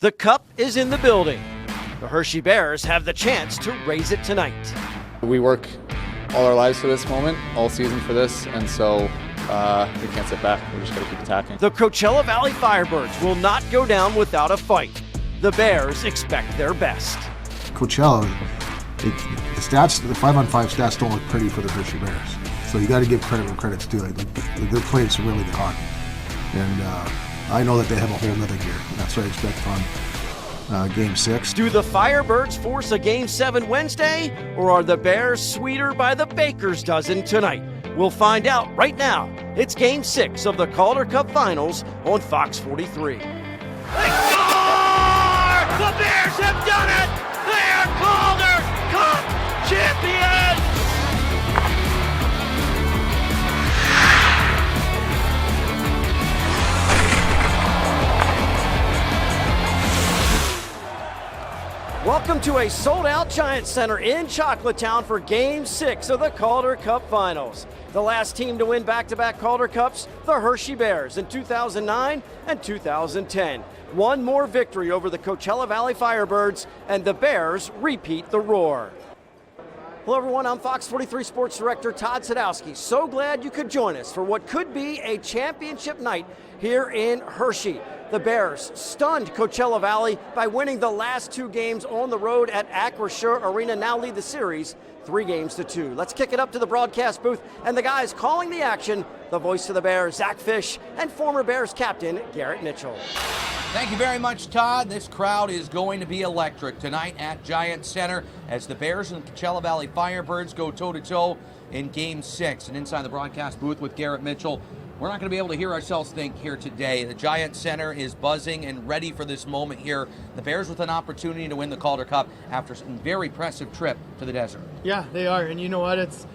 The cup is in the building. The Hershey Bears have the chance to raise it tonight. We work all our lives for this moment, all season for this, and so we can't sit back. We just got to keep attacking. The Coachella Valley Firebirds will not go down without a fight. The Bears expect their best. Coachella, the stats, the 5-on-5 stats don't look pretty for the Hershey Bears. So you got to give credit where credit's due. They're playing some really good hockey, and I know that they have a whole nother gear. That's what I expect on Game 6. Do the Firebirds force a Game 7 Wednesday, or are the Bears sweeter by the baker's dozen tonight? We'll find out right now. It's Game 6 of the Calder Cup Finals on Fox 43. They score! The Bears have done it! They are Calder Cup champions! Welcome to a sold-out Giants Center in Chocolatetown for Game 6 of the Calder Cup Finals. The last team to win back-to-back Calder Cups, the Hershey Bears in 2009 and 2010. One more victory over the Coachella Valley Firebirds, and the Bears repeat the roar. Hello everyone, I'm Fox 43 Sports Director Todd Sadowski. So glad you could join us for what could be a championship night here in Hershey. The Bears stunned Coachella Valley by winning the last two games on the road at Acrisure Arena, now lead the series 3-2. Let's kick it up to the broadcast booth and the guys calling the action, the voice of the Bears, Zach Fish, and former Bears captain Garrett Mitchell. Thank you very much, Todd. This crowd is going to be electric tonight at Giant Center as the Bears and Coachella Valley Firebirds go toe-to-toe in Game 6. And inside the broadcast booth with Garrett Mitchell, we're not going to be able to hear ourselves think here today. The Giant Center is buzzing and ready for this moment here. The Bears with an opportunity to win the Calder Cup after a very impressive trip to the desert. Yeah, they are. And you know what? It's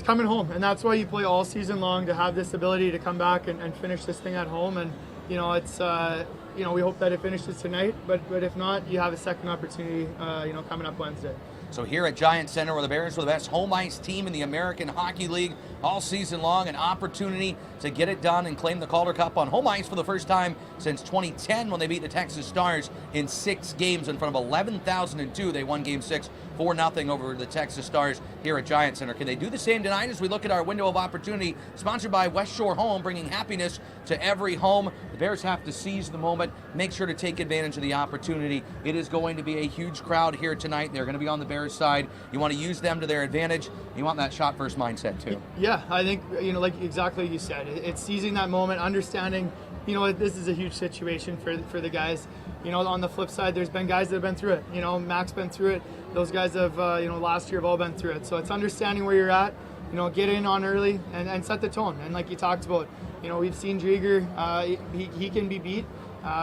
coming home. And that's why you play all season long, to have this ability to come back and finish this thing at home. And, you know, it's, we hope that it finishes tonight. But if not, you have a second opportunity, coming up Wednesday. So here at Giant Center, where the Bears were the best home ice team in the American Hockey League all season long, an opportunity to get it done and claim the Calder Cup on home ice for the first time since 2010 when they beat the Texas Stars in 6 games in front of 11,002. They won Game 6 4-0 over the Texas Stars here at Giant Center. Can they do the same tonight as we look at our window of opportunity, sponsored by West Shore Home, bringing happiness to every home? The Bears have to seize the moment, make sure to take advantage of the opportunity. It is going to be a huge crowd here tonight. They're going to be on the Bears side. You want to use them to their advantage. You want that shot first mindset too. Yeah, I think, like exactly you said, it's seizing that moment, understanding, this is a huge situation for the guys. On the flip side, there's been guys that have been through it. Mac's been through it. Those guys have, last year have all been through it. So it's understanding where you're at, get in on early and set the tone. And like you talked about, we've seen Drieger, he can be beat.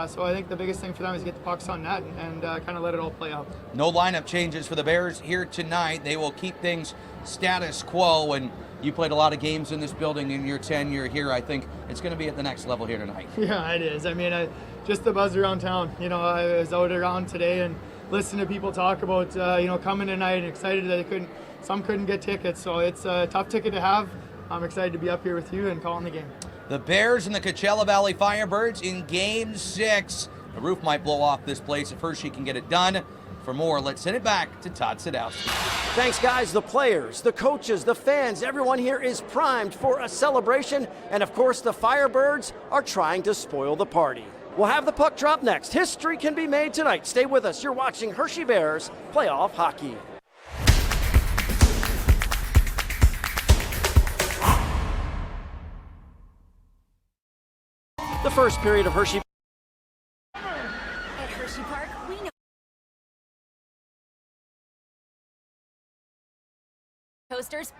So I think the biggest thing for them is get the pucks on net and kind of let it all play out. No lineup changes for the Bears here tonight. They will keep things status quo. And you played a lot of games in this building in your tenure here. I think it's going to be at the next level here tonight. Yeah, it is. I mean, just the buzz around town. I was out around today and listening to people talk about, coming tonight and excited that some couldn't get tickets. So it's a tough ticket to have. I'm excited to be up here with you and calling the game. The Bears and the Coachella Valley Firebirds in Game 6. The roof might blow off this place if Hershey can get it done. For more, let's send it back to Todd Sadowski. Thanks, guys. The players, the coaches, the fans, everyone here is primed for a celebration. And, of course, the Firebirds are trying to spoil the party. We'll have the puck drop next. History can be made tonight. Stay with us. You're watching Hershey Bears playoff hockey. The first period of Hershey. At Hershey Park, we know coasters.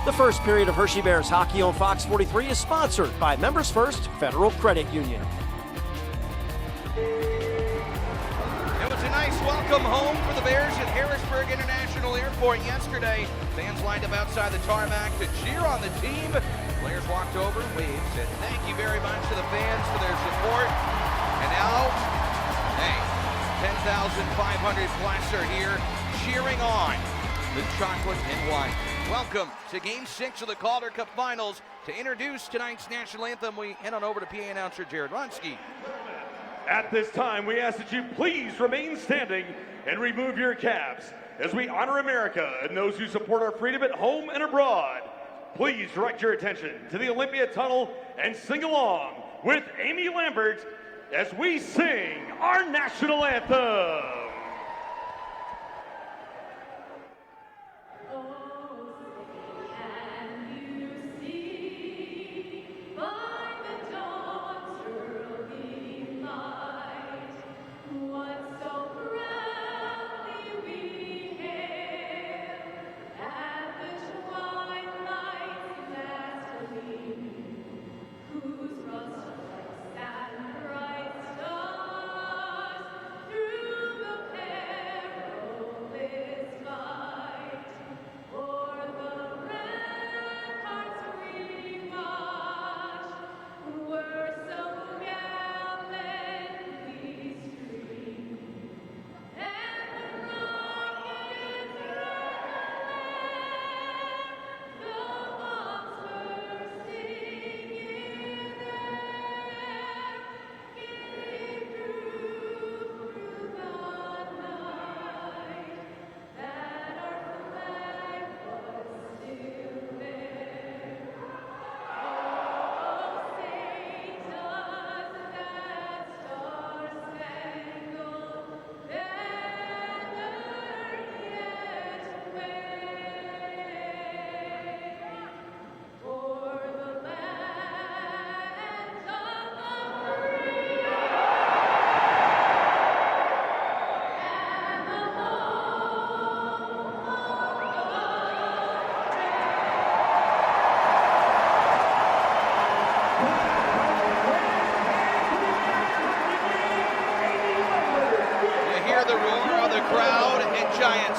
The first period of Hershey Bears hockey on Fox 43 is sponsored by Members First Federal Credit Union. It was a nice welcome home for the Bears at Harrisburg International Airport yesterday. Fans lined up outside the tarmac to cheer on the team. Players walked over, waved, said thank you very much to the fans for their support. And now, hey, 10,500 plus are here cheering on the chocolate and white. Welcome to Game 6 of the Calder Cup Finals. To introduce tonight's national anthem, we head on over to PA announcer Jared Ronsky. At this time, we ask that you please remain standing and remove your caps as we honor America and those who support our freedom at home and abroad. Please direct your attention to the Olympia Tunnel and sing along with Amy Lambert as we sing our national anthem.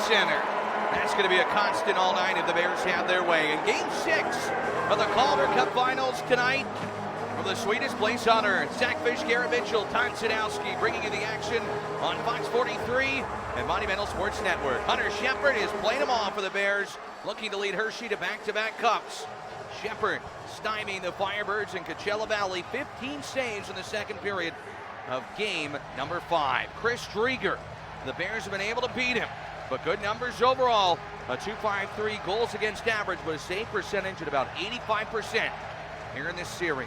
Center. That's going to be a constant all night if the Bears have their way. In Game 6 of the Calder Cup Finals tonight, from the sweetest place on earth, Zach Fish, Garrett Mitchell, Todd Sadowski bringing you the action on Fox 43 and Monumental Sports Network. Hunter Shepard is playing them all for the Bears, looking to lead Hershey to back-to-back cups. Shepard stymieing the Firebirds in Coachella Valley. 15 saves in the second period of game number 5. Chris Drieger, the Bears have been able to beat him, but good numbers overall. A .253 goals against average, but a save percentage at about 85% here in this series.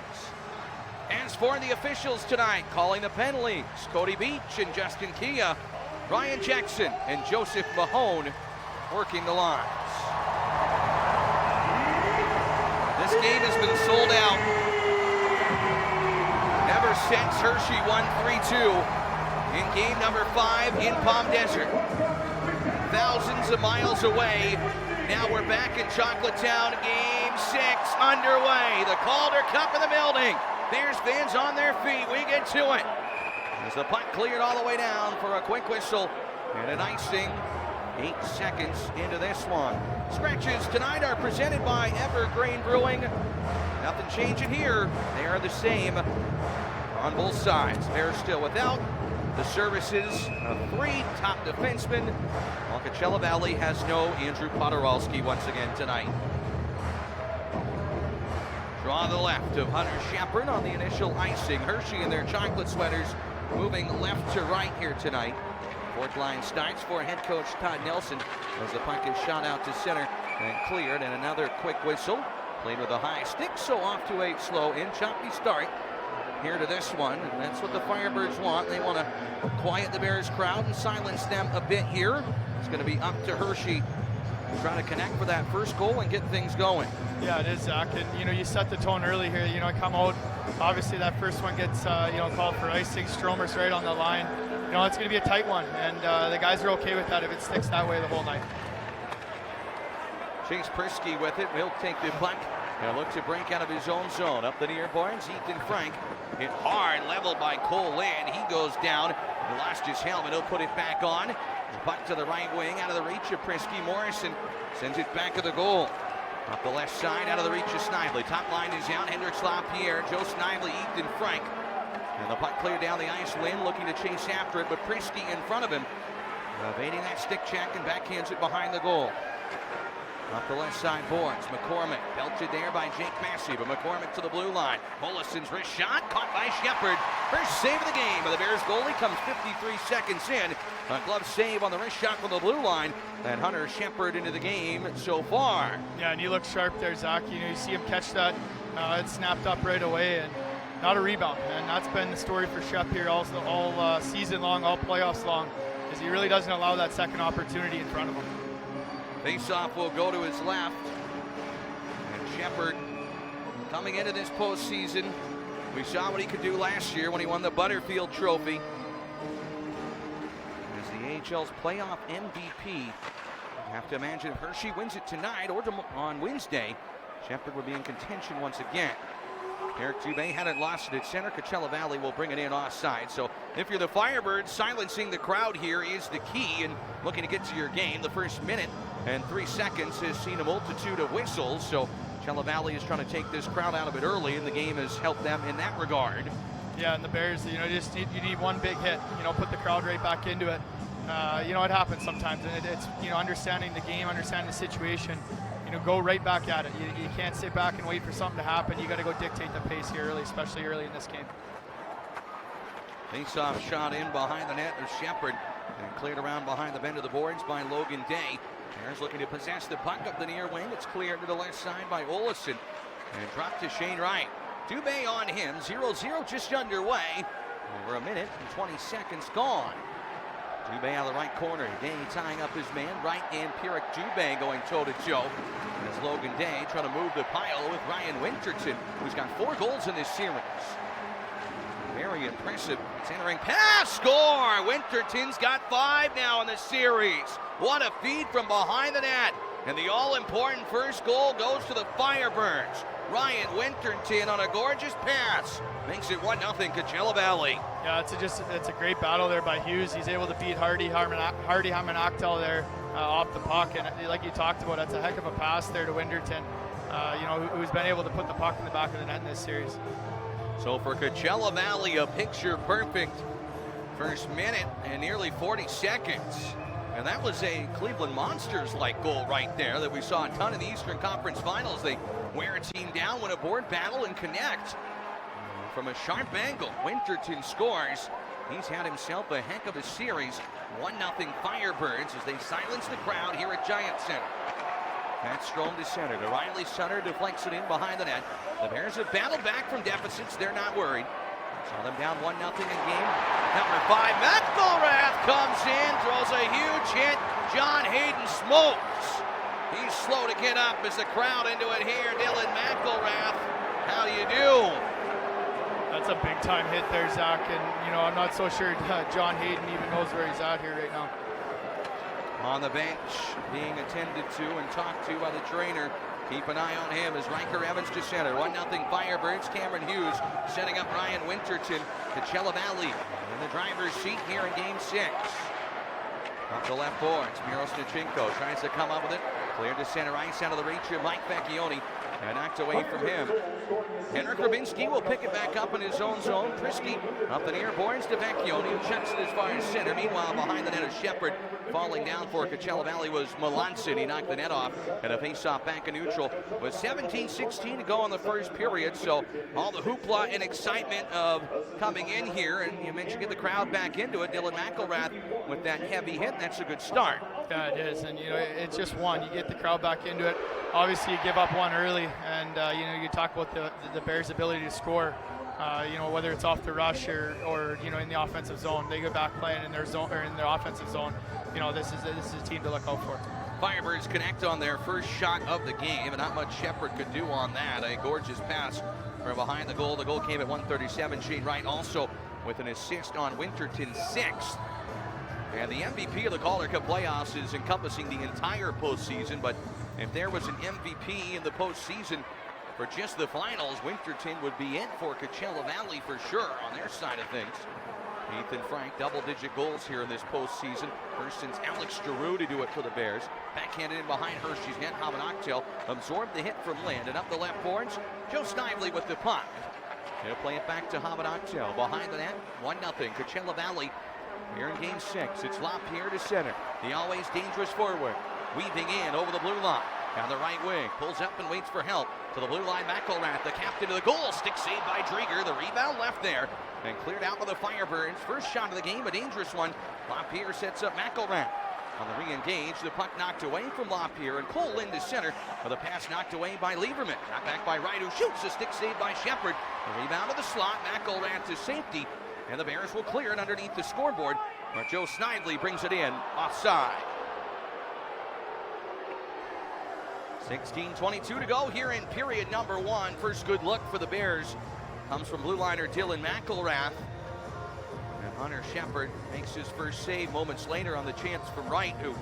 As for the officials tonight, calling the penalties, Cody Beach and Justin Kia, Ryan Jackson and Joseph Mahone working the lines. This game has been sold out ever since Hershey won 3-2 in game number 5 in Palm Desert. Thousands of miles away. Now we're back in Chocolatetown. Game 6 underway. The Calder Cup in the building. Bears fans on their feet. We get to it. As the puck cleared all the way down for a quick whistle and an icing 8 seconds into this one. Scratches tonight are presented by Evergreen Brewing. Nothing changing here. They are the same on both sides. Bears still without the services of 3 top defensemen, while Coachella Valley has no Andrew Podorowski once again tonight. Draw to the left of Hunter Shepard on the initial icing. Hershey in their chocolate sweaters moving left to right here tonight. Fourth line starts for head coach Todd Nelson as the puck is shot out to center and cleared, and another quick whistle. Played with a high stick, so off to a slow and choppy start here to this one, and that's what the Firebirds want. They want to quiet the Bears crowd and silence them a bit here. It's going to be up to Hershey trying to connect for that first goal and get things going. Yeah, it is, Zach, and you set the tone early here. Come out, obviously that first one gets called for icing. Stromer's right on the line. It's going to be a tight one, and the guys are okay with that if it sticks that way the whole night. Chase Prisky with it. He'll take the puck and look to break out of his own zone. Up the near boards, Ethan Frank hit hard, leveled by Cole Land. He goes down. He lost his helmet. He'll put it back on. The puck to the right wing, out of the reach of Prisky. Morrison sends it back to the goal. Up the left side, out of the reach of Snively. Top line is out. Hendricks LaPierre, Joe Snively, Ethan Frank. And the puck cleared down the ice. Lynn looking to chase after it, but Prisky in front of him, evading that stick check and backhands it behind the goal. Up the left side boards, McCormick belted there by Jake Massey, but McCormick to the blue line. Hollison's wrist shot, caught by Shepard. First save of the game by the Bears goalie, comes 53 seconds in. A glove save on the wrist shot from the blue line, and Hunter Shepard into the game so far. Yeah, and he looks sharp there, Zach. You know, you see him catch that. It snapped up right away, and not a rebound. And that's been the story for Shep here all season long, all playoffs long, is he really doesn't allow that second opportunity in front of him. Faceoff will go to his left. And Shepard coming into this postseason. We saw what he could do last year when he won the Butterfield Trophy. As the AHL's playoff MVP. You have to imagine if Hershey wins it tonight or on Wednesday, Shepard would be in contention once again. Eric Dubé hadn't lost it at center. Coachella Valley will bring it in offside. So if you're the Firebirds, silencing the crowd here is the key and looking to get to your game. The first minute and 3 seconds has seen a multitude of whistles. So Coachella Valley is trying to take this crowd out of it early, and the game has helped them in that regard. Yeah, and the Bears, you need one big hit. Put the crowd right back into it. It happens sometimes, and it's understanding the game, understanding the situation. Go right back at it. You can't sit back and wait for something to happen. You got to go dictate the pace here early, especially early in this game. Face-off shot in behind the net of Shepard, and cleared around behind the bend of the boards by Logan Day. Bears looking to possess the puck up the near wing. It's cleared to the left side by Olison, and dropped to Shane Wright. Dubé on him. 0-0 just underway. Over a minute and 20 seconds gone. Dubé out of the right corner. Day tying up his man. Wright and Pierrick Dubé going toe-to-toe. As Logan Day trying to move the pile with Ryan Winterton, who's got 4 goals in this series. Very impressive. Centering pass, score! Winterton's got 5 now in the series. What a feed from behind the net. And the all-important first goal goes to the Firebirds. Ryan Winterton on a gorgeous pass makes it 1-0 Coachella Valley. Yeah, it's a great battle there by Hughes. He's able to beat Hardy Hamanaktel there off the puck, and like you talked about, that's a heck of a pass there to Winterton. Who's been able to put the puck in the back of the net in this series. So for Coachella Valley, a picture-perfect first minute and nearly 40 seconds. And that was a Cleveland Monsters-like goal right there that we saw a ton in the Eastern Conference Finals. They wear a team down, win a board battle, and connect. From a sharp angle, Winterton scores. He's had himself a heck of a series. 1-0 Firebirds as they silence the crowd here at Giant Center. Pat Strome to center. To Riley Sutter deflects it in behind the net. The Bears have battled back from deficits. They're not worried. Saw them down 1-0 in game. Number 5, McElrath comes in, throws a huge hit. John Hayden smokes. He's slow to get up as the crowd into it here. Dylan McElrath, how do you do? That's a big-time hit there, Zach, and I'm not so sure John Hayden even knows where he's at here right now. On the bench, being attended to and talked to by the trainer. Keep an eye on him as Riker Evans to center. 1-0 Firebirds. Cameron Hughes setting up Ryan Winterton. Coachella Valley in the driver's seat here in Game 6. Up the left boards, Mirosnichenko tries to come up with it. Cleared to center ice out of the reach of Mike Vecchione. And knocked away from him. Henrik Rubinski will pick it back up in his own zone. Prisky up the near boards to Vecchione, who checks it as far as center. Meanwhile, behind the net of Shepard, falling down for Coachella Valley was Melanson. He knocked the net off, and a face-off back in neutral. With 17-16 to go in the first period, so all the hoopla and excitement of coming in here, and you mentioned get the crowd back into it. Dylan McElrath with that heavy hit, that's a good start. Yeah, it is, and it's just one. You get the crowd back into it. Obviously, you give up one early, and you talk about the Bears' ability to score. Whether it's off the rush or in the offensive zone, they go back playing in their zone or in their offensive zone. This is a team to look out for. Firebirds connect on their first shot of the game, and not much Shepard could do on that. A gorgeous pass from behind the goal. The goal came at 1:37. Shane Wright also with an assist on Winterton's 6th. And the MVP of the Calder Cup playoffs is encompassing the entire postseason, but If there was an MVP in the postseason for just the finals, Winterton would be in for Coachella Valley for sure on their side of things. Ethan Frank, double-digit goals here in this postseason. First since Alex Giroux to do it for the Bears. Backhanded in behind Hershey's net. Hamanaktel absorbed the hit from Land, and up the left boards, Joe Snively with the puck. He'll play it back to Hamanaktel. Behind the net, 1-0. Coachella Valley here in Game 6. It's LaPierre to center. The always dangerous forward. Weaving in over the blue line. Down the right wing. Pulls up and waits for help. To the blue line, McElrath, the captain of the goal. Stick saved by Drieger. The rebound left there. And cleared out by the Firebirds. First shot of the game, a dangerous one. LaPierre sets up McElrath. On the re-engage, the puck knocked away from LaPierre. And Cole into center. With a pass knocked away by Lieberman. Got back by Wright, who shoots. A stick saved by Shepard. The rebound to the slot. McElrath to safety. And the Bears will clear it underneath the scoreboard. Where Joe Snively brings it in offside. 16:22 to go here in period number 1. First good look for the Bears comes from blue liner Dylan McElrath. And Hunter Shepard makes his first save moments later on the chance from Wright, who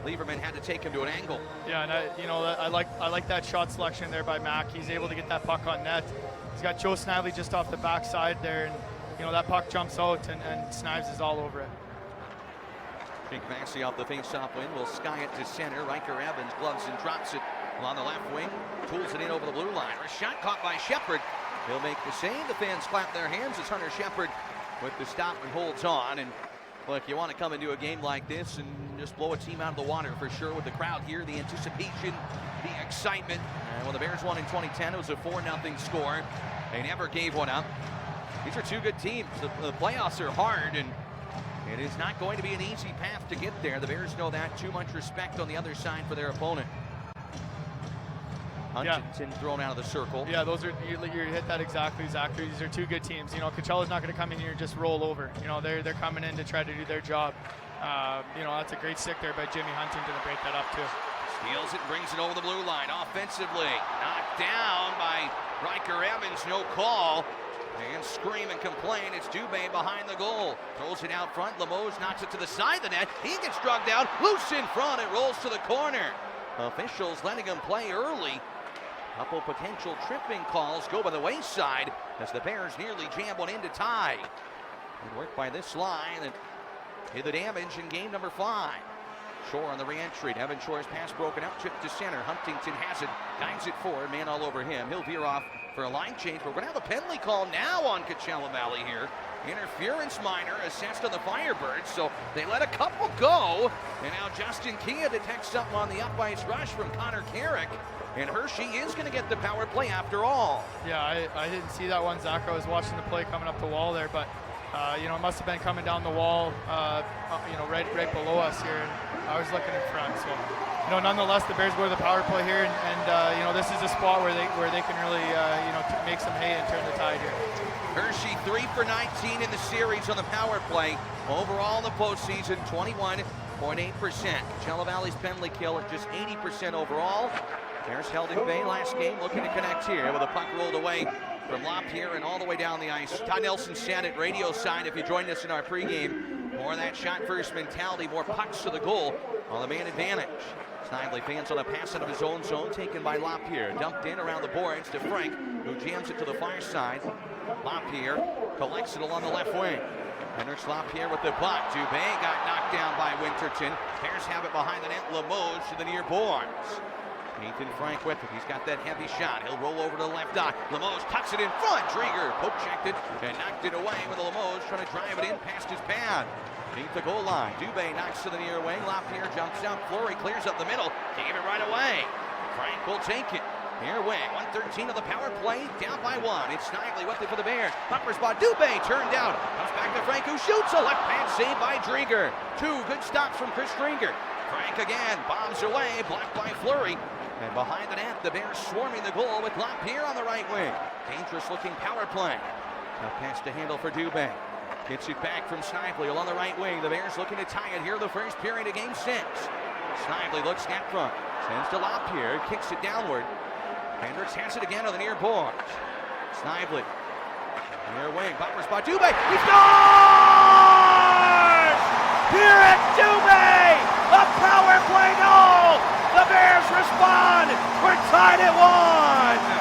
Lieberman had to take him to an angle. Yeah, and I like that shot selection there by Mac. He's able to get that puck on net. He's got Joe Snively just off the backside there, and that puck jumps out, and Snives is all over it. Jake Massey off the face-off win will sky it to center. Riker Evans gloves and drops it on the left wing. Tools it in over the blue line. A shot caught by Shepard. He'll make the save. The fans clap their hands as Hunter Shepard with the stop and holds on. And look, you want to come into a game like this and just blow a team out of the water for sure with the crowd here, the anticipation, the excitement. And when the Bears won in 2010, it was a 4-0 score. They never gave one up. These are two good teams. The playoffs are hard, and it is not going to be an easy path to get there. The Bears know that. Too much respect on the other side for their opponent. Huntington thrown out of the circle. Yeah, those are you hit that exactly. These are two good teams. Coachella's not going to come in here and just roll over. They're coming in to try to do their job. That's a great stick there by Jimmy Huntington to break that up too. Steals it and brings it over the blue line. Offensively, knocked down by Riker Evans. No call. And scream and complain. It's Dubé behind the goal. Throws it out front. Limoges knocks it to the side of the net. He gets struck down. Loose in front. It rolls to the corner. Officials letting him play early. Couple potential tripping calls go by the wayside as the Bears nearly jam one in to tie. Good work by this line and did the damage in game number 5. Shore on the re-entry. Evan Shore's pass broken up. Chip to center. Huntington has it. Guides it forward. Man all over him. He'll veer off for a line change. We're going to have a penalty call now on Coachella Valley here. Interference minor assessed on the Firebirds, so they let a couple go. And now Justin Kia detects something on the up ice rush from Connor Carrick. And Hershey is going to get the power play after all. Yeah, I didn't see that one, Zach. I was watching the play coming up the wall there, but it must have been coming down the wall, right below us here. And I was looking in front, so nonetheless, the Bears go to the power play here, and this is a spot where they can really make some hay and turn the tide here. Hershey 3 for 19 in the series on the power play. Overall in the postseason, 21.8%. Coachella Valley's penalty kill at just 80% overall. Bears held in bay last game, looking to connect here with a puck rolled away from LaPierre and all the way down the ice. Todd Nelson sat at radio side if you joined us in our pregame. More of that shot first mentality, more pucks to the goal on the man advantage. Snively fans on a pass out of his own zone, taken by LaPierre. Dumped in around the boards to Frank, who jams it to the far side. LaPierre collects it along the left wing. Henrik LaPierre with the puck. Dubé got knocked down by Winterton. Bears have it behind the net. Limoges to the near boards. Ethan Frank with it. He's got that heavy shot. He'll roll over to the left dot. Limoges tucks it in front. Drieger poke checked it and knocked it away with Limoges trying to drive it in past his pad. Beneath the goal line. Dubé knocks to the near wing. LaPierre jumps out. Fleury clears up the middle. Gave it right away. Frank will take it. Near wing. 1:13 of the power play. Down by 1. It's Snively with it for the Bears. Bumper spot. Dubé turned down. Comes back to Frank, who shoots. A left pad save by Drieger. 2 good stops from Chris Drieger. Frank again. Bombs away. Blocked by Fleury. And behind the net, the Bears swarming the goal with LaPierre on the right wing. Dangerous looking power play. A pass to handle for Dubé. Gets it back from Snively along the right wing. The Bears looking to tie it here the first period of game 6. Snively looks net front. Sends to LaPierre. Kicks it downward. Hendricks has it again on the near boards. Snively. Near wing. Bumper spot. Dubé. He scores! Pierre Dubé! A power play goal! The Bears respond. We're tied at 1.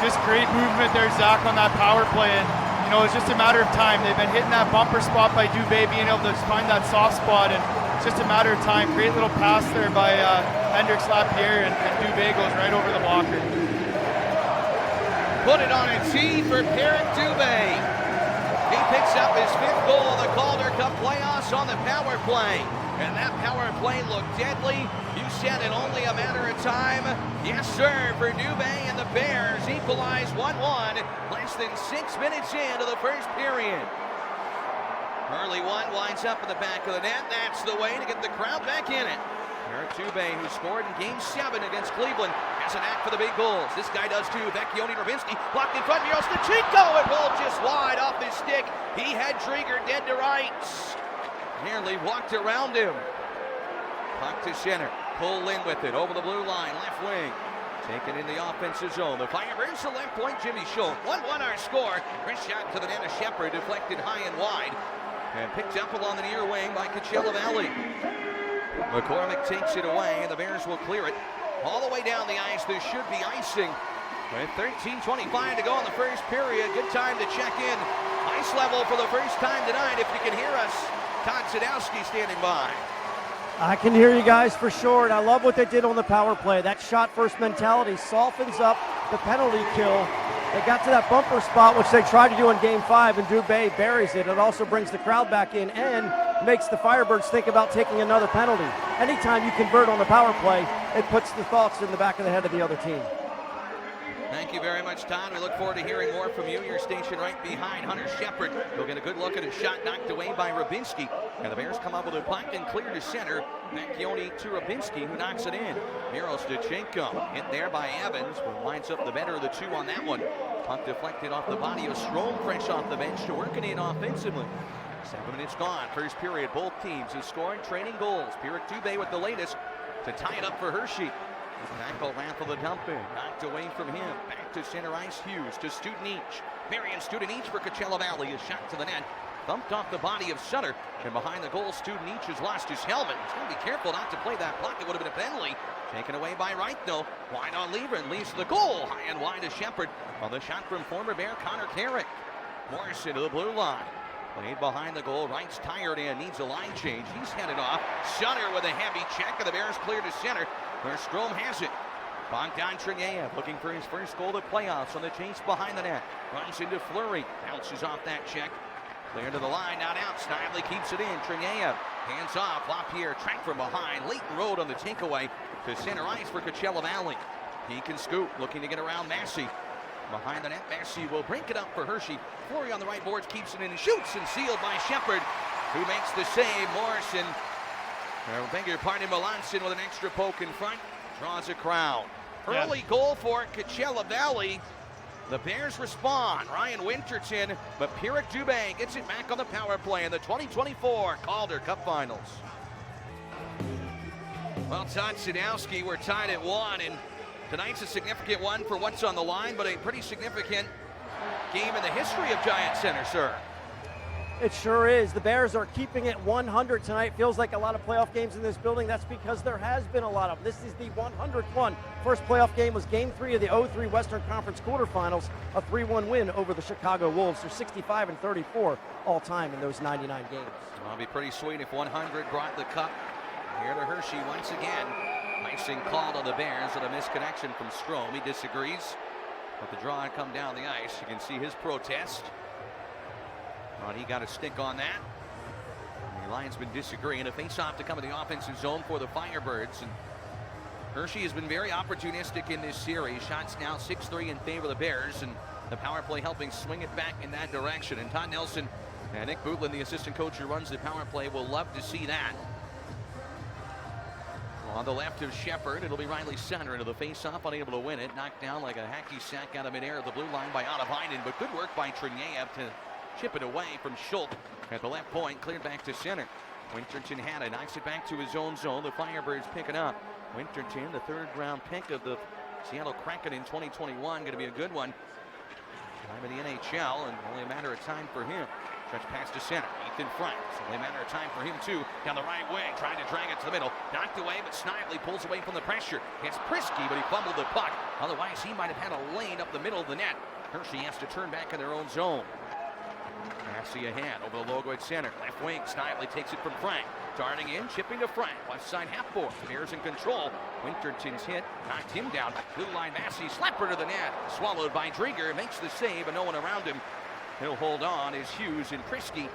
Just great movement there, Zach, on that power play. And, it's just a matter of time. They've been hitting that bumper spot by Dubé, being able to find that soft spot. And it's just a matter of time. Great little pass there by Hendricks Lapierre, and Dubé goes right over the blocker. Put it on a tee for Pierre Dubé. He picks up his 5th goal of the Calder Cup playoffs on the power play. And that power play looked deadly. You said it only a matter of time. Yes, sir, for Dubé and the Bears equalize 1-1. Less than 6 minutes into the first period. Early one winds up in the back of the net. That's the way to get the crowd back in it. Eric Dubé, who scored in Game 7 against Cleveland, has an act for the big goals. This guy does too. Vecchione Rubinski blocked in front. Miro Stachenko. It rolled just wide off his stick. He had Drieger dead to rights. Nearly walked around him. Puck to center. Pull in with it over the blue line. Left wing. Taken in the offensive zone. The Firebirds to left point. Jimmy Schultz. 1-1 our score. First shot to the net of Shepard. Deflected high and wide. And picked up along the near wing by Coachella Valley. McCormick takes it away, and the Bears will clear it. All the way down the ice, there should be icing. With 13:25 to go in the first period, good time to check in. Ice level for the first time tonight, if you can hear us. Todd Sadowski standing by. I can hear you guys for sure, and I love what they did on the power play. That shot-first mentality softens up the penalty kill. They got to that bumper spot, which they tried to do in Game 5, and Dubé buries it. It also brings the crowd back in and makes the Firebirds think about taking another penalty. Anytime you convert on the power play, it puts the thoughts in the back of the head of the other team. Thank you very much, Todd. We look forward to hearing more from you. Your station right behind Hunter Shepard. We'll get a good look at a shot knocked away by Rubinski. And the Bears come up with a puck and clear to center. Vecchione to Rubinski, who knocks it in. Miro Stachenko hit there by Evans, who lines up the better of the two on that one. Puck deflected off the body of Strome, fresh off the bench, working in offensively. 7 minutes gone. First period, both teams have scored training goals. Pierre Dubé with the latest to tie it up for Hershey. Tackle ran for the dump in. Knocked away from him. Back to center ice. Hughes to Studenich. Marion Studenich for Coachella Valley. A shot to the net. Thumped off the body of Sutter. And behind the goal, Studenich has lost his helmet. He's going to be careful not to play that puck. It would have been a penalty. Taken away by Wright, though. Wide on Lieberman. Leaves to the goal. High and wide to Shepard. On the shot from former Bear Connor Carrick. Morrison to the blue line. Played behind the goal. Wright's tired and needs a line change. He's headed off. Sutter with a heavy check. And the Bears clear to center, where Strome has it. Bogdan Trineyev looking for his first goal of the playoffs on the chase behind the net. Runs into Fleury. Bounces off that check. Clear to the line, not out. Snively keeps it in. Trineyev hands off. Lapierre tracked from behind. Leighton Road on the takeaway to center ice for Coachella Valley. He can scoop, looking to get around Massey. Behind the net, Massey will break it up for Hershey. Fleury on the right boards, keeps it in and shoots, and sealed by Shepard, who makes the save. Morrison, beg your pardon, Melanson with an extra poke in front, draws a crowd. Early goal for Coachella Valley. The Bears respond. Ryan Winterton, but Pierre Dubé gets it back on the power play in the 2024 Calder Cup Finals. Well, Todd Sadowski, we're tied at 1, and tonight's a significant one for what's on the line, but a pretty significant game in the history of Giant Center, sir. It sure is. The Bears are keeping it 100 tonight. Feels like a lot of playoff games in this building. That's because there has been a lot of them. This is the 100th one. First playoff game was Game 3 of the 03 Western Conference quarterfinals, a 3-1 win over the Chicago Wolves. They're 65-34 all time in those 99 games. Well, it'd be pretty sweet if 100 brought the cup here to Hershey once again. Icing called on the Bears with a misconnection from Strome. He disagrees, but the draw had come down the ice. You can see his protest. But he got a stick on that. And the linesman disagreeing. A face-off to come in the offensive zone for the Firebirds. And Hershey has been very opportunistic in this series. Shots now 6-3 in favor of the Bears, and the power play helping swing it back in that direction. And Todd Nelson and Nick Bootlin, the assistant coach who runs the power play, will love to see that. On the left of Shepard, it'll be Riley Sutter into the face-off, unable to win it. Knocked down like a hacky sack out of midair at the blue line by Otavainen, but good work by Trineyev to chip it away from Schultz at the left point, cleared back to center. Winterton had it, knocks it back to his own zone. The Firebirds pick it up. Winterton, the third-round pick of the Seattle Kraken in 2021, going to be a good one. Time in the NHL, and only a matter of time for him. Stretch pass to center. Ethan Frank. It's only a matter of time for him, too. Down the right wing, trying to drag it to the middle. Knocked away, but Snively pulls away from the pressure. It's Prisky, but he fumbled the puck. Otherwise, he might have had a lane up the middle of the net. Hershey has to turn back in their own zone. Massey ahead over the logo at center. Left wing, Snively takes it from Frank. Darting in, chipping to Frank. Left side half board. Bears in control. Winterton's hit, knocked him down. Blue line Massey, slapper to the net. Swallowed by Drieger, makes the save, and no one around him. He'll hold on as Hughes and Prisky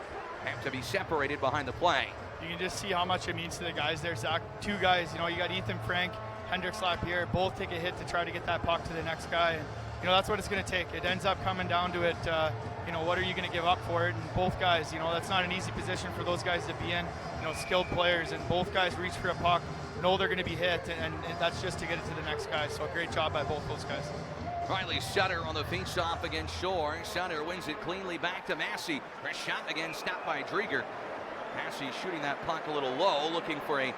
have to be separated behind the play. You can just see how much it means to the guys there, Zach. Two guys, you got Ethan Frank, Hendricks Lapierre, both take a hit to try to get that puck to the next guy. And, that's what it's going to take. It ends up coming down to it, what are you going to give up for it? And both guys, that's not an easy position for those guys to be in, skilled players. And both guys reach for a puck, know they're going to be hit, and that's just to get it to the next guy. So great job by both those guys. Riley Sutter on the face-off against Shore. Sutter wins it cleanly back to Massey. Fresh shot again, stopped by Drieger. Massey shooting that puck a little low, looking for a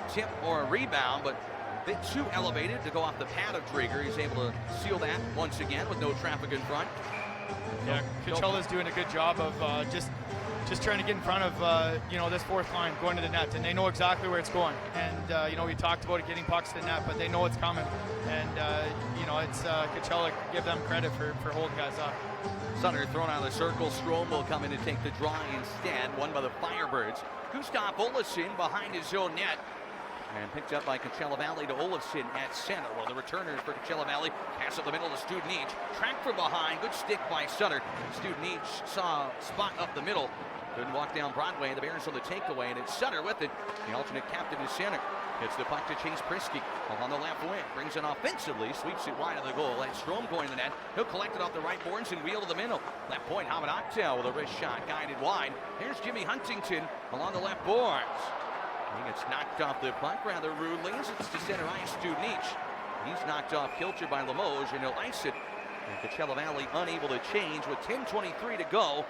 tip or a rebound, but a bit too elevated to go off the pad of Drieger. He's able to seal that once again with no traffic in front. Yeah, Coachella's doing a good job of just trying to get in front of this fourth line going to the net, and they know exactly where it's going. And we talked about it getting pucks to the net, but they know it's coming. And it's Coachella, give them credit for holding guys up. Sutter thrown out of the circle. Strome will come in to take the draw instead. Won by the Firebirds. Gustav Olofsson behind his own net. And picked up by Coachella Valley to Olofsson at center. Well, the returners for Coachella Valley pass up the middle to Studenic. Track from behind. Good stick by Sutter. Studenic saw a spot up the middle. Couldn't walk down Broadway. The Bears on the takeaway, and it's Sutter with it. The alternate captain is center. Hits the puck to Chase Prisky. On the left wing. Brings it offensively. Sweeps it wide of the goal. That's Strome going to the net. He'll collect it off the right boards and wheel to the middle. Left point, Hamid Akhtel with a wrist shot. Guided wide. Here's Jimmy Huntington along the left boards. He gets knocked off the puck rather rudely. It's to center ice, Studenic. He's knocked off kilter by Limoges, and he'll ice it. And Coachella Valley unable to change with 10:23 to go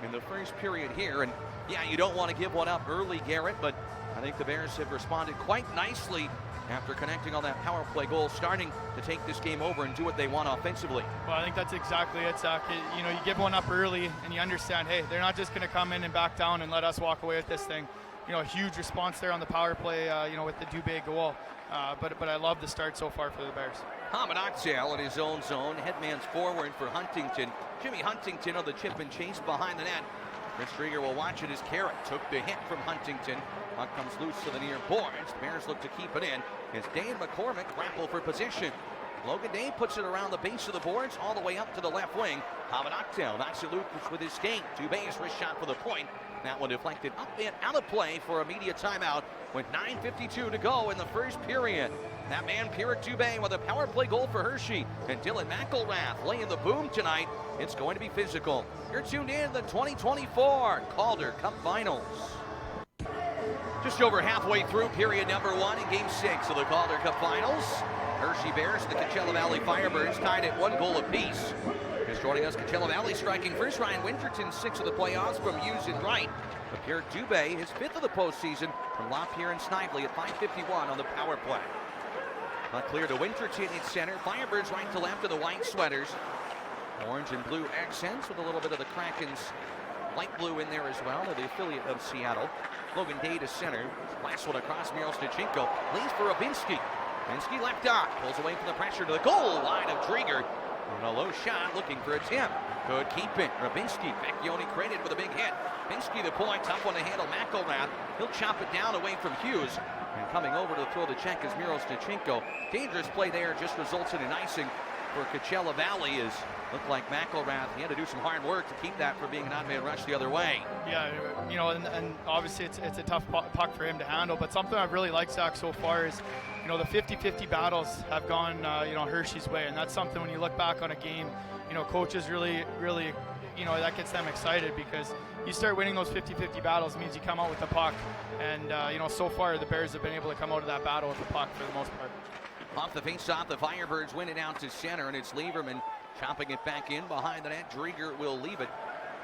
in the first period here. And yeah, you don't want to give one up early, Garrett, but I think the Bears have responded quite nicely after connecting on that power play goal, starting to take this game over and do what they want offensively. Well, I think that's exactly it, Zach. You give one up early, and you understand, hey, they're not just going to come in and back down and let us walk away with this thing. A huge response there on the power play, with the Dubé goal. But I love the start so far for the Bears. Hamid Akhtel in his own zone. Headman's forward for Huntington. Jimmy Huntington on the chip and chase behind the net. Chris Drieger will watch it as Carrot took the hit from Huntington. Puck comes loose to the near boards. The Bears look to keep it in as Day and McCormick grapple for position. Logan Day puts it around the base of the boards all the way up to the left wing. Hamid Akhtel knocks it loose with his skate. Dubé's wrist shot for the point. That one deflected up and out of play for immediate timeout with 9:52 to go in the first period. That man, Pierrick Dubé, with a power play goal for Hershey. And Dylan McElrath laying the boom tonight. It's going to be physical. You're tuned in to the 2024 Calder Cup Finals. Just over halfway through period number 1 in Game 6 of the Calder Cup Finals. Hershey Bears and the Coachella Valley Firebirds tied at 1 goal apiece. Just joining us, Coachella Valley striking first. Ryan Winterton, 6 of the playoffs from Hughes and Wright. But Pierrick Dubé, his 5th of the postseason from Lapierre and Snively at 5:51 on the power play. Not clear to Winterton at center. Firebirds right to left of the white sweaters. Orange and blue accents with a little bit of the Kraken's light blue in there as well. They're the affiliate of Seattle. Logan Day to center. Last one across, Miro Stachenko. Leads for Rubinski. Rubinski left out. Pulls away from the pressure to the goal line of Drieger. And a low shot looking for a tip. Could keep it. Rubinski. Vecchione created with a big hit. Rubinski the point. Tough one to handle. McElrath. He'll chop it down away from Hughes. And coming over to throw the check is Miro Stachenko. Dangerous play there. Just results in an icing for Coachella Valley. Is looked like McElrath. He had to do some hard work to keep that from being an odd man rush the other way. Yeah, and obviously it's a tough puck for him to handle. But something I've really liked, Zach, so far is, the 50-50 battles have gone, Hershey's way. And that's something when you look back on a game, coaches really, that gets them excited, because you start winning those 50-50 battles, means you come out with the puck. And, so far the Bears have been able to come out of that battle with the puck for the most part. Off the face-off, the Firebirds win it out to center, and it's Lieberman chopping it back in behind the net. Drieger will leave it.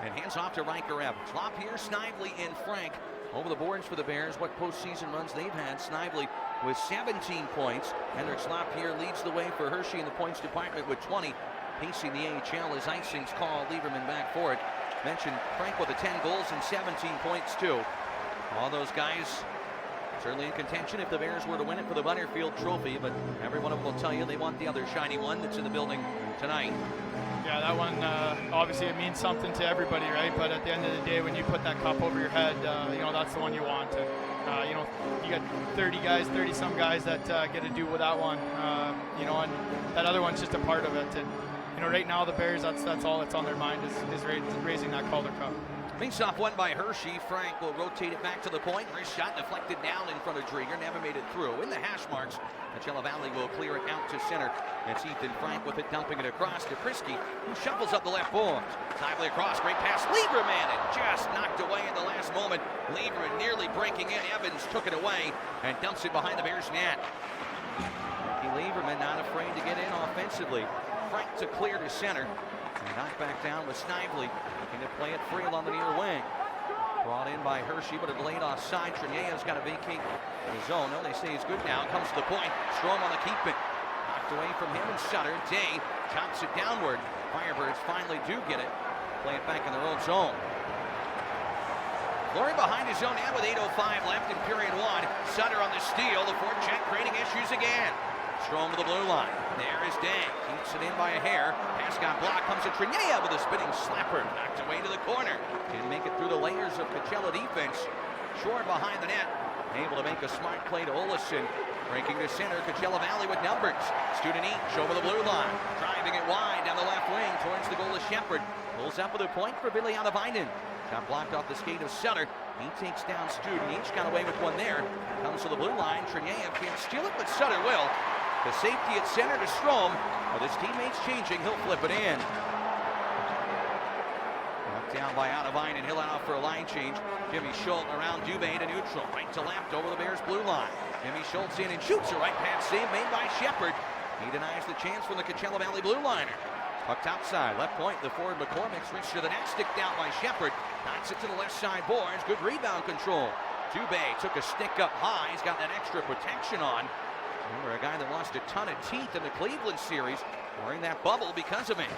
And hands off to Riker Evans. Lapierre, Snively, and Frank over the boards for the Bears. What postseason runs they've had. Snively with 17 points. Hendricks Lapierre leads the way for Hershey in the points department with 20. Pacing the AHL as icing's called. Lieberman back for it. Mentioned Frank with the 10 goals and 17 points too. All those guys certainly in contention if the Bears were to win it for the Butterfield Trophy, but every one of them will tell you they want the other shiny one that's in the building tonight. Yeah, that one, obviously it means something to everybody, right? But at the end of the day, when you put that cup over your head, that's the one you want. And, you got 30-some guys that get to do with that one, and that other one's just a part of it. And, right now the Bears, that's all that's on their mind is raising that Calder Cup. Faceoff won by Hershey. Frank will rotate it back to the point. Wrist shot deflected down in front of Drieger. Never made it through. In the hash marks, Coachella Valley will clear it out to center. It's Ethan Frank with it, dumping it across to Prisky, who shuffles up the left boards. Timely across, great pass. Lieberman, and just knocked away in the last moment. Lieberman nearly breaking in. Evans took it away and dumps it behind the Bears net. Ricky Lieberman not afraid to get in offensively. Frank to clear to center. And knocked back down with Snively, looking to play it free along the near wing. Brought in by Hershey, but a delayed offside. Trinnea's got to vacate the zone. No, they say he's good now. Comes to the point. Strom on the keep it. Knocked away from him and Sutter. Day chops it downward. Firebirds finally do get it. Play it back in their own zone. Fleury behind his own net with 8:05 left in period one. Sutter on the steal. The forecheck creating issues again. Strom to the blue line. There is Day. Keeps it in by a hair. Pass got blocked. Comes to Trignea with a spinning slapper. Knocked away to the corner. Didn't make it through the layers of Coachella defense. Short behind the net. Able to make a smart play to Olesen. Breaking to center. Coachella Valley with numbers. Student Each over the blue line. Driving it wide down the left wing towards the goal of Shepard. Pulls up with a point for Billy Adavainen. Got blocked off the skate of Sutter. He takes down Student Each. Got away with one there. Comes to the blue line. Trignea can't steal it, but Sutter will. The safety at center to Strom. With his teammates changing, he'll flip it in. Knocked down by Adavainen. He'll out for a line change. Jimmy Schultz around Dubé to neutral. Right to left over the Bears blue line. Jimmy Schultz in and shoots a right pass save made by Shepard. He denies the chance from the Coachella Valley blue liner. Pucked outside, left point, the forward McCormick's reached to the net, stick down by Shepard. Knocks it to the left side boards. Good rebound control. Dubé took a stick up high. He's got that extra protection on. Remember, a guy that lost a ton of teeth in the Cleveland series, wearing that bubble because of it.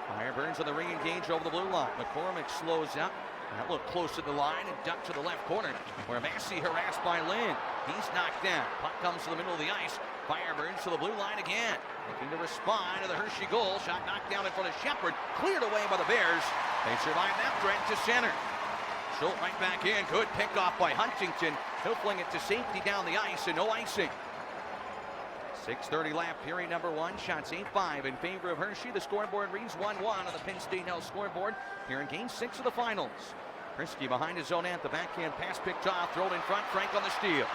Firebirds on the re-engage over the blue line. McCormick slows up. That looked close to the line and ducked to the left corner, where Massey harassed by Lynn. He's knocked down. Puck comes to the middle of the ice. Firebirds to the blue line again. Looking to respond to the Hershey goal. Shot knocked down in front of Shepard. Cleared away by the Bears. They survive that threat to center. Schultz right back in. Good pick off by Huntington. He'll fling it to safety down the ice and no icing. 6:30 left, period number one. Shots 8-5 in favor of Hershey. The scoreboard reads 1-1 on the Penn State Health scoreboard here in Game 6 of the finals. Prisky behind his own net. The backhand pass picked off. Thrown in front. Frank on the steal.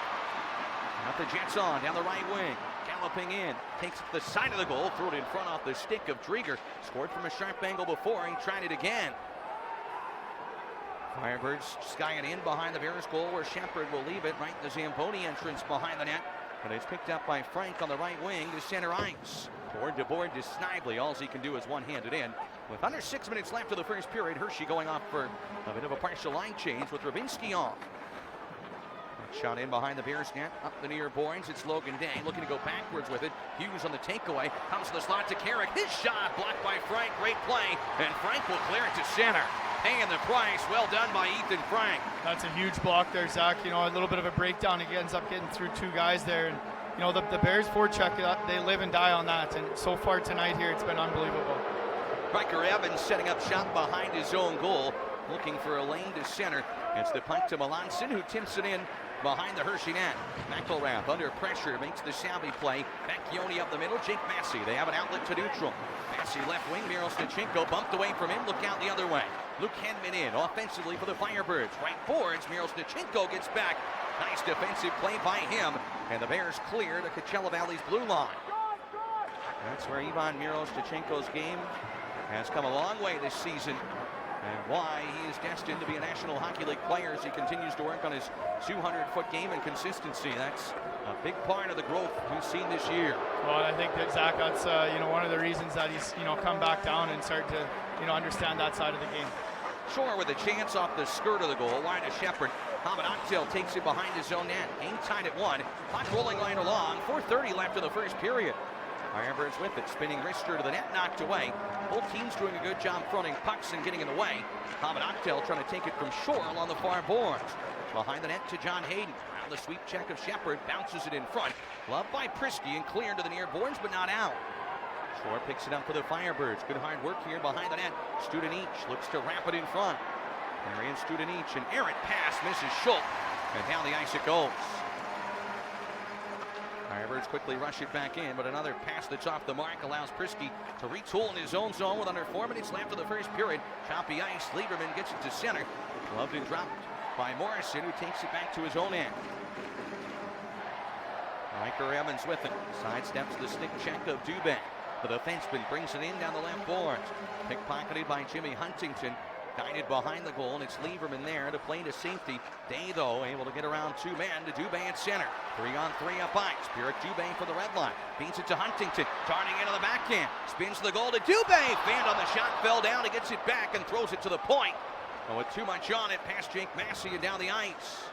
Got the Jets on down the right wing. Galloping in. Takes it to the side of the goal. Threw it in front off the stick of Drieger. Scored from a sharp angle before. He tried it again. Firebirds sky it in behind the Bears goal where Shepard will leave it right in the Zamboni entrance behind the net. But it's picked up by Frank on the right wing to center ice. Board to Snively. All he can do is one-handed in. With under 6 minutes left of the first period, Hershey going off for a bit of a partial line change with Rabinski off. Shot in behind the Bears net, up the near boards. It's Logan Day looking to go backwards with it. Hughes on the takeaway. Comes to the slot to Carrick. His shot blocked by Frank. Great play. And Frank will clear it to center. Paying the price. Well done by Ethan Frank. That's a huge block there, Zach. A little bit of a breakdown. He ends up getting through two guys there. And, the Bears forecheck, they live and die on that. And so far tonight here, it's been unbelievable. Riker Evans setting up shop behind his own goal. Looking for a lane to center. It's the puck to Melanson, who tips it in behind the Hershey net. McElrath under pressure makes the savvy play. Vecchione up the middle. Jake Massey. They have an outlet to neutral. Massey left wing. Miro Stachenko bumped away from him. Look out the other way. Luke Henman in offensively for the Firebirds. Right boards. Miro Stachenko gets back. Nice defensive play by him. And the Bears clear to Coachella Valley's blue line. That's where Ivan Miro Stachenko's game has come a long way this season. And why he is destined to be a National Hockey League player as he continues to work on his 200-foot game and consistency. That's a big part of the growth we've seen this year. Well, I think that, Zach, that's one of the reasons that he's come back down and started to understand that side of the game. Shore with a chance off the skirt of the goal. Wide to Shepard. Hamid Octel takes it behind his own net. Game tied at 1. Clock rolling right along. 4:30 left in the first period. Firebirds with it, spinning wrister to the net, knocked away. Both teams doing a good job fronting pucks and getting in the way. Hamid Aktel trying to take it from shore along the far boards. Behind the net to John Hayden. Now the sweep check of Shepard, bounces it in front. Gloved by Prisky and cleared to the near boards, but not out. Shore picks it up for the Firebirds. Good hard work here behind the net. Studenic looks to wrap it in front. There is Studenic, an errant pass, misses Schultz, and down the ice it goes. Firebirds quickly rush it back in, but another pass that's off the mark allows Prisky to retool in his own zone with under 4 minutes left of the first period. Choppy ice, Lieberman gets it to center. Gloved and dropped by Morrison, who takes it back to his own end. Riker Evans with it. Sidesteps the stick check of Dubé. The defenseman brings it in down the left boards. Pickpocketed by Jimmy Huntington. Guided behind the goal, and it's Lieberman there to play to safety. Day, though, able to get around two men to Dubé at center. 3-on-3 up ice. Pierre Dubé for the red line. Beats it to Huntington. Darting into the backhand. Spins the goal to Dubé. Fanned on the shot, fell down. He gets it back and throws it to the point. And with too much on it, past Jake Massey and down the ice.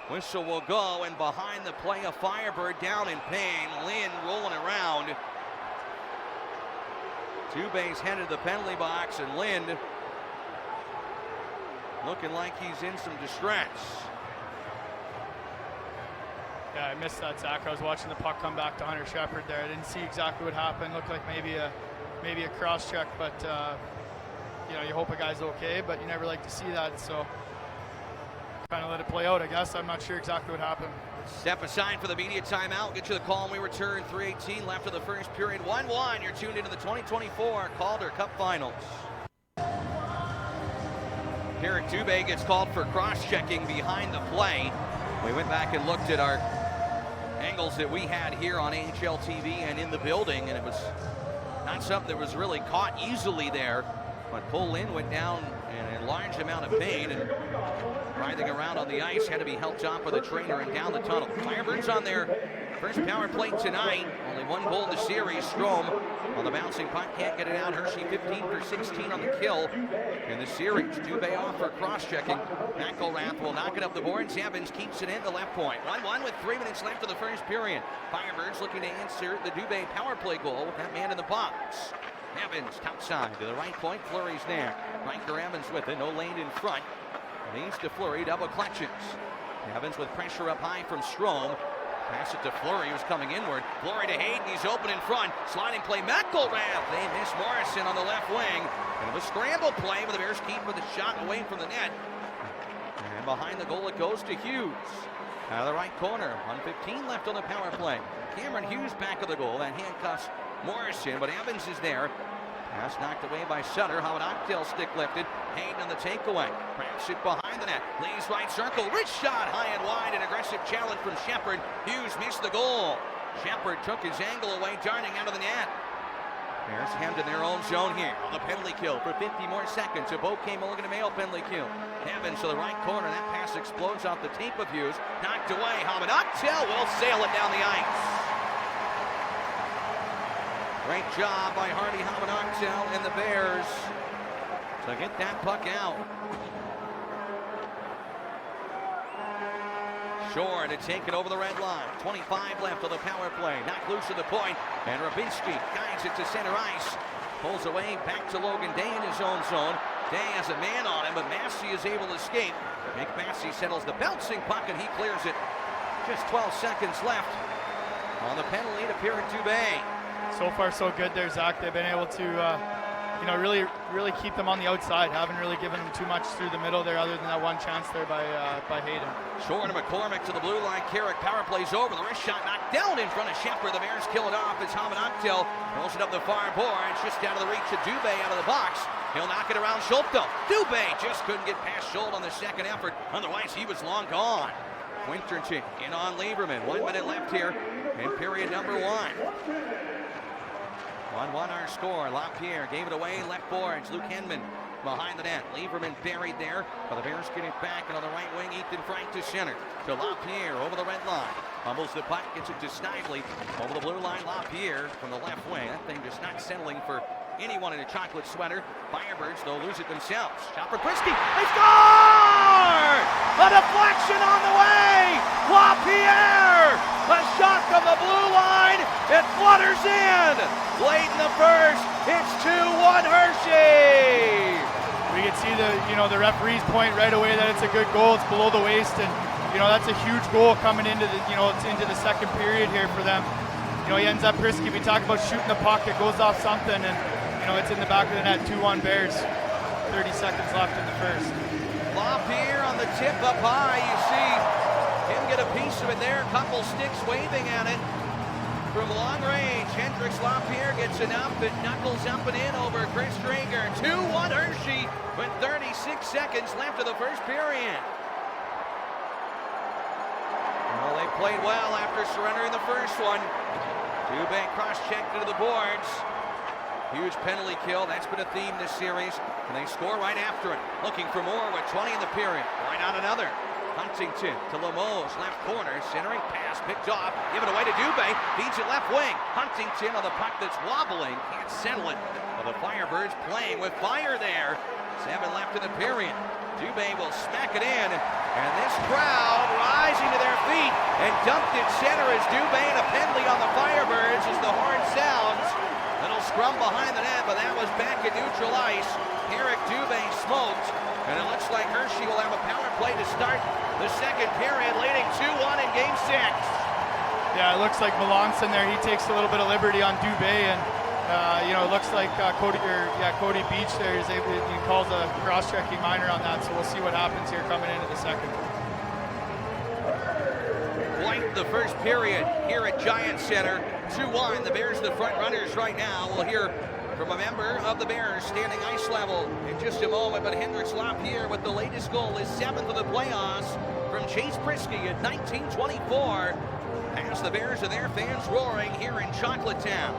Whistle will go, and behind the play, a Firebird down in pain. Lynn rolling around. Dubé's headed the penalty box, and Lynn looking like he's in some distress. Yeah, I missed that, Zach. I was watching the puck come back to Hunter Shepard there. I didn't see exactly what happened. Looked like maybe a cross check, but you know, you hope a guy's okay, but you never like to see that, so kind of let it play out, I guess. I'm not sure exactly what happened. Step aside for the media timeout. Get you the call when we return. 3:18 left of the first period. 1-1. You're tuned into the 2024 Calder Cup Finals. Pierre Dubé gets called for cross-checking behind the play. We went back and looked at our angles that we had here on AHL TV and in the building, and it was not something that was really caught easily there. But Paul Lynn went down in a large amount of pain and writhing around on the ice, had to be helped off by the trainer and down the tunnel. Firebirds on their first power play tonight. Only one goal in the series. Strome on the bouncing puck, can't get it out. Hershey 15 for 16 on the kill in the series. Dubé off for cross-checking. McElrath will knock it up the boards. Evans keeps it in the left point. 1-1 with 3 minutes left of the first period. Firebirds looking to answer the Dubé power play goal with that man in the box. Evans, top side to the right point. Fleury's there. Riker Evans with it. No lane in front. Leads to Fleury. Double clutches. Evans with pressure up high from Strome. Pass it to Fleury, who's coming inward. Fleury to Hayden. He's open in front. Sliding play. McElrath. They miss Morrison on the left wing. And a scramble play, but the Bears keep with the shot away from the net. And behind the goal, it goes to Hughes. Out of the right corner. 1:15 left on the power play. Cameron Hughes back of the goal. That handcuffs Morrison, but Evans is there. Pass knocked away by Sutter. Hamid Aktel stick lifted. Hayden on the takeaway. Cramps it behind the net. Lee's right circle. Rich shot high and wide. An aggressive challenge from Shepard. Hughes missed the goal. Shepard took his angle away, darting out of the net. Bears hemmed in their own zone here on the penalty kill for 50 more seconds. A Bouquet Mulligan and Mayo penalty kill. Evans to the right corner. That pass explodes off the tape of Hughes. Knocked away. Hamid Aktel will sail it down the ice. Great job by Harvey Hamid Aktel and the Bears to get that puck out. Shore to take it over the red line. 25 left of the power play. Knocked loose at the point, and Rabinski guides it to center ice. Pulls away back to Logan Day in his own zone. Day has a man on him, but Massey is able to escape. Nick Massey settles the bouncing puck, and he clears it. Just 12 seconds left on the penalty to Pierre Dubé. So far, so good there, Zach. They've been able to, really keep them on the outside. Haven't really given them too much through the middle there, other than that one chance there by Hayden. Shore to McCormick to the blue line. Carrick power plays over. The wrist shot knocked down in front of Shepard. The Bears kill it off as Hamid Aktel rolls it up the far boards, just out of the reach of Dubé out of the box. He'll knock it around Schultz. Dubé just couldn't get past Schultz on the second effort. Otherwise, he was long gone. Winterton in on Lieberman. 1 minute left here in period number 1. 1-1 our score. LaPierre gave it away. Left boards. Luke Henman behind the net. Lieberman buried there. But the Bears get it back. And on the right wing, Ethan Frank to center. To LaPierre over the red line. Fumbles the puck. Gets it to Snively. Over the blue line, LaPierre from the left wing. That thing just not settling for anyone in a chocolate sweater. Firebirds, they'll lose it themselves. Shot for Christie. They score! A deflection on the way! LaPierre! A shot from the blue line. It flutters in. Late in the first, it's 2-1 Hershey. We can see the referee's point right away that it's a good goal. It's below the waist, and that's a huge goal coming into the second period here for them. He ends up risky. We talk about shooting the puck, it goes off something, and it's in the back of the net. 2-1 Bears. 30 seconds left in the first. LaPierre on the tip up high. You see him get a piece of it there. Couple sticks waving at it from long range. Hendricks LaPierre gets enough. It knuckles up and in over Chris Drager. 2-1 Hershey with 36 seconds left of the first period. Well, they played well after surrendering the first one. Dubé cross-checked into the boards. Huge penalty kill. That's been a theme this series. And they score right after it. Looking for more with 20 in the period. Why not another? Huntington to Lemos, left corner. Centering pass picked off. Give it away to Dubé. Feeds it left wing. Huntington on the puck that's wobbling. Can't settle it. Well, the Firebirds playing with fire there. 7 left in the period. Dubé will smack it in. And this crowd rising to their feet and dumped it center as Dubé and a penalty on the Firebirds as the horn sounds. Little scrum behind the net, but that was back at neutral ice. Eric Dubé smoked, and it looks like Hershey will have a power play to start the second period, leading 2-1 in Game 6. Yeah, it looks like Melanson there. He takes a little bit of liberty on Dubé, and it looks like Cody Beach there is able. He calls a cross-checking minor on that, so we'll see what happens here coming into the second. Quite the first period here at Giant Center. 2-1. The Bears, the front runners right now. We'll hear from a member of the Bears standing ice level in just a moment. But Hendricks LaPierre with the latest goal, his 7th of the playoffs from Chase Prisky at 1924. As the Bears and their fans roaring here in Chocolatetown.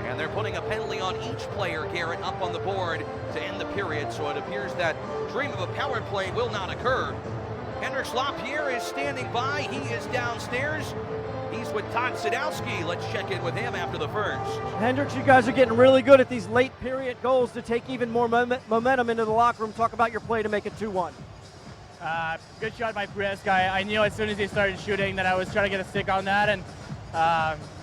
And they're putting a penalty on each player, Garrett, up on the board to end the period. So it appears that dream of a power play will not occur. Hendricks LaPierre is standing by. He is downstairs. He's with Todd Sadowski. Let's check in with him after the first. Hendricks, you guys are getting really good at these late period goals to take even more momentum into the locker room. Talk about your play to make it 2-1. Good shot by Prisk. I knew as soon as he started shooting that I was trying to get a stick on that, and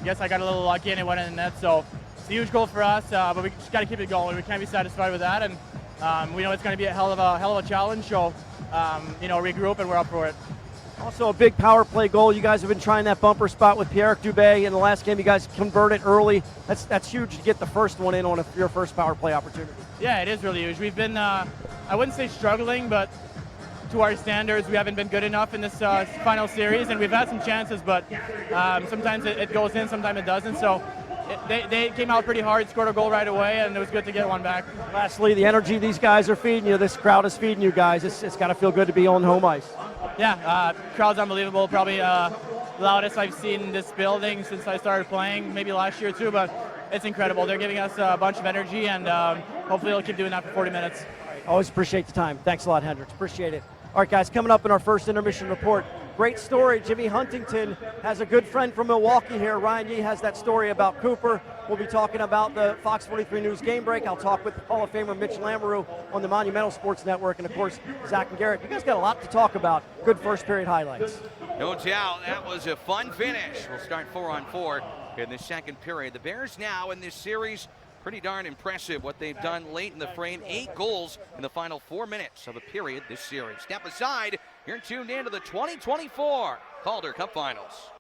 guess I got a little lucky and it went in the net. So it's a huge goal for us, but we just got to keep it going. We can't be satisfied with that, and we know it's going to be a hell of a challenge. So regroup and we're up for it. Also a big power play goal. You guys have been trying that bumper spot with Pierre Dubé. In the last game, you guys converted early. That's huge to get the first one in on your first power play opportunity. Yeah, it is really huge. We've been, I wouldn't say struggling, but to our standards, we haven't been good enough in this final series, and we've had some chances, but sometimes it goes in, sometimes it doesn't. So they came out pretty hard, scored a goal right away, and it was good to get one back. Lastly, the energy these guys are feeding you, this crowd is feeding you guys. It's got to feel good to be on home ice. Yeah, crowd's unbelievable. Probably loudest I've seen in this building since I started playing, maybe last year too, but it's incredible. They're giving us a bunch of energy, and hopefully they'll keep doing that for 40 minutes. Always appreciate the time. Thanks a lot, Hendricks. Appreciate it. All right, guys, coming up in our first intermission report, great story. Jimmy Huntington has a good friend from Milwaukee here. Ryan Yee has that story about Cooper. We'll be talking about the Fox 43 News Game Break. I'll talk with Hall of Famer Mitch Lamoureux on the Monumental Sports Network, and, of course, Zach and Garrett. You guys got a lot to talk about. Good first period highlights. No doubt. That was a fun finish. We'll start 4-on-4 in the second period. The Bears now in this series, pretty darn impressive what they've done late in the frame. 8 goals in the final 4 minutes of a period this series. Step aside. You're tuned in to the 2024 Calder Cup Finals.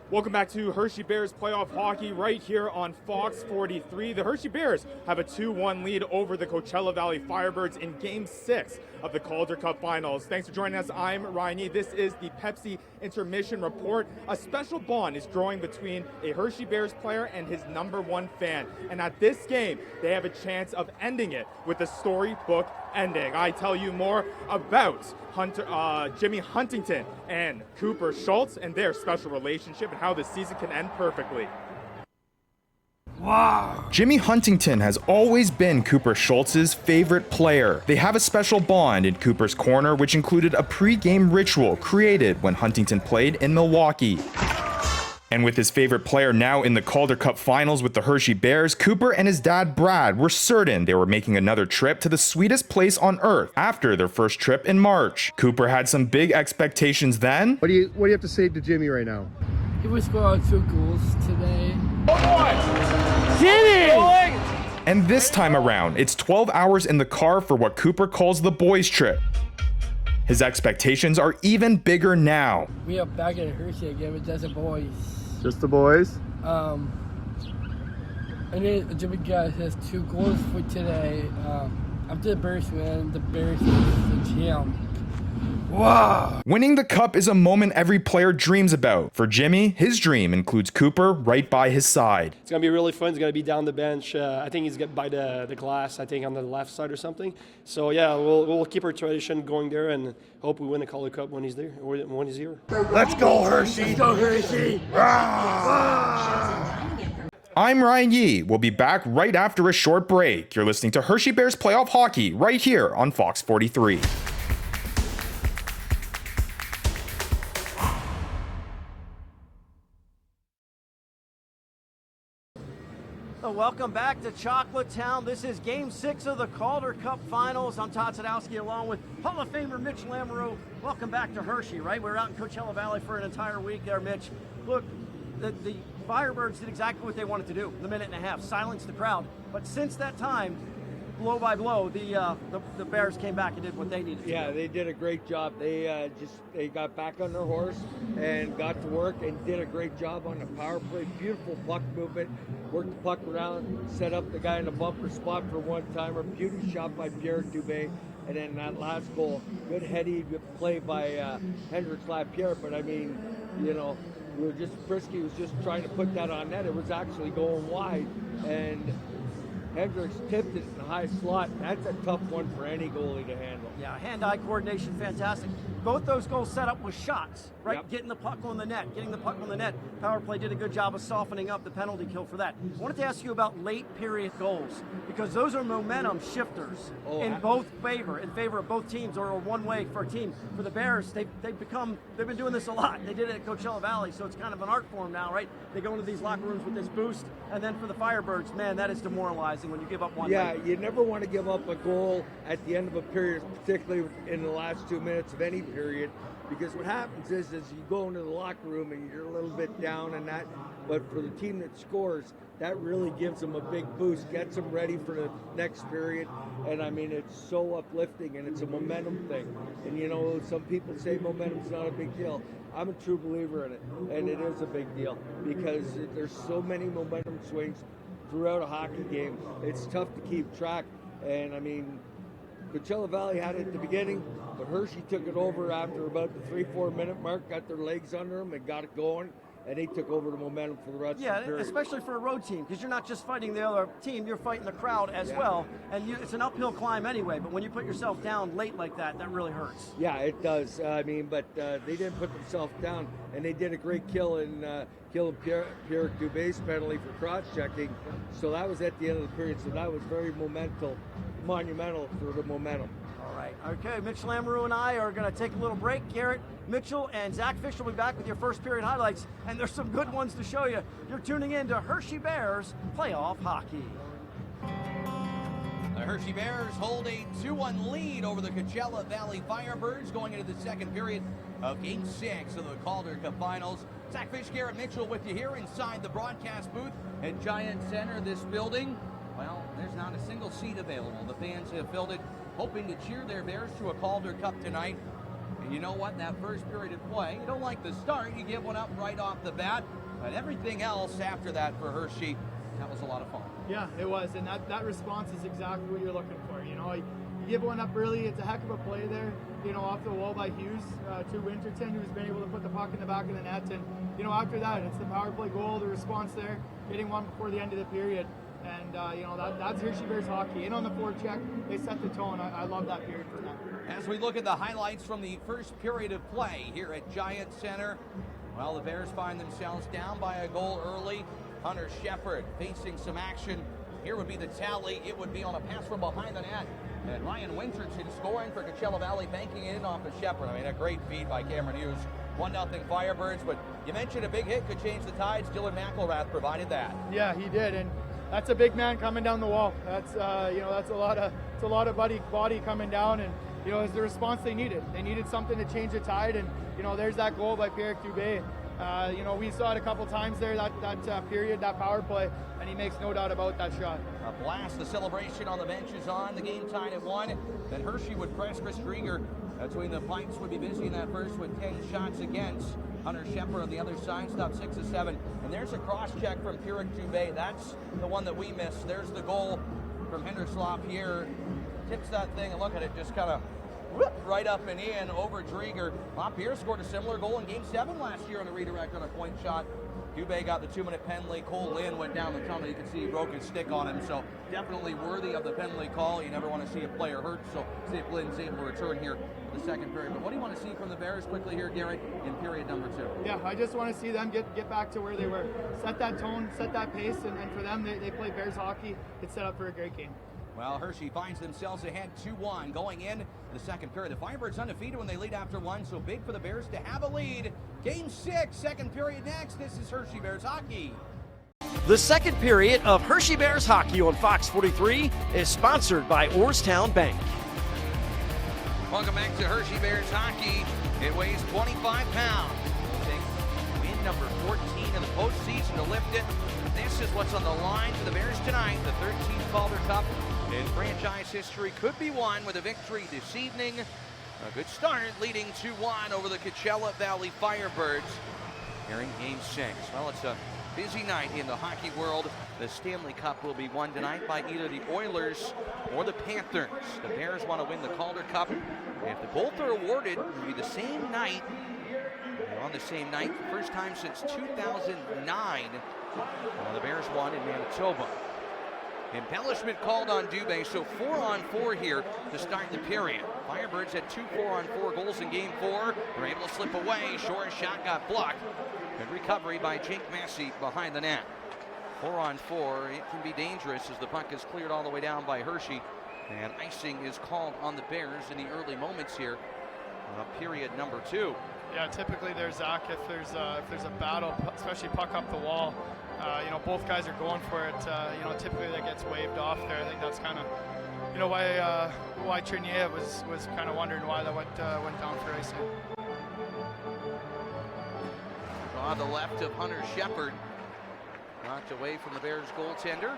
Welcome back to Hershey Bears playoff hockey right here on Fox 43. The Hershey Bears have a 2-1 lead over the Coachella Valley Firebirds in Game 6 of the Calder Cup Finals. Thanks for joining us. I'm Ryan Yee. This is the Pepsi Intermission Report. A special bond is growing between a Hershey Bears player and his #1 fan. And at this game, they have a chance of ending it with a storybook ending. I tell you more about Jimmy Huntington and Cooper Schultz and their special relationship and how the season can end perfectly. Wow. Jimmy Huntington has always been Cooper Schultz's favorite player. They have a special bond in Cooper's corner, which included a pre-game ritual created when Huntington played in Milwaukee. And with his favorite player now in the Calder Cup Finals with the Hershey Bears, Cooper and his dad Brad were certain they were making another trip to the sweetest place on earth after their first trip in March. Cooper had some big expectations then. What do you have to say to Jimmy right now? He was scoring 2 goals today. Jimmy! And this time around, it's 12 hours in the car for what Cooper calls the boys' trip. His expectations are even bigger now. We are back at Hershey again with just the boys. Just the boys? And then Jimmy guy has 2 goals for today. After the Bears win, the Bears is the champ. Wow! Winning the cup is a moment every player dreams about. For Jimmy, his dream includes Cooper right by his side. It's going to be really fun. He's going to be down the bench. I think he's by the glass, I think on the left side or something. So yeah, we'll keep our tradition going there and hope we win the Calder Cup when he's there, or when he's here. Let's go, Hershey! Let's go, Hershey! I'm Ryan Yee. We'll be back right after a short break. You're listening to Hershey Bears Playoff Hockey right here on Fox 43. Welcome back to Chocolate Town. This is Game 6 of the Calder Cup Finals. I'm Todd Sadowski along with Hall of Famer Mitch Lamoureux. Welcome back to Hershey, right? We were out in Coachella Valley for an entire week there, Mitch. Look, the Firebirds did exactly what they wanted to do in the minute and a half, silence the crowd. But since that time, blow by blow, the Bears came back and did what they needed to do. Yeah, they did a great job. They got back on their horse and got to work and did a great job on the power play. Beautiful puck movement, worked the puck around, set up the guy in the bumper spot for one-timer. Beauty shot by Pierre Dubé. And then that last goal, good heady play by Hendrix Lapierre. But I mean, you know, Frisky was just trying to put that on net. It was actually going wide. And Hendricks tipped it in the high slot. That's a tough one for any goalie to handle. Yeah, hand-eye coordination, fantastic. Both those goals set up with shots, right? Yep. Getting the puck on the net, Power play did a good job of softening up the penalty kill for that. I wanted to ask you about late period goals, because those are momentum shifters in favor of both teams, or one way for a team. For the Bears, they've been doing this a lot. They did it at Coachella Valley, so it's kind of an art form now, right? They go into these locker rooms with this boost, and then for the Firebirds, man, that is demoralizing when you give up one. Yeah, late. you never want to give up a goal at the end of a period, particularly in the last 2 minutes of any period, because what happens is you go into the locker room and you're a little bit down and that, but for the team that scores, that really gives them a big boost, gets them ready for the next period. And I mean, it's so uplifting, and it's a momentum thing. And you know, some people say momentum's not a big deal. I'm a true believer in it, and it is a big deal because there's so many momentum swings throughout a hockey game. It's tough to keep track. And I mean, Coachella Valley had it at the beginning, but Hershey took it over after about the 3-4 minute mark, got their legs under them and got it going, and they took over the momentum for the rest of the period. Yeah, especially for a road team, because you're not just fighting the other team, you're fighting the crowd as well, and it's an uphill climb anyway, but when you put yourself down late like that, that really hurts. Yeah, it does. I mean, but they didn't put themselves down, and they did a great kill in killing Pierre Dubé's penalty for cross-checking, so that was at the end of the period, so that was very monumental for the momentum. All right. Okay, Mitch Lamoureux and I are going to take a little break. Garrett Mitchell and Zach Fisher will be back with your first period highlights, and there's some good ones to show you. You're tuning in to Hershey Bears Playoff Hockey. The Hershey Bears hold a 2-1 lead over the Coachella Valley Firebirds going into the second period of Game 6 of the Calder Cup Finals. Zach Fish, Garrett Mitchell with you here inside the broadcast booth at Giant Center, this building. Well, there's not a single seat available. The fans have filled it, hoping to cheer their Bears to a Calder Cup tonight. And you know what? That first period of play, you don't like the start. You give one up right off the bat. But everything else after that for Hershey, that was a lot of fun. Yeah, it was. And that response is exactly what you're looking for. You know, you give one up early. It's a heck of a play there, you know, off the wall by Hughes to Winterton, who's been able to put the puck in the back of the net. And, you know, after that, it's the power play goal, the response there, getting one before the end of the period. And, you know, that's Hershey Bears hockey. In on the forecheck, they set the tone. I love that period for them. As we look at the highlights from the first period of play here at Giant Center, well, the Bears find themselves down by a goal early. Hunter Shepard facing some action. Here would be the tally. It would be on a pass from behind the net. And Ryan Winterton scoring for Coachella Valley, banking it in off of Shepard. I mean, a great feed by Cameron Hughes 1-0 Firebirds, but you mentioned a big hit could change the tides. Dylan McElrath provided that. Yeah, he did, and that's a big man coming down the wall. That's that's a lot of body coming down, and it's the response they needed. They needed something to change the tide, and there's that goal by Pierre Dubé. We saw it a couple times there, that period, that power play, and he makes no doubt about that shot. A blast. The celebration on the bench is on. The game tied at 1. Then Hershey would press. Chris Drieger between the pipes would be busy in that first with 10 shots against. Hunter Shepard on the other side stopped 6 of 7. And there's a cross check from Pierre Dubé. That's the one that we missed. There's the goal from Henderslot here. Tips that thing, and look at it, just kind of right up and in over Drieger. LaPierre scored a similar goal in Game 7 last year on a redirect on a point shot. Dubé got the 2-minute penalty. Cole Lynn went down the tunnel. You can see he broke his stick on him, so definitely worthy of the penalty call. You never want to see a player hurt, so see if Lynn's able to return here for the second period. But what do you want to see from the Bears quickly here, Garrett, in period number 2? Yeah, I just want to see them get back to where they were. Set that tone, set that pace, and for them, they play Bears hockey. It's set up for a great game. Well, Hershey finds themselves ahead 2-1 going in the second period. The Firebirds undefeated when they lead after 1, so big for the Bears to have a lead. Game 6, second period next. This is Hershey Bears hockey. The second period of Hershey Bears hockey on Fox 43 is sponsored by Orrstown Bank. Welcome back to Hershey Bears hockey. It weighs 25 pounds. We'll take win number 14 in the postseason to lift it. This is what's on the line for the Bears tonight. The 13th Calder Cup in franchise history could be won with a victory this evening. A good start, leading 2-1 over the Coachella Valley Firebirds here in Game 6. Well, it's a busy night in the hockey world. The Stanley Cup will be won tonight by either the Oilers or the Panthers. The Bears want to win the Calder Cup. If the both are awarded, it will be the same night. On the same night, first time since 2009. The Bears won in Manitoba. Embellishment called on Dubé, so 4-on-4 here to start the period. Firebirds had 2 4-on-4 goals in Game 4. They're able to slip away. Short shot got blocked. Good recovery by Jake Massey behind the net. 4-on-4, it can be dangerous as the puck is cleared all the way down by Hershey. And icing is called on the Bears in the early moments here. Period number 2. Yeah, typically there's Zach, if there's a battle, especially puck up the wall, both guys are going for it. Typically that gets waved off there. I think that's kind of, why Trinier was kind of wondering why that went down for icing. On the left of Hunter Shepard, knocked away from the Bears goaltender.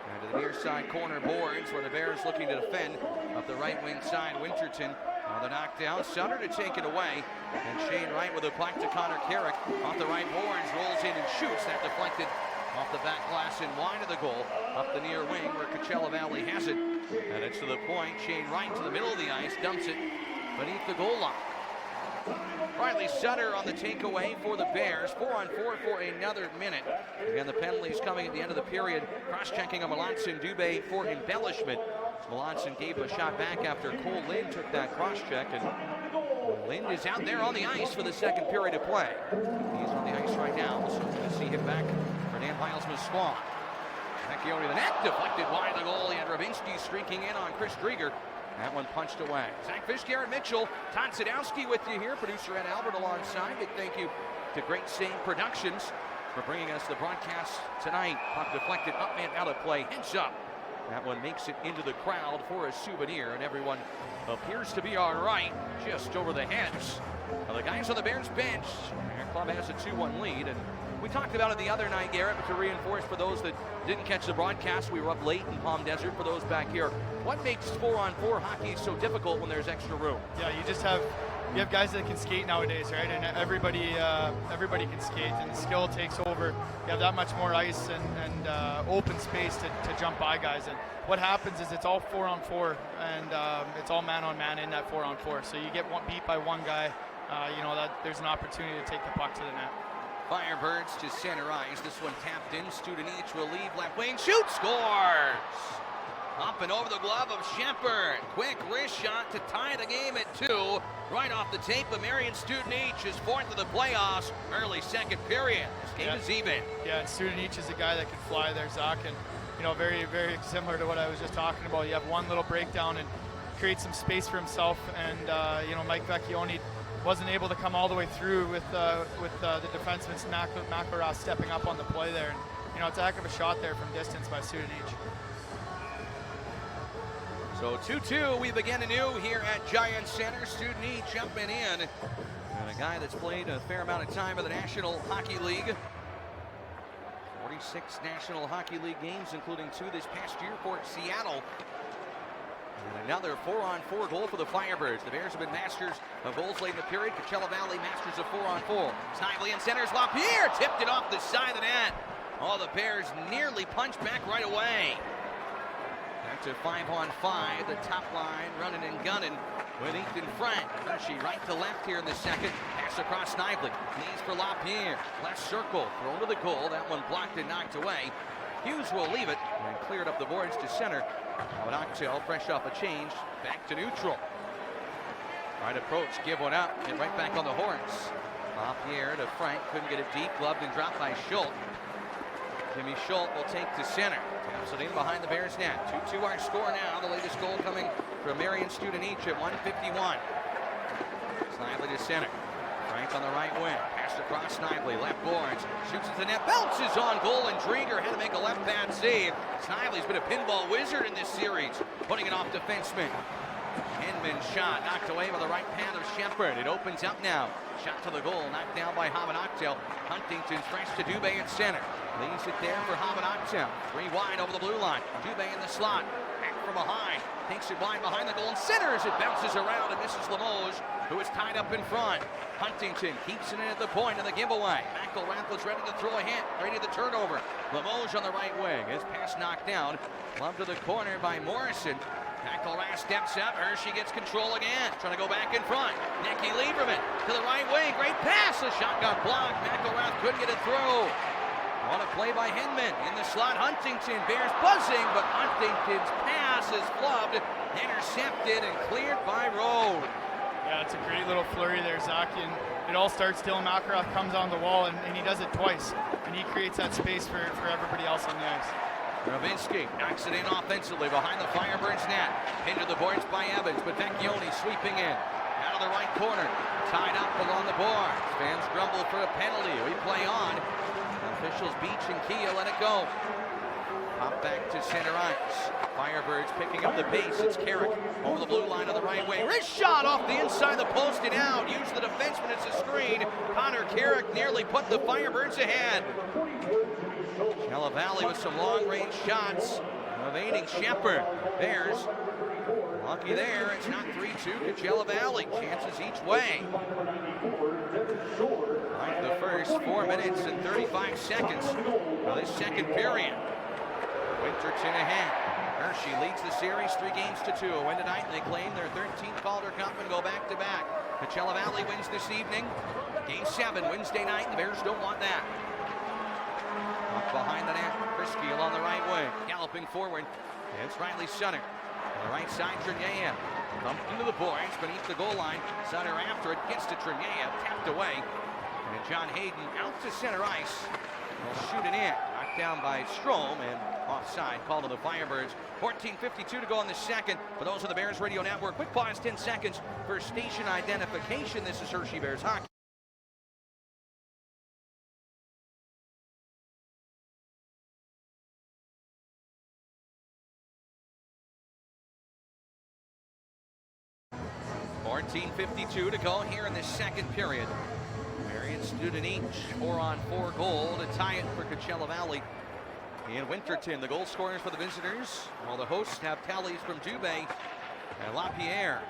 And to the near side corner boards where the Bears looking to defend up the right wing side. Winterton on the knockdown. Sutter to take it away. And Shane Wright with a puck to Connor Carrick off the right boards. Rolls in and shoots. That deflected off the back glass and wide of the goal. Up the near wing where Coachella Valley has it. And it's to the point. Shane Wright to the middle of the ice. Dumps it beneath the goal line. Riley Sutter on the takeaway for the Bears. 4-on-4 for another minute. Again, the penalties coming at the end of the period. Cross-checking on Melanson Dubé for embellishment. Melanson gave a shot back after Cole Lynn took that cross-check. And Lynn is out there on the ice for the second period of play. He's on the ice right now, so we're going to see him back for Dan Heilsman's squad. Vecchione the net, deflected wide of the goal. He had Ravinsky streaking in on Chris Drieger. That one punched away. Zach Fish, Garrett Mitchell, Todd Sadowski with you here. Producer Ed Albert alongside. Big thank you to Great Sane Productions for bringing us the broadcast tonight. Puck deflected up and out of play. Heads up. That one makes it into the crowd for a souvenir, and everyone appears to be all right just over the heads of the guys on the Bears bench. Our club has a 2-1 lead, and we talked about it the other night, Garrett, but to reinforce for those that didn't catch the broadcast, we were up late in Palm Desert. For those back here, what makes 4-on-4 hockey so difficult when there's extra room? Yeah, you have guys that can skate nowadays, right? And everybody can skate, and the skill takes over. You have that much more ice and open space to jump by guys. And what happens is it's all 4-on-4, and it's all man-on-man in that 4-on-4. So you get beat by one guy, that there's an opportunity to take the puck to the net. Firebirds to center ice. This one tapped in. Studenic will leave left wing. Shoot! Scores! Up and over the glove of Shepard. Quick wrist shot to tie the game at 2. Right off the tape of Marion Studenic is fourth of the playoffs. Early second period. This game is even. Yeah, and Studenic is a guy that can fly there, Zach. And, very, very similar to what I was just talking about. You have one little breakdown and create some space for himself. And, Mike Vecchione wasn't able to come all the way through with the defenseman McElrath stepping up on the play there. And, you know, it's a heck of a shot there from distance by Studenic. So 2-2, we begin anew here at Giant Center. Studenic jumping in. And a guy that's played a fair amount of time in the National Hockey League. 46 National Hockey League games, including 2 this past year for Seattle. And another 4-on-4 goal for the Firebirds. The Bears have been masters of goals late in the period. Coachella Valley masters of 4-on-4. Snively in centers. LaPierre tipped it off the side of the net. Oh, the Bears nearly punched back right away. Back to 5-on-5. The top line running and gunning with Ethan Frank. Hershey right to left here in the second. Pass across Snively. Knees for LaPierre. Left circle. Thrown to the goal. That one blocked and knocked away. Hughes will leave it and cleared up the boards to center. Now an Octel fresh off a change. Back to neutral. Right approach. Give one up. And right back on the horns. LaPierre to Frank. Couldn't get it deep. Gloved and dropped by Schultz. Jimmy Schultz will take to center. Taps it in behind the Bears net. 2-2 our score now. The latest goal coming from Marion Studenic at 1:51. Snively to center. Frank on the right wing. Pass across Snively. Left boards. Shoots at the net. Bounces on goal, and Drieger had to make a left pad save. Snively's been a pinball wizard in this series. Putting it off defenseman. Hinman shot. Knocked away by the right hand of Shepard. It opens up now. Shot to the goal. Knocked down by Hamid Octel. Huntington fresh to Dubé at center. Leaves it there for Hamid Octel. 3 wide over the blue line. Dubé in the slot. Back from behind. Takes it wide behind the goal and centers. It bounces around and misses Limoges, who is tied up in front. Huntington keeps it in at the point of the giveaway. McElrath was ready to throw a hit. Ready to turnover. Limoges on the right wing. His pass knocked down. Lumped to the corner by Morrison. McElrath steps up. Hershey gets control again. Trying to go back in front. Nicky Lieberman to the right wing. Great pass. The shot got blocked. McElrath couldn't get it through. On a play by Hinman in the slot. Huntington. Bears buzzing, but Huntington's pass is flubbed, intercepted, and cleared by Rode. Yeah, it's a great little flurry there, Zach. And it all starts till McElrath comes on the wall, and he does it twice. And he creates that space for everybody else on the ice. Ravinsky knocks it in offensively behind the Firebirds net. Into the boards by Evans, but Vecchione sweeping in. Out of the right corner. Tied up along the boards. Fans grumble for a penalty. We play on. Officials Beach and Kia let it go. Pop back to center ice. Firebirds picking up the pace. It's Carrick over the blue line on the right wing. Wrist shot off the inside of the post and out. Use the defenseman as a screen. Connor Carrick nearly put the Firebirds ahead. Coachella Valley with some long-range shots. Evading Shepard. Bears lucky there. It's not 3-2 Coachella Valley. Chances each way. Like the first 4 minutes and 35 seconds of this second period. Winterton ahead. Hershey leads the series 3-2. Win tonight, they claim their 13th Calder Cup and go back-to-back. Coachella Valley wins this evening. Game 7 Wednesday night. The Bears don't want that. Up behind the net. Prisky along the right wing. Galloping forward. It's Riley Sutter. On the right side, Trinier. Bumped into the boards beneath the goal line. Sutter after it. Gets to Trinier. Tapped away. And John Hayden out to center ice. Will shoot it in. Knocked down by Strom and offside. Call to the Firebirds. 14:52 to go in the second. For those of the Bears Radio Network, quick pause, 10 seconds for station identification. This is Hershey Bears Hockey. .52 to go here in the second period. Marion Studenic 4-on-4 goal to tie it for Coachella Valley. In Winterton, the goal scorers for the visitors, while the hosts have tallies from Dubé and LaPierre.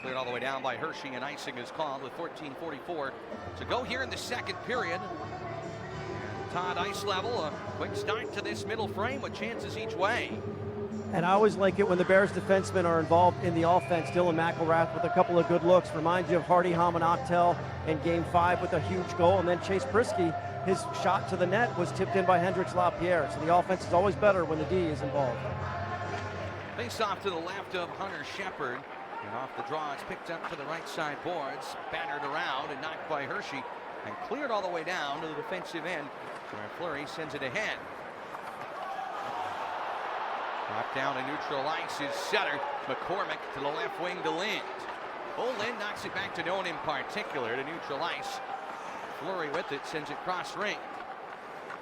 Cleared all the way down by Hershey, and icing is called with 14:44 to go here in the second period. And Todd ice level, a quick start to this middle frame with chances each way. And I always like it when the Bears defensemen are involved in the offense. Dylan McElrath with a couple of good looks. Reminds you of Hardy Hamid Octel in Game 5 with a huge goal. And then Chase Prisky, his shot to the net was tipped in by Hendrix LaPierre. So the offense is always better when the D is involved. Face off to the left of Hunter Shepard. And off the draw, it's picked up to the right side boards. Battered around and knocked by Hershey. And cleared all the way down to the defensive end, where Fleury sends it ahead. Knocked down to neutral ice is Sutter. McCormick to the left wing to Lind. Lynn knocks it back to no one in particular to neutral ice. Flurry with it, sends it cross ring.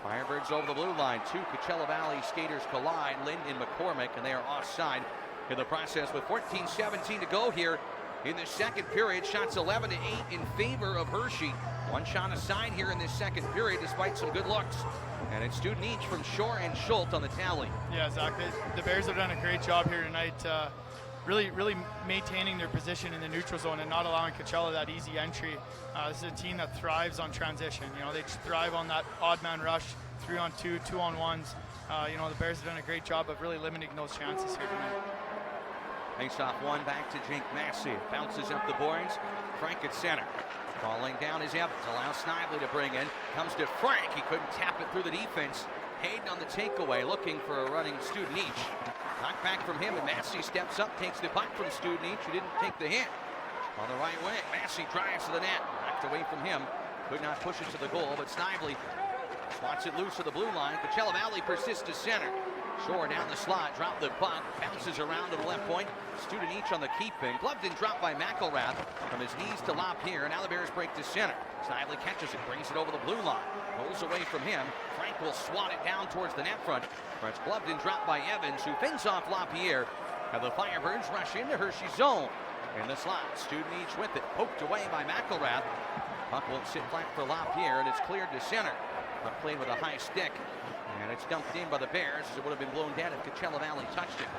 Firebirds over the blue line. Two Coachella Valley skaters collide. Lynn and McCormick, and they are offside in the process with 14-17 to go here in the second period. Shots 11-8 in favor of Hershey. One shot aside here in this second period despite some good looks. And it's student each from Shore and Schultz on the tally. Yeah, Zach, the Bears have done a great job here tonight. Really maintaining their position in the neutral zone and not allowing Coachella that easy entry. This is a team that thrives on transition. You know, they just thrive on that odd man rush, 3-on-2, 2-on-1s. You know, the Bears have done a great job of really limiting those chances here tonight. Face off one back to Jake Massey. Bounces up the boards. Frank at center. Falling down is Evans. Allows Snively to bring in. Comes to Frank. He couldn't tap it through the defense. Hayden on the takeaway, looking for a running student each. Knocked back from him, and Massey steps up, takes the puck from student each, who didn't take the hit. On the right wing, Massey drives to the net. Knocked away from him. Could not push it to the goal, but Snively swats it loose to the blue line. Coachella Valley persists to center. Shore down the slot, drop the puck, bounces around to the left point. Student each on the keeping. Gloved and dropped by McElrath from his knees to Lapierre. Now the Bears break to center. Snively catches it, brings it over the blue line. Rolls away from him. Frank will swat it down towards the net front. Where it's gloved and dropped by Evans, who fins off Lapierre. And the Firebirds rush into Hershey's zone. In the slot, student each with it, poked away by McElrath. Puck won't sit flat for Lapierre, and it's cleared to center. Puck played with a high stick. And it's dumped in by the Bears, as it would have been blown down if Coachella Valley touched it.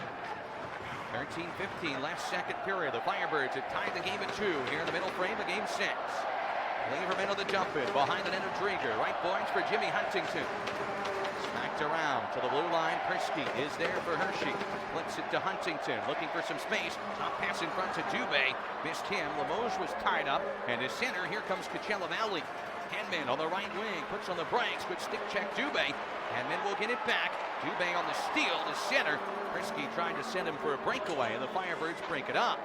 13-15, last second period. The Firebirds have tied the game at 2 here in the middle frame of game 6. Leverman on the jump in, behind the net of Drieger. Right points for Jimmy Huntington. Smacked around to the blue line. Prisky is there for Hershey. Flips it to Huntington, looking for some space. Top pass in front to Dubé. Missed him. Limoges was tied up. And to center, here comes Coachella Valley. Henman on the right wing, puts on the brakes, good stick check Dubé. Henman will get it back. Dubé on the steal to center. Prisky trying to send him for a breakaway, and the Firebirds break it up.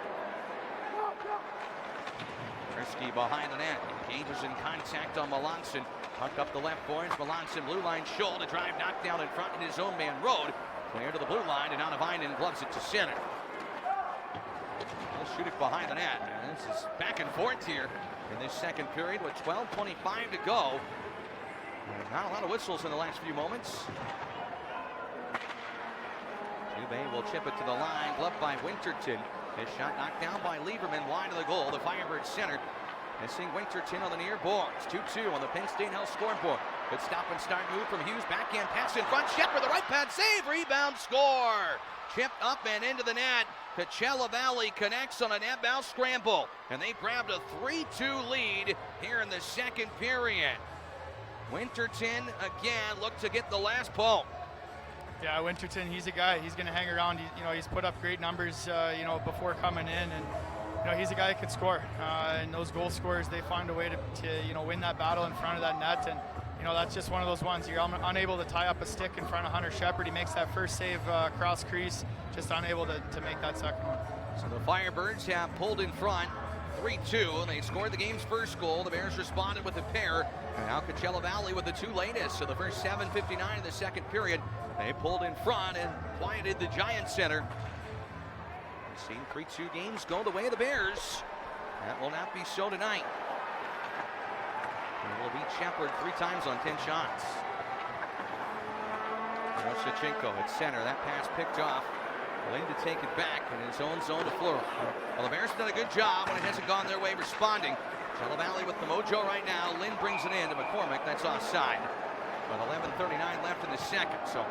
Prisky behind the net, engages in contact on Melanson. Puck up the left boards, Melanson blue line, Scholl to drive, knocked down in front in his own man Road. Clear to the blue line, and Anavainen gloves it to center. He'll shoot it behind the net, and this is back and forth here in this second period with 12:25 to go. Not a lot of whistles in the last few moments. Dubé will chip it to the line, gloved by Winterton. His shot knocked down by Lieberman, wide of the goal. The Firebirds center. Missing Winterton on the near boards. 2-2 on the Penn State Health scoreboard. Good stop and start move from Hughes. Backhand pass in front. Shepard, the right pad save. Rebound, score. Chipped up and into the net. Coachella Valley connects on a net bounce scramble. And they grabbed a 3-2 lead here in the second period. Winterton again looked to get the last pull. Yeah, Winterton, he's a guy. He's going to hang around. He's put up great numbers, before coming in, and he's a guy that can score. And those goal scorers, they find a way to win that battle in front of that net. And that's just one of those ones. You're unable to tie up a stick in front of Hunter Shepard. He makes that first save cross crease, just unable to make that second one. So the Firebirds have pulled in front. 3-2. They scored the game's first goal. The Bears responded with a pair. And now Coachella Valley with the two latest. So the first 7:59 in the second period. They pulled in front and quieted the Giant Center. We've seen 3-2 games go the way of the Bears. That will not be so tonight. And will beat Shepard 3 times on 10 shots. Rosachenko at center. That pass picked off. Lynn to take it back in his own zone to Fleury. Well, the Bears have done a good job when it hasn't gone their way responding. Coachella Valley with the mojo right now. Lynn brings it in to McCormick. That's offside. With 11:39 left in the second. So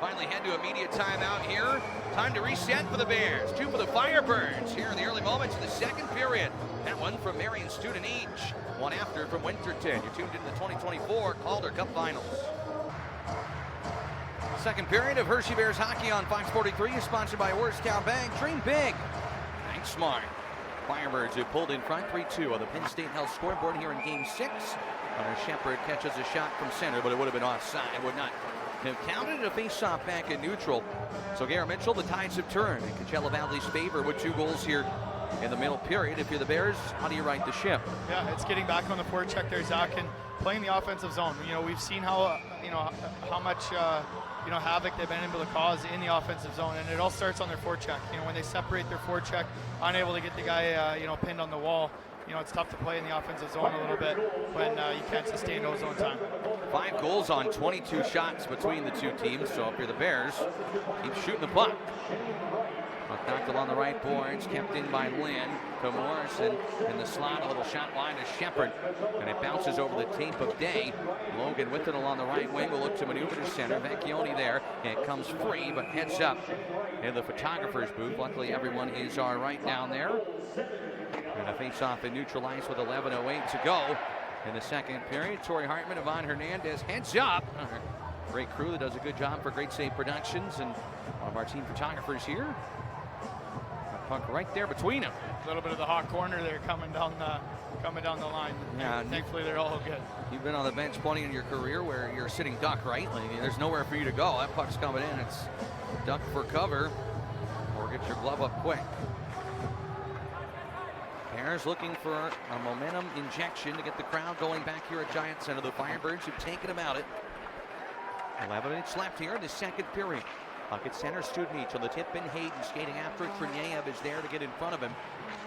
finally head to a media timeout here. Time to reset for the Bears. 2 for the Firebirds here in the early moments of the second period. That one from Marion Student each. 1 after from Winterton. You're tuned into the 2024 Calder Cup Finals. Second period of Hershey Bears hockey on Fox 43 is sponsored by Orstown Bank. Dream big. Bank smart. Firebirds have pulled in front 3-2 on the Penn State Health scoreboard here in Game 6. Hunter Shepard catches a shot from center, but it would have been offside. It would not have counted a face-off back in neutral. So Garrett Mitchell, the tides have turned in Coachella Valley's favor with 2 goals here in the middle period. If you're the Bears, how do you right the ship? Yeah, it's getting back on the forecheck there, Zach, and playing the offensive zone. We've seen how much havoc they've been able to cause in the offensive zone, and it all starts on their forecheck. When they separate their forecheck, unable to get the guy pinned on the wall, it's tough to play in the offensive zone a little bit when you can't sustain no zone time. 5 goals on 22 shots between the two teams, so if you're the Bears, keep shooting the puck. Puck knocked along the right boards, kept in by Lynn to Morrison in the slot, a little shot wide to Shepard, and it bounces over the tape of Day. Logan with it along the right wing will look to maneuver to center. Vecchione there, it comes free, but heads up in the photographer's booth. Luckily everyone is all right down there. And a face-off and neutralized with 11:08 to go in the second period. Torrey Hartman, Yvonne Hernandez, heads up. Great crew that does a good job for Great Save Productions, and one of our team photographers here. That puck right there between them. A little bit of the hot corner there coming down the line. Yeah, thankfully they're all good. You've been on the bench plenty in your career where you're sitting duck, right? Like, there's nowhere for you to go. That puck's coming in. It's duck for cover or get your glove up quick. Bears looking for a momentum injection to get the crowd going back here at Giant Center. The Firebirds have taken them out at 11 minutes left here in the second period. Puck at center, Studnich on the tip, and Hayden skating after it. Triniev is there to get in front of him.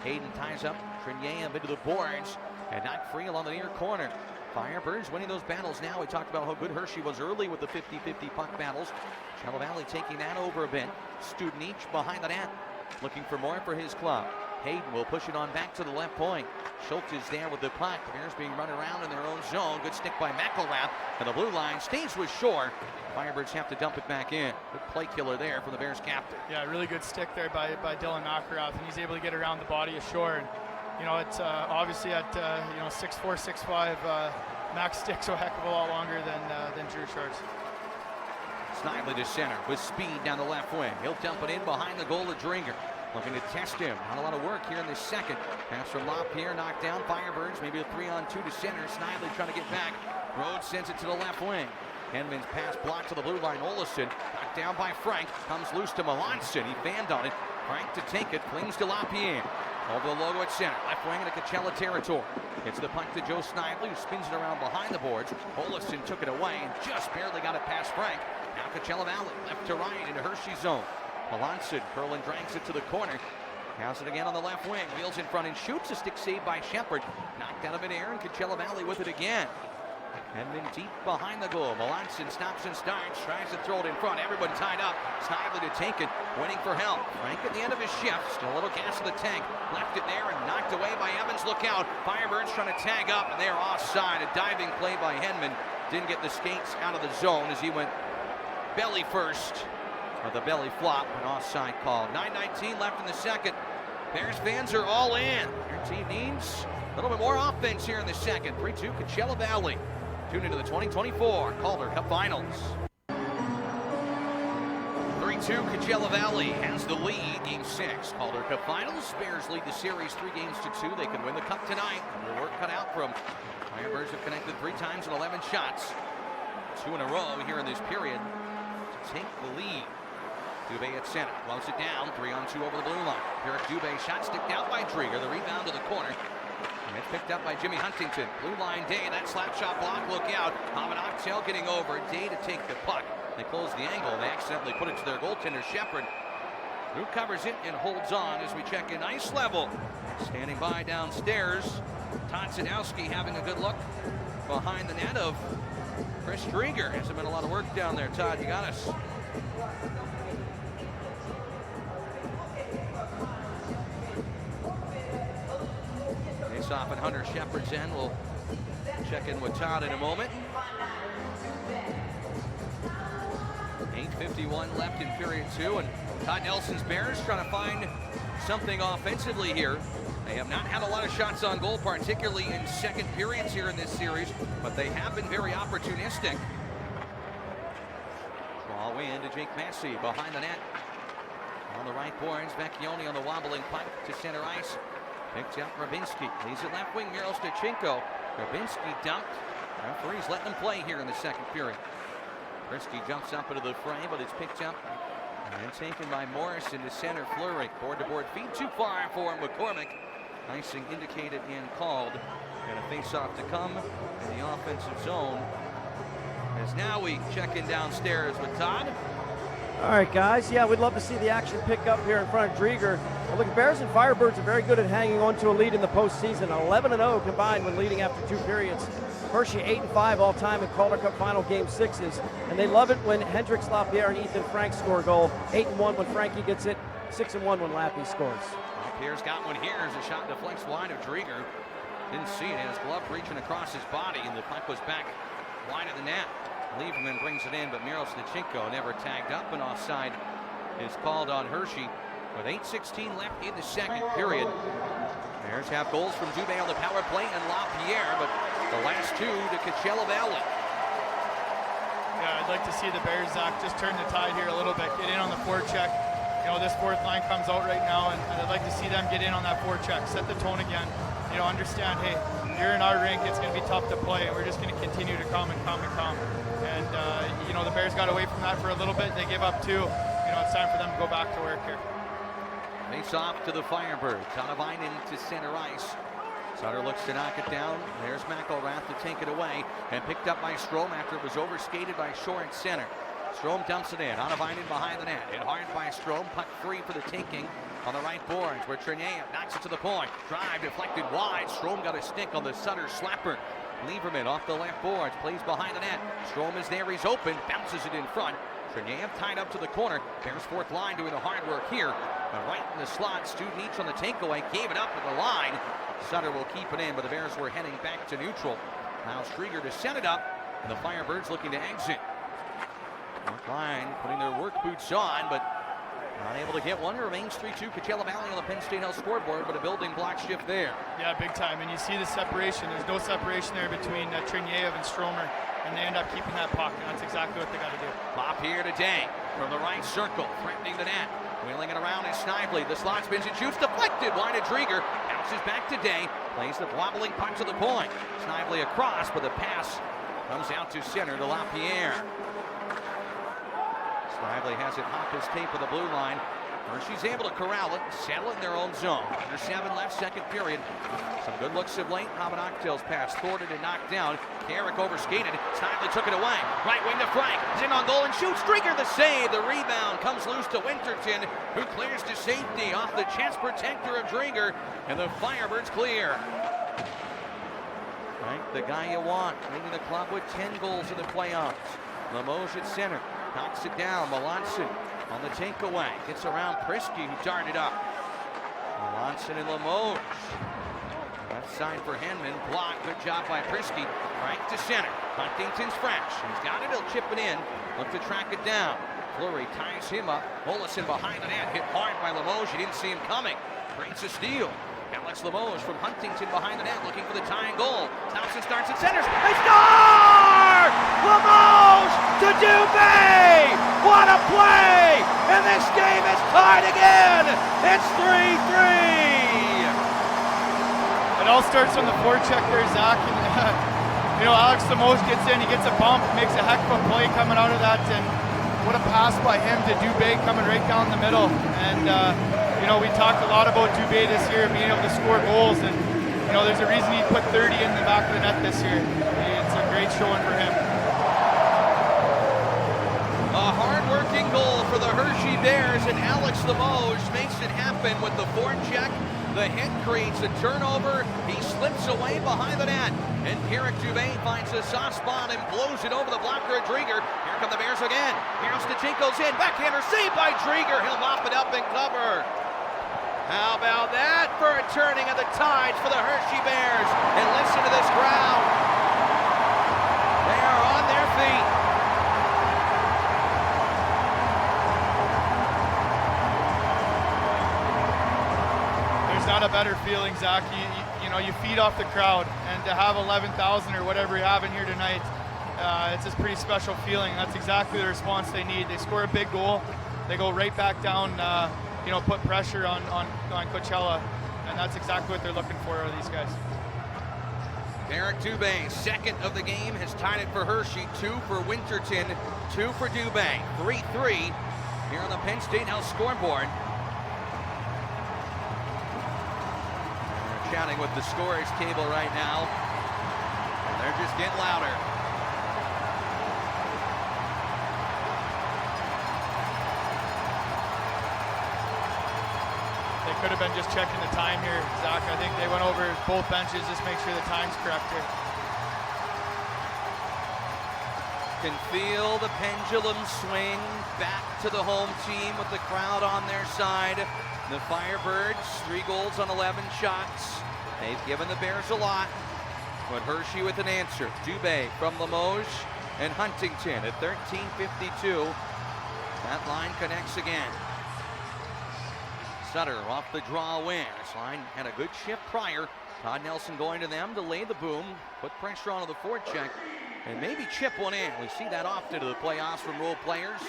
Hayden ties up Triniev into the boards and knocked free along the near corner. Firebirds winning those battles now. We talked about how good Hershey was early with the 50-50 puck battles. Coachella Valley taking that over a bit. Studnich behind the net, looking for more for his club. Hayden will push it on back to the left point. Schultz is there with the puck. The Bears being run around in their own zone. Good stick by McElrath, and the blue line stays with Shore. Firebirds have to dump it back in. Good play killer there from the Bears captain. Yeah, really good stick there by Dylan McElrath, and he's able to get around the body of Shore. And, it's obviously at 6'4", 6'5", Max sticks a heck of a lot longer than Drew Shore's. Snively to center with speed down the left wing. He'll dump it in behind the goal of Dringer. Looking to test him. Not a lot of work here in the second. Pass from LaPierre, knocked down. Firebirds, maybe a 3-on-2 to center. Snively trying to get back. Rhodes sends it to the left wing. Henman's pass blocked to the blue line. Olesen knocked down by Frank. Comes loose to Melanson. He fanned on it. Frank to take it. Flings to LaPierre. Over the logo at center. Left wing into Coachella territory. It's the puck to Joe Snively, who spins it around behind the boards. Olesen took it away and just barely got it past Frank. Now Coachella Valley, left to right into Hershey zone. Melanson, Curlin drags it to the corner. Has it again on the left wing. Wheels in front and shoots. A stick saved by Shepard. Knocked out of midair, and Coachella Valley with it again. And then deep behind the goal. Melanson stops and starts. Tries to throw it in front. Everybody tied up. Snively to take it. Waiting for help. Frank at the end of his shift. Still a little gas in the tank. Left it there and knocked away by Evans. Look out. Firebirds trying to tag up, and they're offside. A diving play by Henman. Didn't get the skates out of the zone as he went belly first. With a belly flop, an offside call. 9:19 left in the second. Bears fans are all in. Your team needs a little bit more offense here in the second. 3-2 Coachella Valley. Tune into the 2024 Calder Cup Finals. 3-2 Coachella Valley has the lead. Game 6 Calder Cup Finals. Bears lead the series 3-2. They can win the cup tonight. Their work cut out from Firebirds have connected 3 times in 11 shots. 2 in a row here in this period to take the lead. Dubé at center, blows it down, 3-on-2 over the blue line. Eric Dubé shot sticked out by Drieger, the rebound to the corner. And it's picked up by Jimmy Huntington. Blue line Day, that slap shot block, look out. Hamid Octel getting over, Day to take the puck. They close the angle, they accidentally put it to their goaltender, Shepard. Who covers it and holds on as we check in ice level. Standing by downstairs, Todd Sadowski having a good look behind the net of Chris Drieger. Hasn't been a lot of work down there, Todd, you got us. Off at Hunter Shepard's end. We'll check in with Todd in a moment. 8:51 left in period 2, and Todd Nelson's Bears trying to find something offensively here. They have not had a lot of shots on goal, particularly in second periods here in this series, but they have been very opportunistic. Draw away into Jake Massey behind the net. On the right boards, Vecchione on the wobbling puck to center ice. Picked up Rabinski. Leaves it left wing, Miro Stachenko. Rabinski dumped. Referee's letting them play here in the second period. Krisky jumps up into the frame, but it's picked up and taken by Morrison to center. Fleury, board-to-board feed too far for McCormick. Icing indicated and called. And a face-off to come in the offensive zone As now we check in downstairs with Todd. All right, guys. Yeah, we'd love to see the action pick up here in front of Drieger. Well, look, Bears and Firebirds are very good at hanging on to a lead in the postseason. 11-0 combined when leading after 2 periods. Hershey 8-5 all-time in Calder Cup Final Game 6s. And they love it when Hendricks Lapierre and Ethan Frank score a goal. 8-1 when Frankie gets it. 6-1 when Lappy scores. Lapierre's got one here as a shot deflects wide of Drieger. Didn't see it. His glove reaching across his body, and the puck was back wide of the net. Lieberman brings it in, but Miro Snachenko never tagged up, and offside is called on Hershey with 8:16 left in the second period. Bears have goals from Dubé on the power play and Lapierre, but the last two to Coachella Valley. Yeah, I'd like to see the Bears, Zach, just turn the tide here a little bit, get in on the forecheck. You know, this fourth line comes out right now, and I'd like to see them get in on that forecheck, set the tone again. You know, understand, hey, you're in our rink, it's going to be tough to play, and we're just going to continue to come and come and come. And, you know, the Bears got away from that for a little bit. They give up 2. You know, it's time for them to go back to work here. Face off to the Firebirds. Donovan into center ice. Sutter looks to knock it down. There's McElrath to take it away, and picked up by Strome after it was overskated by Shore at center. Strome dumps it in. Donovan behind the net. Hit hard by Strome. Puck free for the taking on the right boards, where Trenier knocks it to the point. Drive deflected wide. Strome got a stick on the Sutter slapper. Lieberman off the left boards, plays behind the net. Strome is there, he's open, bounces it in front. Trenier tied up to the corner. Bears fourth line doing the hard work here. But right in the slot, Stu Neach on the takeaway, gave it up at the line. Sutter will keep it in, but the Bears were heading back to neutral. Now Strieger to set it up, and the Firebirds looking to exit. Fourth line putting their work boots on, but not able to get one. Remains 3-2 Coachella Valley on the Penn State Health scoreboard, but a building block shift there. Yeah, big time. And you see the separation. There's no separation there between Trenier and Stromer, and they end up keeping that puck, and that's exactly what they got to do. Pop here today from the right circle, threatening the net. Wheeling it around is Snively. The slot spins and shoots, deflected wide of Drieger. Bounces back to Day. Plays the wobbling puck to the point. Snively across, but the pass comes out to center to Lapierre. Snively has it hop his tape with the blue line. Hershey's able to corral it, settle it in their own zone. Under 7 left, second period. Some good looks of late. Hobbit-Ocktail's pass thwarted and knocked down. Carrick overskated. Snively took it away. Right wing to Frank. He's in on goal and shoots. Drieger the save. The rebound comes loose to Winterton, who clears to safety off the chest protector of Drieger. And the Firebirds clear. Frank, the guy you want. Leading the club with 10 goals in the playoffs. Limoges at center. Knocks it down. Melanson on the takeaway. Gets around Prisky, who darted up. Melanson and Limoges. Left side for Henman. Blocked. Good job by Prisky. Frank to center. Huntington's fresh. He's got it. He'll chip it in. Look to track it down. Fleury ties him up. Olesen behind the net. Hit hard by Limoges. You didn't see him coming. Creates a steal. Alex Limoges from Huntington behind the net, looking for the tying goal. Thompson starts at center. They score! Limoges to Dubé! What a play! And this game is tied again! It's 3-3! It all starts on the forecheck there, Zach. And, you know, Alex Limoges gets in, he gets a bump, makes a heck of a play coming out of that. And what a pass by him to Dubé coming right down the middle. And, you know, we talked a lot about Dubé this year being able to score goals, and you know, there's a reason he put 30 in the back of the net this year. It's a great showing for him. A hard-working goal for the Hershey Bears, and Alex Limoges makes it happen with the forecheck. The hit creates a turnover. He slips away behind the net, and Pierrick Dubé finds a soft spot and blows it over the blocker of Drieger. Here come the Bears again. Here's Stachenko's in. Backhander saved by Drieger. He'll mop it up and cover. How about that for a turning of the tides for the Hershey Bears? And listen to this crowd. They are on their feet. There's not a better feeling, Zach. You know, you feed off the crowd, and to have 11,000 or whatever you have in here tonight, it's a pretty special feeling. That's exactly the response they need. They score a big goal. They go right back down, you know, put pressure on Coachella, and that's exactly what they're looking for out of these guys. Pierrick Dubé, second of the game, has tied it for Hershey. 2 for Winterton, 2 for Dubé. 3-3 here on the Penn State House scoreboard. They're chatting with the scorers table right now, and they're just getting louder. It could have been just checking the time here, Zach. I think they went over both benches, just make sure the time's correct here. Can feel the pendulum swing back to the home team with the crowd on their side. The Firebirds, 3 goals on 11 shots. They've given the Bears a lot, but Hershey with an answer. Dubé from Limoges and Huntington at 13:52. That line connects again. Sutter off the draw win. This line had a good shift prior. Todd Nelson going to them to lay the boom, put pressure on the forecheck, and maybe chip one in. We see that often to the playoffs from role players.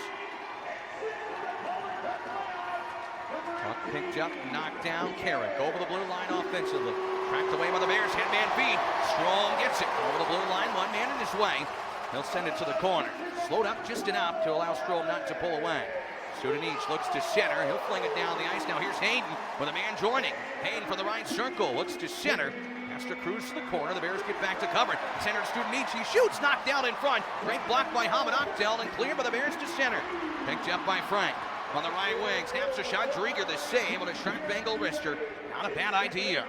Puck picked up, knocked down. Carrick over the blue line offensively. Tracked away by the Bears, headman feed. Strome gets it over the blue line, 1 man in his way. He'll send it to the corner. Slowed up just enough to allow Strome not to pull away. Sudanich looks to center. He'll fling it down the ice. Now here's Hayden with a man joining. Hayden from the right circle. Looks to center. Has to cruise to the corner. The Bears get back to cover. Center to Sudanich. He shoots. Knocked down in front. Great block by Hamid Akdel and cleared by the Bears to center. Picked up by Frank. On the right wing. Snaps a shot. Drieger the save on a sharp angle wrister. Not a bad idea.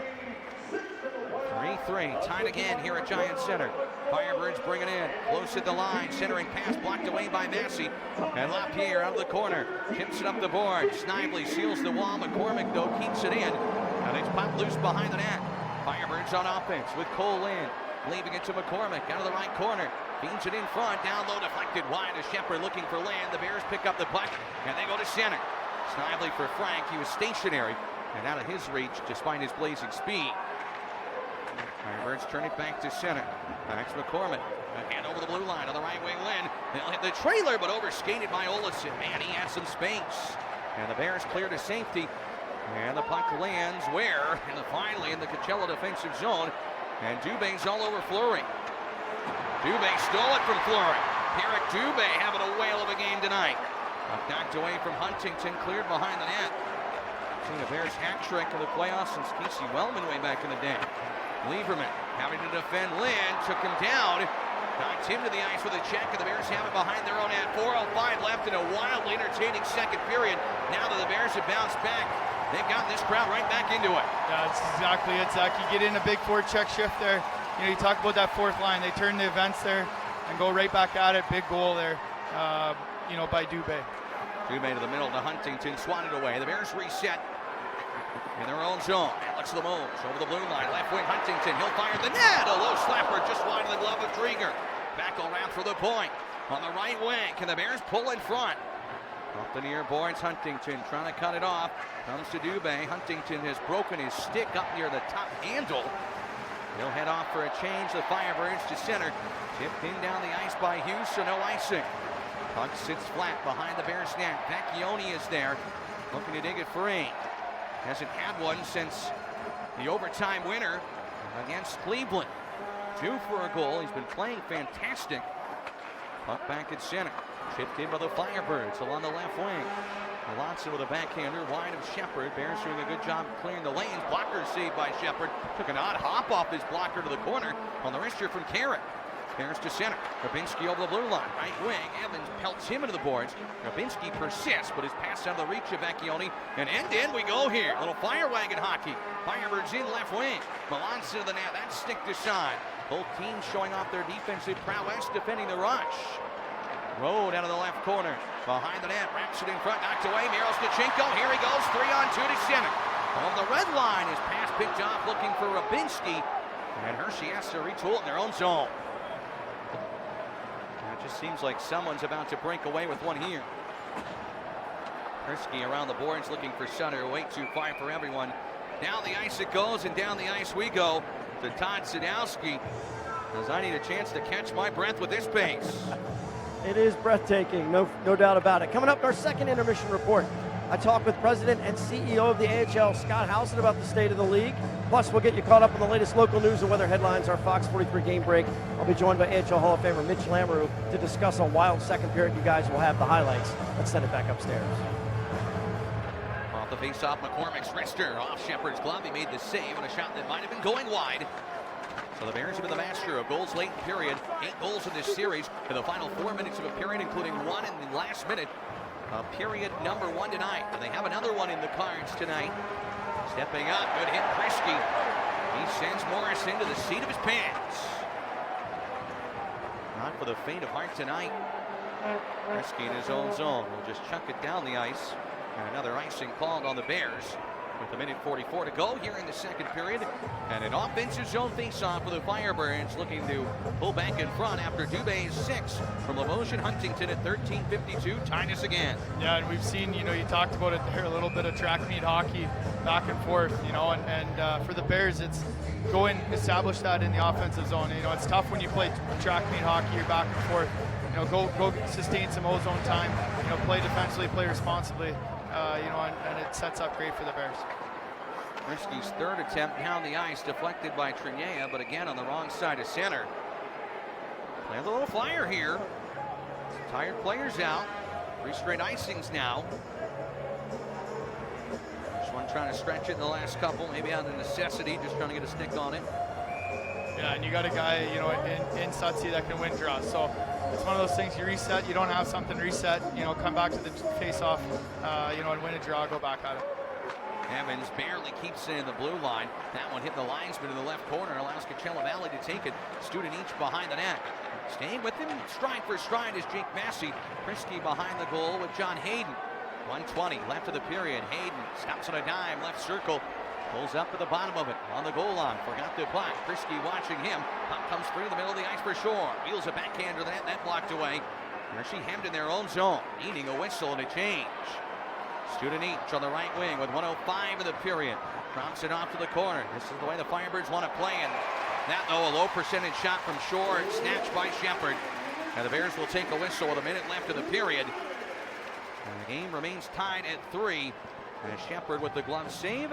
3-3. Tied again here at Giant Center. Firebirds bring it in. Close at the line. Centering pass blocked away by Massey. And LaPierre out of the corner. Tips it up the board. Snively seals the wall. McCormick, though, keeps it in. And it's popped loose behind the net. Firebirds on offense with Cole Lynn. Leaving it to McCormick out of the right corner. Feeds it in front. Down low, deflected wide to Shepard looking for land. The Bears pick up the puck. And they go to center. Snively for Frank. He was stationary and out of his reach despite his blazing speed. Firebirds turn it back to center. Back to McCormick. Hand over the blue line on the right wing. Lynn. They'll hit the trailer, but overskated by Olesen. Man, he had some space. And the Bears clear to safety. And the puck lands where? Finally in the Coachella defensive zone. And Dubé's all over Fleury. Dubé stole it from Fleury. Pierrick Dubé having a whale of a game tonight. Knocked away from Huntington, cleared behind the net. Seen a Bears hat trick in the playoffs since Casey Wellman way back in the day. Lieberman having to defend Lynn, took him down, knocked him to the ice with a check, and the Bears have it behind their own net. 4:05 left in a wildly entertaining second period. Now that the Bears have bounced back, they've gotten this crowd right back into it. Yeah, that's exactly it, Zach. You get in a big forecheck shift there. You know, you talk about that fourth line. They turn the events there and go right back at it. Big goal there, by Dubé. Dubé to the middle to Huntington, swatted away. The Bears reset in their own zone. Alex Limoges over the blue line. Left wing Huntington. He'll fire the net. A low slapper just wide of the glove of Drieger. Back around for the point. On the right wing. Can the Bears pull in front? Off the near boards. Huntington trying to cut it off. Comes to Dubé. Huntington has broken his stick up near the top handle. He'll head off for a change. The Firebirds to center. Tipped in down the ice by Hughes, so no icing. Puck sits flat behind the Bears' net. Vecchione is there. Looking to dig it free. Hasn't had one since the overtime winner against Cleveland. 2 for a goal. He's been playing fantastic. Puck back at center. Chipped in by the Firebirds along the left wing. Alonso with a backhander wide of Shepard. Bears doing a good job clearing the lanes. Blocker saved by Shepard. Took an odd hop off his blocker to the corner on the wrister from Carrick. Bears to center. Grabinski over the blue line. Right wing. Evans pelts him into the boards. Grabinski persists, but is passed out of the reach of Vecchione. And end we go here. A little fire wagon hockey. Firebirds in left wing. Milan's to the net. That's sticked aside. Both teams showing off their defensive prowess, defending the rush. Road out of the left corner. Behind the net. Wraps it in front. Knocked away. Miroslnichenko. Here he goes. 3-on-2 to center. On the red line. His pass picked off looking for Rabinski. And Hershey has to retool in their own zone. It just seems like someone's about to break away with one here. Hershey around the boards looking for Sutter. Way too far for everyone. Down the ice it goes, and down the ice we go to Todd Sadowski. As I need a chance to catch my breath with this pace. It is breathtaking, no doubt about it. Coming up in our second intermission report, I talk with President and CEO of the AHL, Scott Howson, about the state of the league. Plus, we'll get you caught up on the latest local news and weather headlines, our Fox 43 game break. I'll be joined by AHL Hall of Famer Mitch Lamoureux to discuss a wild second period. You guys will have the highlights. Let's send it back upstairs. Off the face-off, McCormick's wrister off Shepard's glove. He made the save on a shot that might have been going wide. So the Bears have been the master of goals late in period. 8 goals in this series in the final 4 minutes of a period, including 1 in the last minute. Period number 1 tonight. And they have another one in the cards tonight Stepping up, good hit, Krisky. He sends Morris into the seat of his pants. Not for the faint of heart tonight. Krisky in his own zone will just chuck it down the ice. And another icing called on the Bears with a minute 44 to go here in the second period. And an offensive zone faceoff for the Firebirds, looking to pull back in front after Dubé's 6 from Limoges and Huntington at 13:52. Tying us again. Yeah, and we've seen, you talked about it there, a little bit of track meet hockey back and forth, and for the Bears, it's go and establish that in the offensive zone. It's tough when you play track meet hockey, you're back and forth. Go sustain some ozone time, play defensively, play responsibly, and it sets up great for the Bears. Krisky's third attempt down the ice, deflected by Trinier, but again on the wrong side of center. Play a little flyer here. Tired players out. 3 straight icings now. This one trying to stretch it in the last couple, maybe out of necessity, just trying to get a stick on it. Yeah, and you got a guy, in Sutsy that can win draws. So it's one of those things, you reset, you don't have something reset, come back to the face-off, and win a draw, go back at it. Evans barely keeps it in the blue line. That one hit the linesman in the left corner, allows Coachella Valley to take it. Student each behind the net. Staying with him, stride for stride, is Jake Massey. Krisky behind the goal with John Hayden. 1:20 left of the period. Hayden stops on a dime, left circle. Pulls up to the bottom of it, on the goal line, forgot the puck. Krisky watching him, puck comes through the middle of the ice for Shore. Wheels a backhand to the net blocked away. Hershey hemmed in their own zone, needing a whistle and a change. Student each on the right wing with 1:05 in the period. Drops it off to the corner. This is the way the Firebirds want to play, and that, though, a low percentage shot from Shore, snatched by Shepard. And the Bears will take a whistle with a minute left of the period. And the game remains tied at 3. And Shepard with the glove save.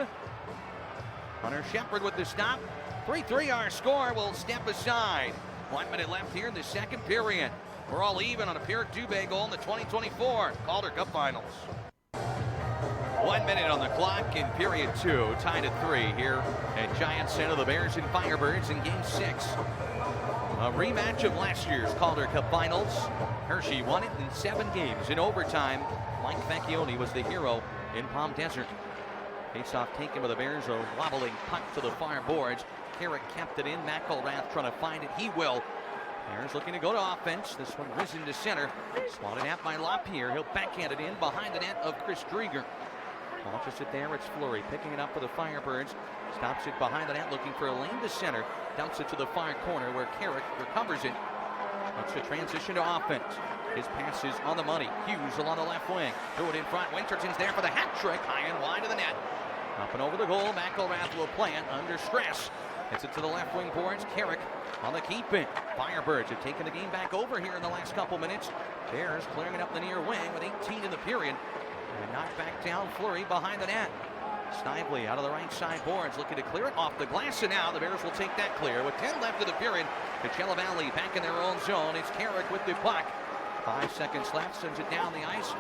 Hunter Shepard with the stop. 3-3 our score. Will step aside. 1 minute left here in the second period. We're all even on a Pierre Dubé goal in the 2024 Calder Cup Finals. 1 minute on the clock in period 2. Tied at 3 here at Giant Center. The Bears and Firebirds in game 6. A rematch of last year's Calder Cup Finals. Hershey won it in 7 games in overtime. Mike Vecchione was the hero in Palm Desert. Face-off taken with the Bears, a wobbling puck to the far boards. Carrick kept it in. McElrath trying to find it. He will. Bears looking to go to offense. This one risen to center. Swatted at by LaPierre. He'll backhand it in behind the net of Chris Drieger. Launches it there. It's Fleury picking it up for the Firebirds. Stops it behind the net, looking for a lane to center. Dumps it to the far corner where Carrick recovers it. It's a transition to offense. His pass is on the money. Hughes along the left wing. Threw it in front. Winterton's there for the hat trick. High and wide of the net. Up and over the goal. McElrath will play it under stress. Hits it to the left wing boards. Carrick on the keep in. Firebirds have taken the game back over here in the last couple minutes. Bears clearing it up the near wing with 18 in the period. And knocked back down. Fleury behind the net. Snively out of the right side boards, looking to clear it off the glass, and now the Bears will take that clear. With 10 left of the period, Coachella Valley back in their own zone. It's Carrick with the puck. 5 seconds left, sends it down the ice.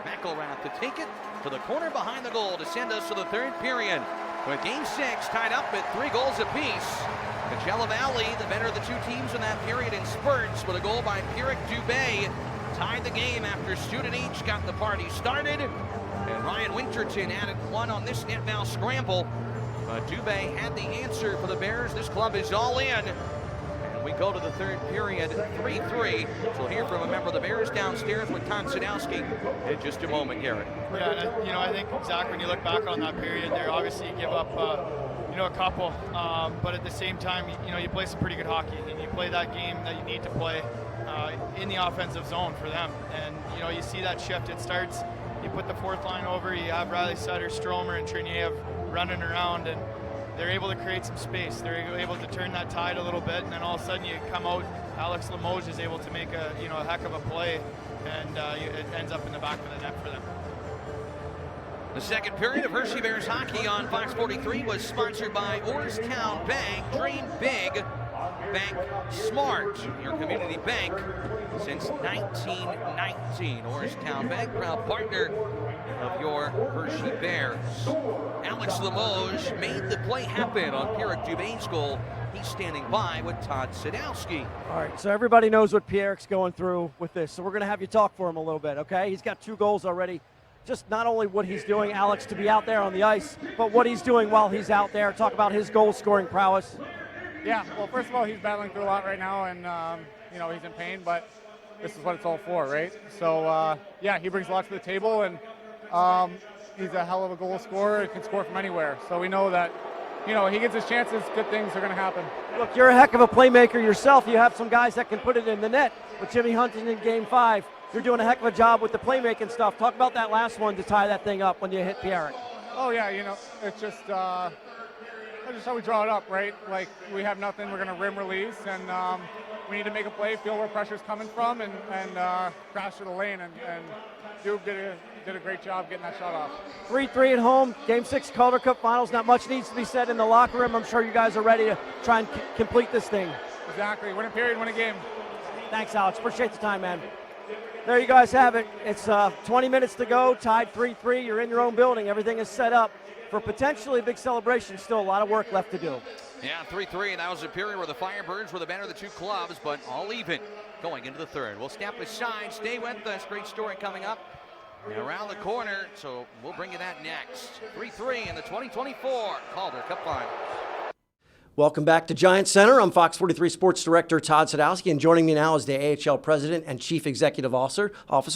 McElrath to take it to the corner behind the goal to send us to the third period. With game 6 tied up at 3 goals apiece. Coachella Valley, the better of the two teams in that period in spurts, with a goal by Pierre Dubé. Tied the game after Student each got the party started. And Ryan Winterton added one on this net now scramble. But Dubé had the answer for the Bears. This club is all in. And we go to the third period, 3-3. So we'll hear from a member of the Bears downstairs with Todd Sadowski in just a moment, Garrett. Yeah, I think exactly when you look back on that period there, obviously you give up, a couple. But at the same time, you play some pretty good hockey. And you play that game that you need to play in the offensive zone for them. And, you see that shift. It starts... You put the fourth line over, you have Riley Sutter, Stromer, and Trinier running around, and they're able to create some space. They're able to turn that tide a little bit, and then all of a sudden you come out, Alex Limoges is able to make a heck of a play, and it ends up in the back of the net for them. The second period of Hershey Bears hockey on Fox 43 was sponsored by Orrstown Bank. Dream big, bank smart. Your community bank since 1919. Orrstown Bank, proud partner of your Hershey Bears. Alex Limoges made the play happen on Pierre Dubé's goal. He's standing by with Todd Sadowski. All right, so everybody knows what Pierre's going through with this, so we're going to have you talk for him a little bit, okay? He's got 2 goals already just not only what he's doing, Alex, to be out there on the ice, but what he's doing while he's out there. Talk about his goal-scoring prowess. Yeah, well, first of all, he's battling through a lot right now, and, he's in pain, but this is what it's all for, right? So, he brings a lot to the table, and he's a hell of a goal scorer. He can score from anywhere. So we know that, he gets his chances, good things are going to happen. Look, you're a heck of a playmaker yourself. You have some guys that can put it in the net. With Jimmy Huntington in Game 5, you're doing a heck of a job with the playmaking stuff. Talk about that last one to tie that thing up when you hit Pierre. Oh, yeah, it's just that's just how we draw it up, right? Like, we have nothing, we're going to rim release, and we need to make a play, feel where pressure's coming from, and crash to the lane, and Duke did a great job getting that shot off. 3-3 at home, Game 6 Calder Cup Finals. Not much needs to be said in the locker room. I'm sure you guys are ready to try and complete this thing. Exactly. Win a period, win a game. Thanks, Alex. Appreciate the time, man. There you guys have it. It's 20 minutes to go, tied 3-3. You're in your own building. Everything is set up for potentially a big celebration. Still a lot of work left to do. Yeah, 3-3, and that was a period where the Firebirds were the better of the two clubs, but all even going into the third. We'll step aside, stay with us. Great story coming up around the corner, so we'll bring you that next. 3-3 in the 2024 Calder Cup Finals. Welcome back to Giant Center. I'm Fox 43 Sports Director Todd Sadowski, and joining me now is the AHL President and Chief Executive Officer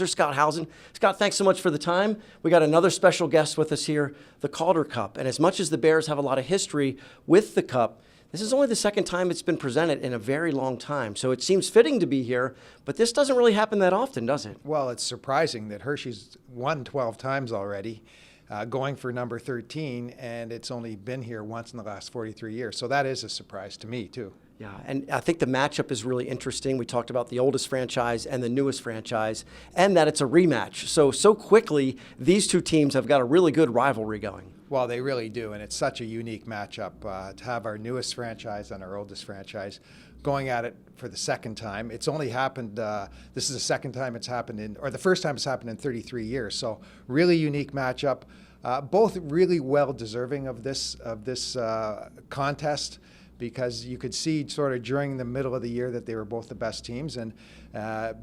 Scott Housen. Scott, thanks so much for the time. We got another special guest with us here, the Calder Cup. And as much as the Bears have a lot of history with the Cup, this is only the second time it's been presented in a very long time. So it seems fitting to be here, but this doesn't really happen that often, does it? Well, it's surprising that Hershey's won 12 times already. Going for number 13, and it's only been here once in the last 43 years. So that is a surprise to me, too. Yeah, and I think the matchup is really interesting. We talked about the oldest franchise and the newest franchise, and that it's a rematch. So quickly, these two teams have got a really good rivalry going. Well, they really do, and it's such a unique matchup to have our newest franchise and our oldest franchise going at it for the second time. It's only happened, this is the second time it's happened or the first time it's happened in 33 years. So really unique matchup. Both really well deserving of this contest, because you could see sort of during the middle of the year that they were both the best teams. And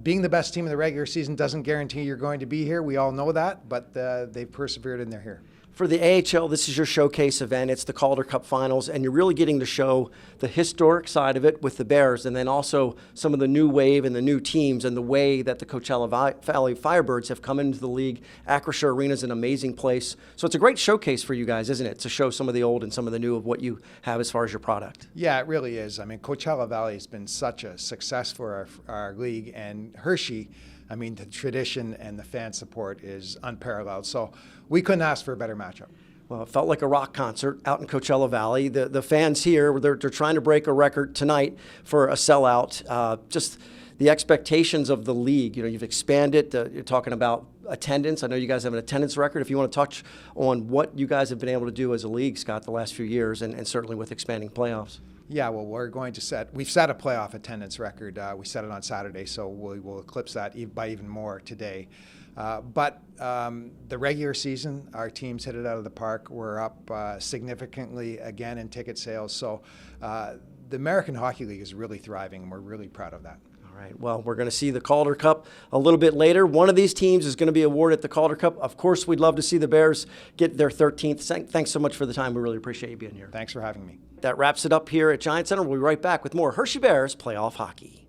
being the best team in the regular season doesn't guarantee you're going to be here. We all know that, but they've persevered and they're here. For the AHL, this is your showcase event. It's the Calder Cup Finals, and you're really getting to show the historic side of it with the Bears, and then also some of the new wave and the new teams and the way that the Coachella Valley Firebirds have come into the league. Acrisure Arena is an amazing place. So it's a great showcase for you guys, isn't it, to show some of the old and some of the new of what you have as far as your product? Yeah, it really is. I mean, Coachella Valley has been such a success for our league, and Hershey, I mean, the tradition and the fan support is unparalleled. So we couldn't ask for a better matchup. Well, it felt like a rock concert out in Coachella Valley. The fans here, they're trying to break a record tonight for a sellout. Just the expectations of the league. You know, you've expanded. You're talking about attendance. I know you guys have an attendance record. If you want to touch on what you guys have been able to do as a league, Scott, the last few years, and certainly with expanding playoffs. Yeah, well, we've set a playoff attendance record. We set it on Saturday, so we will eclipse that by even more today. But the regular season, our teams hit it out of the park. We're up significantly again in ticket sales. So the American Hockey League is really thriving, and we're really proud of that. All right, well, we're going to see the Calder Cup a little bit later. One of these teams is going to be awarded the Calder Cup. Of course, we'd love to see the Bears get their 13th. Thanks so much for the time. We really appreciate you being here. Thanks for having me. That wraps it up here at Giant Center. We'll be right back with more Hershey Bears playoff hockey.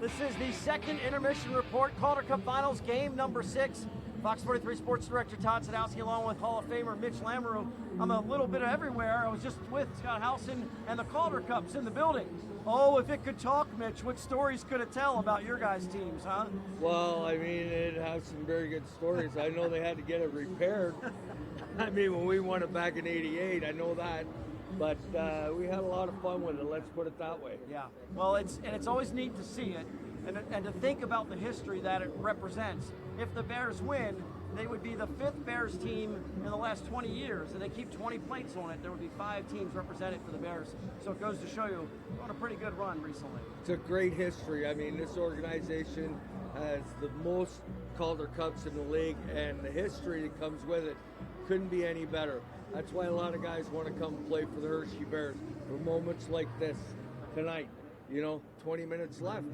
This is the second intermission report, Calder Cup Finals, game number 6. Fox 43 Sports Director Todd Sadowski, along with Hall of Famer Mitch Lamoureux. I'm a little bit everywhere. I was just with Scott Housen, and the Calder Cup's in the building. Oh, if it could talk, Mitch, what stories could it tell about your guys' teams, huh? Well, I mean, it has some very good stories. I know they had to get it repaired. I mean, when we won it back in '88, I know that. But we had a lot of fun with it, let's put it that way. Yeah, well, it's always neat to see it and to think about the history that it represents. If the Bears win, they would be the 5th Bears team in the last 20 years, and they keep 20 plates on it. There would be 5 teams represented for the Bears. So it goes to show you, on a pretty good run recently. It's a great history. I mean, this organization has the most Calder Cups in the league, and the history that comes with it couldn't be any better. That's why a lot of guys want to come play for the Hershey Bears. for moments like this tonight. 20 minutes left.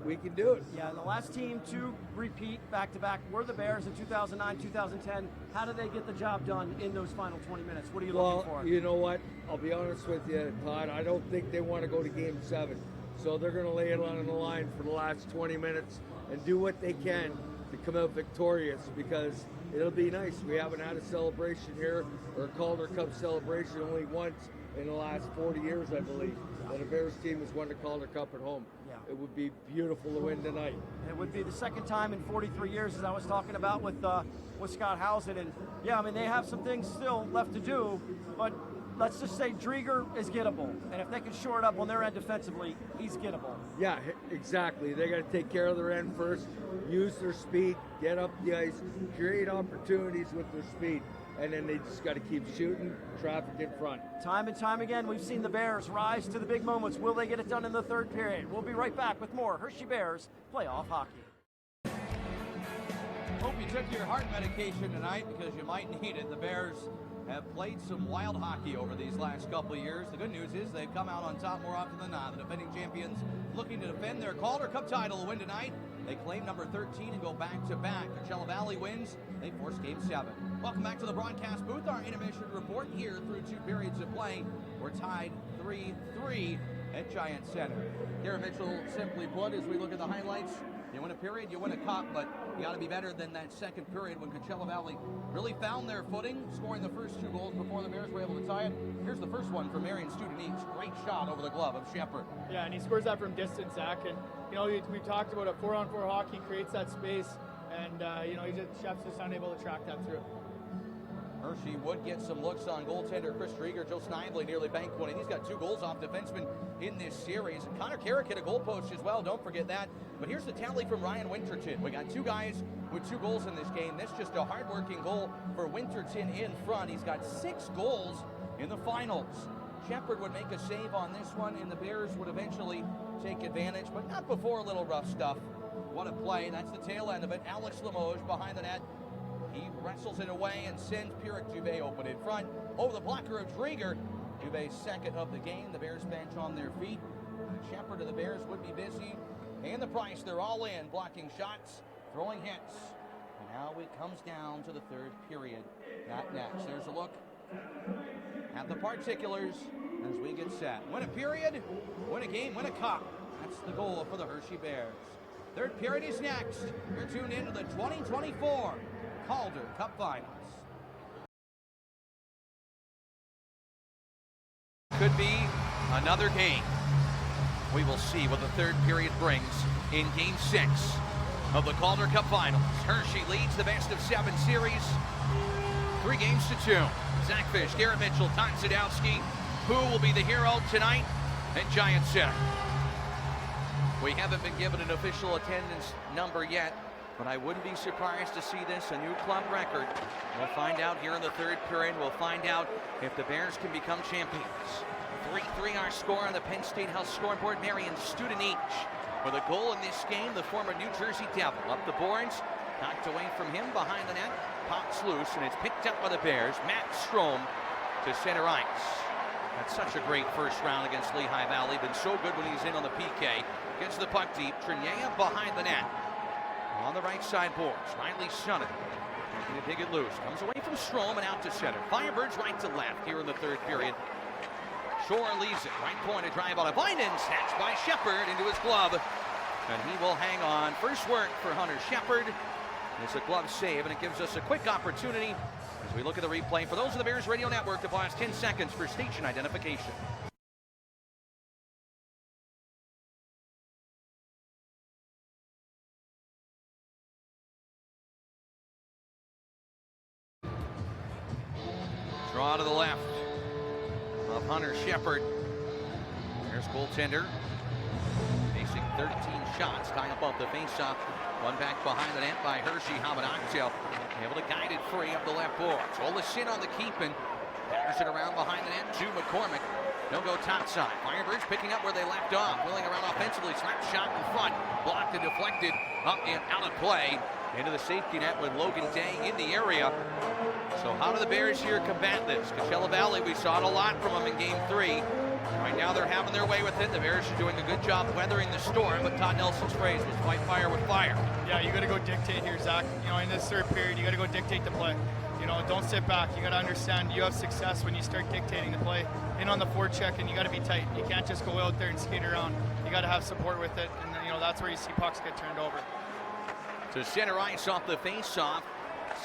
We can do it. Yeah, and the last team to repeat back-to-back were the Bears in 2009, 2010. How did they get the job done in those final 20 minutes? What are you looking for? You know what? I'll be honest with you, Todd. I don't think they want to go to Game 7. So they're going to lay it on the line for the last 20 minutes and do what they can to come out victorious, because it'll be nice. We haven't had a celebration here, or a Calder Cup celebration, only once in the last 40 years, I believe, that a Bears team has won the Calder Cup at home. Yeah. It would be beautiful to win tonight. It would be the second time in 43 years, as I was talking about with Scott Housen. And yeah, I mean, they have some things still left to do, but let's just say Drieger is gettable. And if they can shore it up on their end defensively, he's gettable. Yeah, exactly. They got to take care of their end first, use their speed, get up the ice, create opportunities with their speed, and then they just got to keep shooting, traffic in front. Time and time again, we've seen the Bears rise to the big moments. Will they get it done in the third period? We'll be right back with more Hershey Bears playoff hockey. Hope you took your heart medication tonight, because you might need it. The Bears have played some wild hockey over these last couple of years. The good news is they've come out on top more often than not. The defending champions looking to defend their Calder Cup title, win tonight. They claim number 13 and go back-to-back. Coachella Valley wins. They force Game 7. Welcome back to the broadcast booth. Our intermission report here through 2 periods of play. We're tied 3-3 at Giant Center. Garrett Mitchell, simply put, as we look at the highlights, you win a period, you win a cup, but you got to be better than that second period when Coachella Valley really found their footing, scoring the first 2 goals before the Bears were able to tie it. Here's the first one from Marion Studenic. Great shot over the glove of Shepard. Yeah, and he scores that from distance, Zach. And, we talked about a 4-on-4 hockey, creates that space, and, Shep's just unable to track that through. Hershey would get some looks on goaltender Chris Drieger. Joe Snively nearly banked one, and he's got 2 goals off defensemen in this series. And Connor Carrick hit a goal post as well, don't forget that. But here's the tally from Ryan Winterton. We got 2 guys with 2 goals in this game. That's just a hard-working goal for Winterton in front. He's got 6 goals in the finals. Shepard would make a save on this one, and the Bears would eventually take advantage, but not before a little rough stuff. What a play. That's the tail end of it. Alex Limoges behind the net. He wrestles it away and sends Pierrick Dubé open in front. Over the blocker of Drieger. Dubé's second of the game. The Bears bench on their feet. Shepard of the Bears would be busy. And the Price, they're all in, blocking shots, throwing hits. And now it comes down to the third period. Not next. There's a look at the particulars as we get set. Win a period, win a game, win a cup. That's the goal for the Hershey Bears. Third period is next. You're tuned in to the 2024 Calder Cup Finals. Could be another game. We will see what the third period brings in Game 6 of the Calder Cup Finals. Hershey leads the best-of-7 series, 3-2. Zach Fish, Garrett Mitchell, Todd Sadowski. Who will be the hero tonight at Giant Center? We haven't been given an official attendance number yet, but I wouldn't be surprised to see this, a new club record. We'll find out here in the third period. We'll find out if the Bears can become champions. 3-3 our score on the Penn State House scoreboard. Marion Studenic with a goal in this game, the former New Jersey Devil. Up the boards, knocked away from him behind the net, pops loose, and it's picked up by the Bears. Matt Strom to center ice. That's such a great first round against Lehigh Valley. Been so good when he's in on the PK. Gets the puck deep. Trinea behind the net. On the right side boards, Riley Shunnen looking to dig it loose. Comes away from Strom and out to center. Firebirds right to left here in the third period. Shore leaves it. Right point, a drive on a Vinen. Snatched by Shepard into his glove. And he will hang on. First work for Hunter Shepard. It's a glove save, and it gives us a quick opportunity as we look at the replay. For those of the Bears Radio Network, to pause 10 seconds for station identification. Draw to the left of Hunter Shepard. There's goaltender. Facing 13 shots, tying up off the faceoff. One back behind the net by Hershey Hamanaktel. Able to guide it free up the left boards. Olesen on the keeping. Batters it around behind the net. Drew McCormick. He'll go topside. Firebirds picking up where they left off. Wheeling around offensively. Slap shot in front. Blocked and deflected. Up and out of play. Into the safety net with Logan Day in the area. So how do the Bears here combat this? Coachella Valley, we saw it a lot from them in Game 3. Right now they're having their way with it. The Bears are doing a good job weathering the storm, but Todd Nelson's phrase was fight fire with fire. Yeah, you got to go dictate here, Zach. You know, in this third period, you got to go dictate the play. You know, don't sit back. You got to understand you have success when you start dictating the play. In on the forecheck, and you got to be tight. You can't just go out there and skate around. You got to have support with it, and you know that's where you see pucks get turned over. To center ice off the face-off.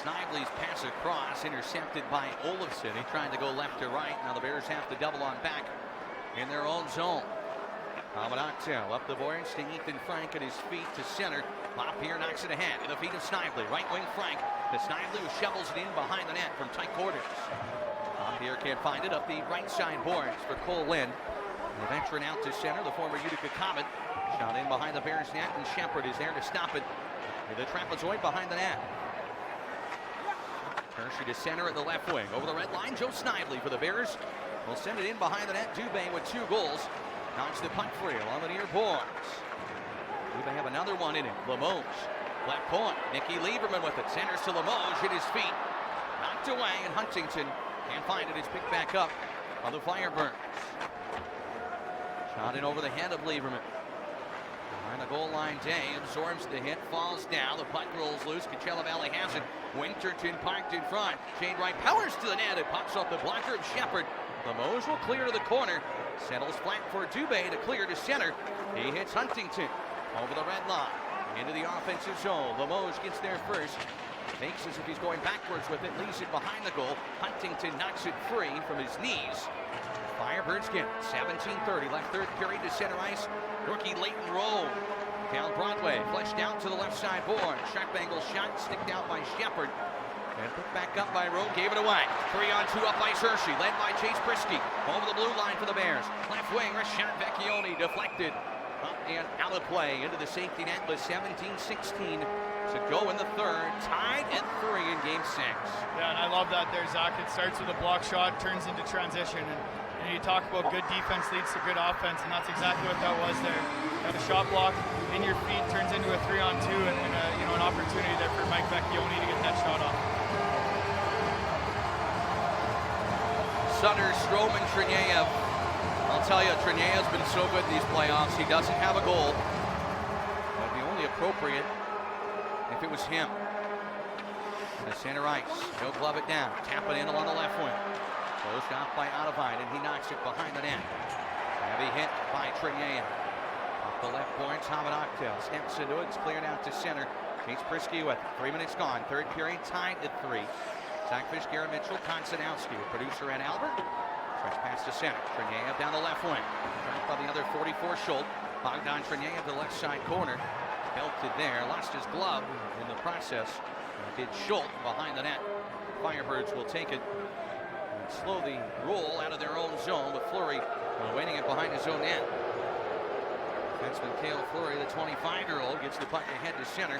Snively's pass across, intercepted by Olofsson. He tried to go left to right. Now the Bears have to double on back in their own zone. Octel up the boards to Ethan Frank at his feet to center. Pop here knocks it ahead to the feet of Snively. Right wing Frank to Snively, who shovels it in behind the net from tight quarters. Here can't find it up the right side boards for Cole Lind. The veteran out to center, the former Utica Comet. Shot in behind the Bears net, and Shepard is there to stop it. With the trapezoid behind the net. Hershey to center at the left wing. Over the red line, Joe Snively for the Bears. Will send it in behind the net. Dubé with 2 goals. Knocks the puck free along the near boards. Dubé have another one in it. Limoges. Left point. Mickey Lieberman with it. Centers to Limoges at his feet. Knocked away, and Huntington can't find it. It's picked back up on the Firebirds. Shot in over the head of Lieberman. Behind the goal line, Day absorbs the hit, falls down. The puck rolls loose. Coachella Valley has it. Winterton parked in front. Shane Wright powers to the net. It pops off the blocker of Shepard. Limoges will clear to the corner. Settles flat for Dubé to clear to center. He hits Huntington over the red line. Into the offensive zone. Limoges gets there first. Takes as if he's going backwards with it. Leaves it behind the goal. Huntington knocks it free from his knees. Firebirds get it. 17:30 left third period to center ice. Rookie Leighton Rowe. Down Broadway. Fleshed out to the left side board. Sharp angle shot. Sticked out by Shepard. And put back up by Rowe. Gave it away. 3-on-2 up ice Hershey. Led by Chase Prisky. Over the blue line for the Bears. Left wing. Wrist shot. Vecchione deflected. Up and out of play. Into the safety net with 17-16 to go in the third. Tied at 3 in game 6. Yeah, and I love that there, Zach. It starts with a block shot, turns into transition. And you talk about good defense leads to good offense, and that's exactly what that was there. You have a shot block in your feet, turns into a 3-on-2, and an opportunity there for Mike Vecchione to get that shot off. Sutter, Stroman, Trineyev. I'll tell you, Trinyeyev's been so good in these playoffs. He doesn't have a goal. It would be only appropriate if it was him. The center ice. He'll glove it down. Tap it in along the left wing. Closed off by Ottovine, and he knocks it behind the net. Heavy hit by Trinyev. Off the left point, Haman Octel steps into it. It's cleared out to center. Chase Prisky with 3 minutes gone. Third period tied at 3. Zach Fish, Garrett Mitchell, Konstanowski. Producer Ed Albert. Stretch pass to center. Trinyev down the left wing. Trapped by the other 44 Schultz. Bogdan Trinyev to the left side corner. Belted there. Lost his glove in the process. Did Schultz behind the net. Firebirds will take it. Slowly roll out of their own zone, but Fleury waiting it behind his own net. Defenseman Cale Fleury, the 25-year-old, gets the puck ahead to center.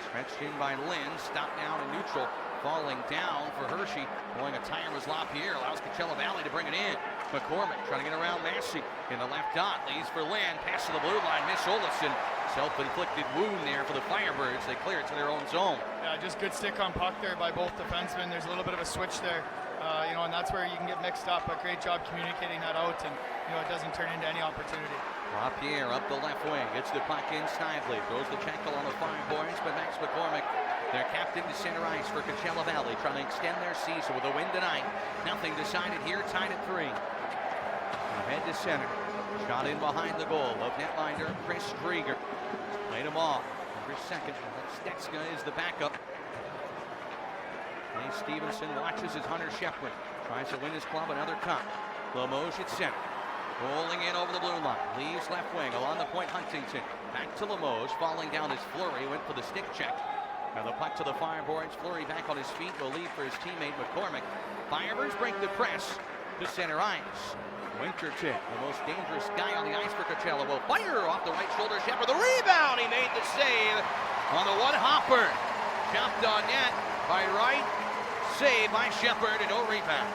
Stretched in by Lynn, stopped down in neutral. Falling down for Hershey. Blowing a tire was LaPierre, allows Coachella Valley to bring it in. McCormick trying to get around Massey in the left dot. Leaves for Lynn, pass to the blue line, miss Olofsson. Self-inflicted wound there for the Firebirds. They clear it to their own zone. Yeah, just good stick on puck there by both defensemen. There's a little bit of a switch there. And that's where you can get mixed up. But great job communicating that out, and it doesn't turn into any opportunity. LaPierre up the left wing, gets the puck in Snively, throws the check along the 5 boards, but Max McCormick, their captain, to center ice for Coachella Valley, trying to extend their season with a win tonight. Nothing decided here, tied at 3. Ahead to center, shot in behind the goal of netminder Chris Drieger. Played him off for second. Stetska is the backup. Nate Stevenson watches as Hunter Shepard tries to win his club another cup. Limoges at center. Rolling in over the blue line. Leaves left wing along the point. Huntington. Back to Limoges. Falling down as Fleury went for the stick check. Now the puck to the Fireboards. Fleury back on his feet. Will leave for his teammate McCormick. Firebirds break the press to center ice. Winterton, the most dangerous guy on the ice for Coachella, will fire off the right shoulder. Shepard, the rebound. He made the save on the one hopper. Chopped on net by Wright. Save by Shepard and no rebound.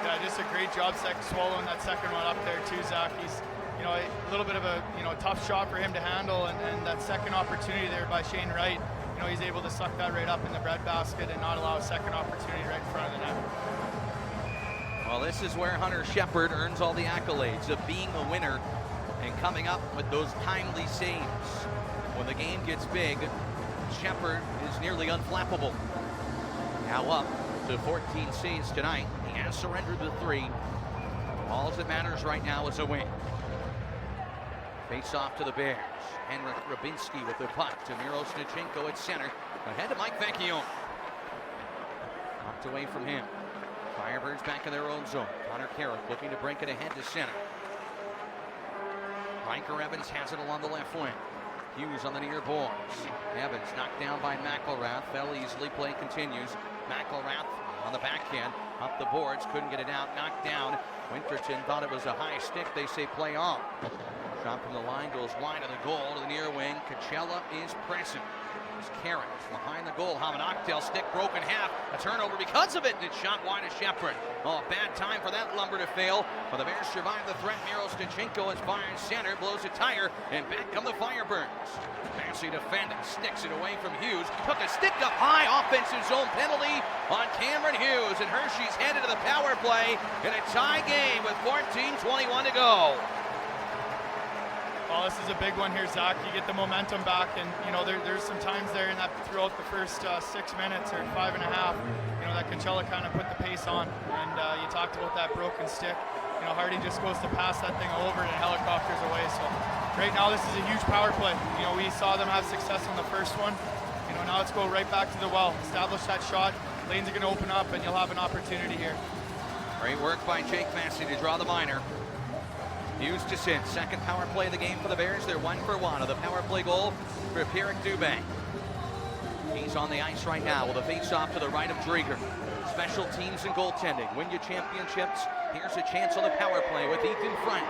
Yeah, just a great job swallowing that second one up there too, Zach. He's, a little bit of a, tough shot for him to handle, and that second opportunity there by Shane Wright, he's able to suck that right up in the breadbasket and not allow a second opportunity right in front of the net. Well, this is where Hunter Shepard earns all the accolades of being a winner and coming up with those timely saves. When the game gets big, Shepard is nearly unflappable. Now up to 14 saves tonight. He has surrendered the 3. All that matters right now is a win. Face off to the Bears. Henrik Rubinski with the puck to Miro Snichenko at center. Ahead to Mike Vecchione. Knocked away from him. Firebirds back in their own zone. Connor Carrick looking to break it ahead to center. Riker Evans has it along the left wing. Hughes on the near boards. Evans knocked down by McElrath. Fell easily. Play continues. McElrath on the backhand. Up the boards. Couldn't get it out. Knocked down. Winterton thought it was a high stick. They say play on. Shot from the line goes wide of the goal to the near wing. Coachella is pressing. It's Carrick behind the goal. How an Octel stick broken half. A turnover because of it, and it's shot wide of Shepard. Oh, bad time for that lumber to fail. But the Bears survive the threat. Miro Snichenko is firing center, blows a tire, and back come the Firebirds. Massey defending, sticks it away from Hughes. Took a stick up high, offensive zone penalty on Cameron Hughes, and Hershey's headed to the power play in a tie game with 14:21 to go. Well, this is a big one here, Zach. You get the momentum back, and there's some times there in that throughout the first 6 minutes or 5.5, that Coachella kind of put the pace on, and you talked about that broken stick. Hardy just goes to pass that thing over and it helicopters away. So right now this is a huge power play. We saw them have success on the first one. Now let's go right back to the well, establish that shot. Lanes are going to open up, and you'll have an opportunity here. Great work by Jake Massey to draw the minor. Hughes to sit. Second power play of the game for the Bears. They're 1 for 1 of the power play goal for Pierre Dubé. He's on the ice right now with a face-off to the right of Drieger. Special teams and goaltending. Win your championships. Here's a chance on the power play with Ethan Frank.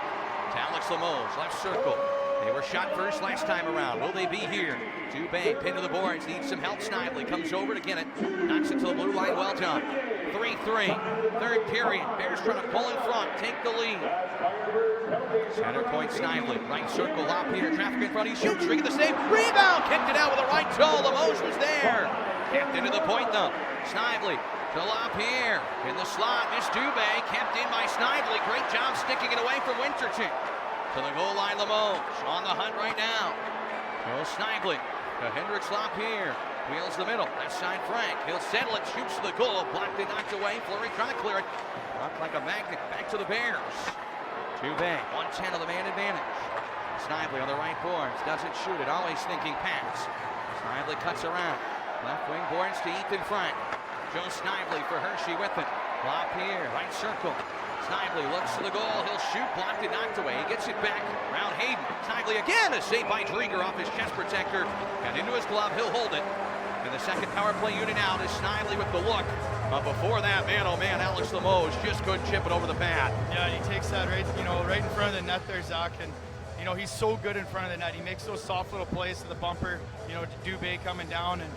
To Alex Limoges, left circle. They were shot first last time around. Will they be here? Dubé, pin to the boards. Needs some help. Snively comes over to get it. Knocks it to the blue line. Well done. 3-3. Third period. Bears trying to pull in front. Take the lead. Center point Snively. Right circle. Lapierre. Traffic in front. He shoots. Drieger the save. Rebound. Kicked it out with a right toe. Limoges was there. Kept into the point though. Snively to Lapierre. In the slot. Miss Dubé. Kept in by Snively. Great job sticking it away from Winterton. To the goal line, Limoges on the hunt right now. Goes Snively to Hendricks Lapierre. Wheels the middle. Left side Frank. He'll settle it. Shoots to the goal. Blocked and knocked away. Fleury trying to clear it. Knocked like a magnet. Back to the Bears. Dubé. 110 of the man advantage. Snively on the right boards. Doesn't shoot it. Always thinking pass. Snively cuts around. Left wing boards to Ethan Frank. Joe Snively for Hershey with it. Lapierre. Right circle. Snively looks to the goal. He'll shoot. Blocked and knocked away. He gets it back. Around Hayden. Snively again. A save by Drieger off his chest protector. And into his glove. He'll hold it. And the second power play unit out is Snively with the look. But before that, man, oh man, Alex Limoges just couldn't chip it over the pad. Yeah, he takes that right in front of the net there, Zach. And he's so good in front of the net. He makes those soft little plays to the bumper. Dubé coming down, and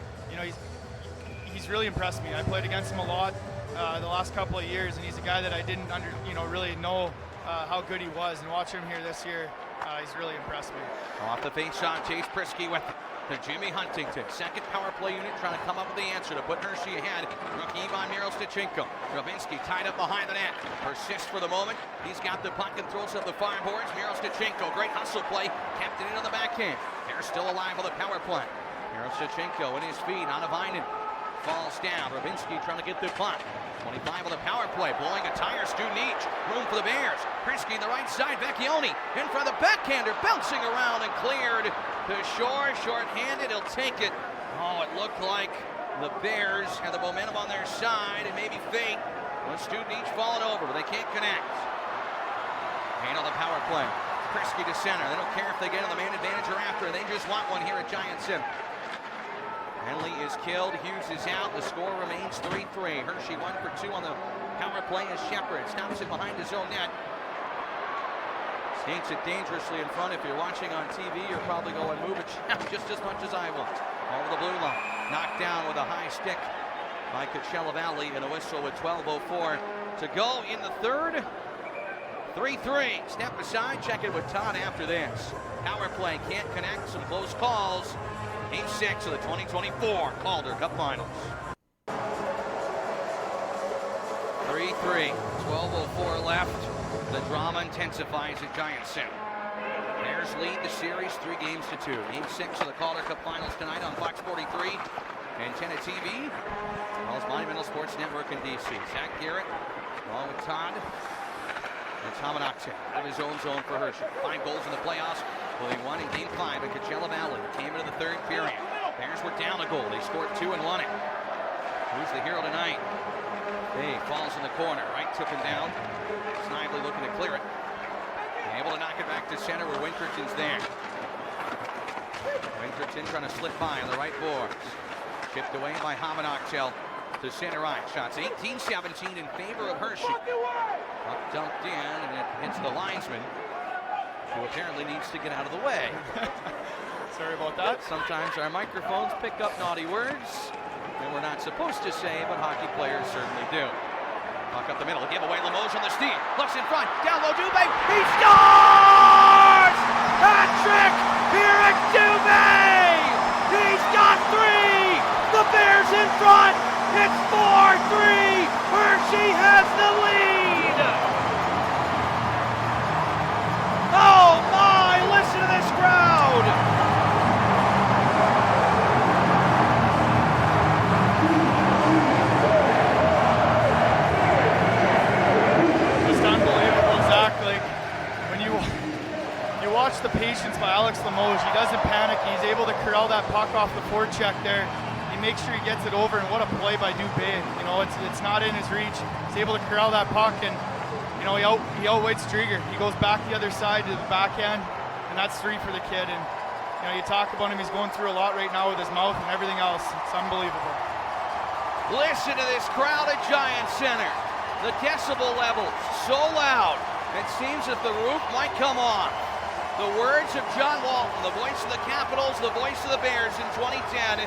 he's really impressed me. I played against him a lot the last couple of years, and he's a guy that I didn't really know how good he was. And watching him here this year, he's really impressed me. Off the face shot, Chase Prisky with it. To Jimmy Huntington, second power play unit trying to come up with the answer to put Hershey ahead. Rookie Ivan Miro Snichenko. Rubinski tied up behind the net. Persists for the moment. He's got the puck and throws up the fireboards. Miro Snichenko, great hustle play. Kept it in on the backhand. They're still alive on the power play. Miro Snichenko in his feet on Avinen. Falls down. Rubinski trying to get the puck. 25 on the power play. Blowing a tire. Stu Neach. Room for the Bears. Prisky on the right side. Vecchione in front of the backhander. Bouncing around and cleared to shore. Short-handed. He'll take it. Oh, it looked like the Bears had the momentum on their side and maybe fate. With Stu Neach falling over, but they can't connect. Handle the power play. Prisky to center. They don't care if they get on the man advantage or after. They just want one here at Giant Center. Penalty is killed. Hughes is out. The score remains 3-3. Hershey 1 for 2 on the power play as Shepard stops it behind his own net. Skates it dangerously in front. If you're watching on TV, you're probably going, move it just as much as I was. Over the blue line. Knocked down with a high stick by Coachella Valley, and a whistle with 12:04 to go in the third. 3-3. Step aside. Check it with Todd after this. Power play can't connect. Some close calls. Game 6 of the 2024 Calder Cup Finals. 3-3 4-3. 12:04 left. The drama intensifies at Giant Center. Bears lead the series 3-2. Game 6 of the Calder Cup Finals tonight on Fox 43. Antenna TV, as well as Monumental Sports Network in DC. Zach Garrett, along with Todd. It's Hamanakse out of his own zone for Hershey. 5 goals in the playoffs. Well, they won in Game 5 at Coachella Valley. Came into the third period. Bears were down a goal. They scored 2 and won it. Who's the hero tonight? Hey, falls in the corner. Right, took him down. Snively looking to clear it. Able to knock it back to center where Winterton's there. Winterton trying to slip by on the right boards. Chipped away by Hamanakse to center ice. Shots 18-17 in favor of Hershey. Puck dumped in and it hits the linesman, who apparently needs to get out of the way. Sorry about that. Sometimes our microphones pick up naughty words that we're not supposed to say, but hockey players certainly do. Puck up the middle, give away Limoges on the steam. Looks in front, down low, Dubé. He scores! Hat-trick! Eric Dubé! He's got 3! The Bears in front! It's 4-3! Hershey has the lead! Oh my! Listen to this crowd! Just unbelievable, Zach. Like, when you watch the patience by Alex Limoges, he doesn't panic. He's able to corral that puck off the forecheck there. He makes sure he gets it over, and what a play by Dubé. You know, it's not in his reach. He's able to corral that puck, and you know, he outweights Drieger. He goes back the other side to the backhand, and that's 3 for the kid. And you know, you talk about him, he's going through a lot right now with his mouth and everything else. It's unbelievable. Listen to this crowd at Giant Center. The decibel levels so loud, it seems that the roof might come off. The words of John Walton, the voice of the Capitals, the voice of the Bears in 2010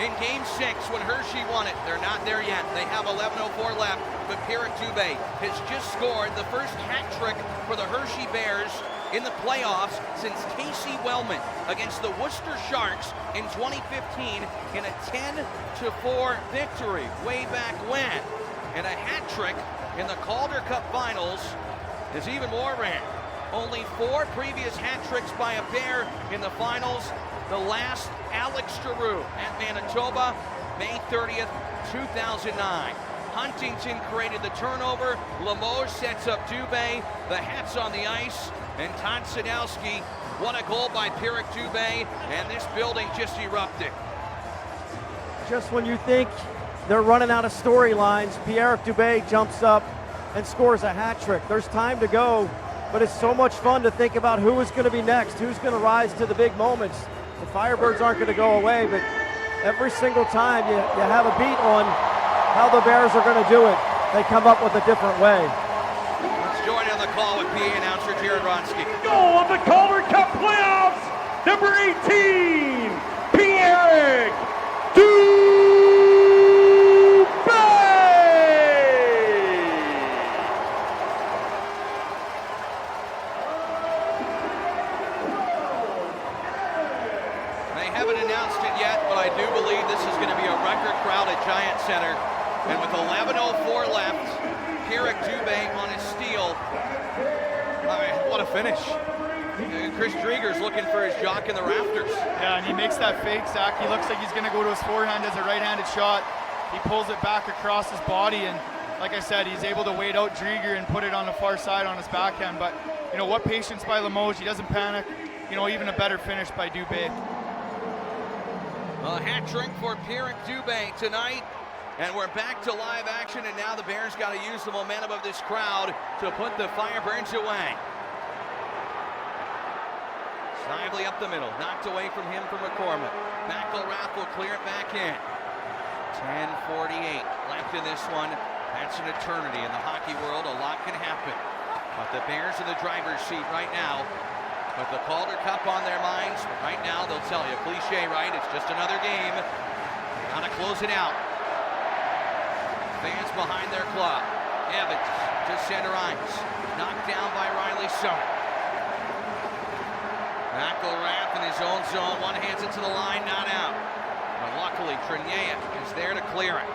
in Game 6 when Hershey won it. They're not there yet. They have 11:04 left, but Eric Dubé has just scored the first hat trick for the Hershey Bears in the playoffs since Casey Wellman against the Worcester Sharks in 2015 in a 10-4 victory way back when. And a hat trick in the Calder Cup Finals is even more rare. Only 4 previous hat tricks by a Bear in the finals. The last, Alex Giroux at Manitoba, May 30th, 2009. Huntington created the turnover. Limoges sets up Dubé. The hat's on the ice. And Todd Sadowski, what a goal by Eric Dubé. And this building just erupted. Just when you think they're running out of storylines, Pierre Dubé jumps up and scores a hat trick. There's time to go, but it's so much fun to think about who is going to be next, who's going to rise to the big moments. The Firebirds aren't going to go away, but every single time you have a beat on how the Bears are going to do it, they come up with a different way. Let's join on the call with PA announcer Jared Ronsky. Goal of the Calder Cup playoffs, number 18, Pierre Dubé! They haven't announced it yet, but I do believe this is going to be a record crowd at Giant Center. And with 11:04 left, Eric Dubé on his steal. I mean, what a finish. Chris Drieger's looking for his jock in the rafters. Yeah, and he makes that fake, Zach. He looks like he's going to go to his forehand as a right-handed shot. He pulls it back across his body, and like I said, he's able to wait out Drieger and put it on the far side on his backhand. But, you know, what patience by Limoges. He doesn't panic. You know, even a better finish by Dubé. A hat trick for Eric Dubé tonight. And we're back to live action, and now the Bears got to use the momentum of this crowd to put the Firebirds away. Snively up the middle, knocked away from him from McCormick. McElrath will clear it back in. 10:48 left in this one. That's an eternity in the hockey world. A lot can happen. But the Bears in the driver's seat right now, with the Calder Cup on their minds. But right now, they'll tell you, cliche, right? It's just another game. Gotta close it out. Fans behind their club. Evans to center ice. Knocked down by Riley Summer. McElrath in his own zone. One hands it to the line, not out. But luckily, Trinier is there to clear it.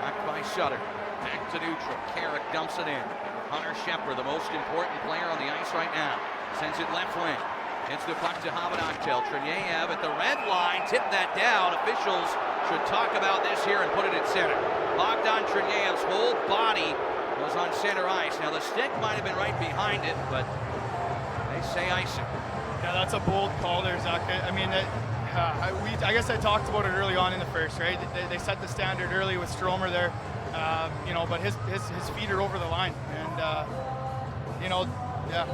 Knocked by by Sutter. Back to neutral. Carrick dumps it in. Hunter Shepard, the most important player on the ice right now, sends it left wing. Hits the puck to Hamanaktel. Triniev at the red line, tipped that down. Officials should talk about this here and put it at center. Bogdan Triniev's whole body was on center ice. Now the stick might have been right behind it, but they say icing. Yeah, that's a bold call there, Zach. I mean, I guess I talked about it early on in the first, right? They set the standard early with Stromer there, you know, but his feet are over the line, and you know, yeah,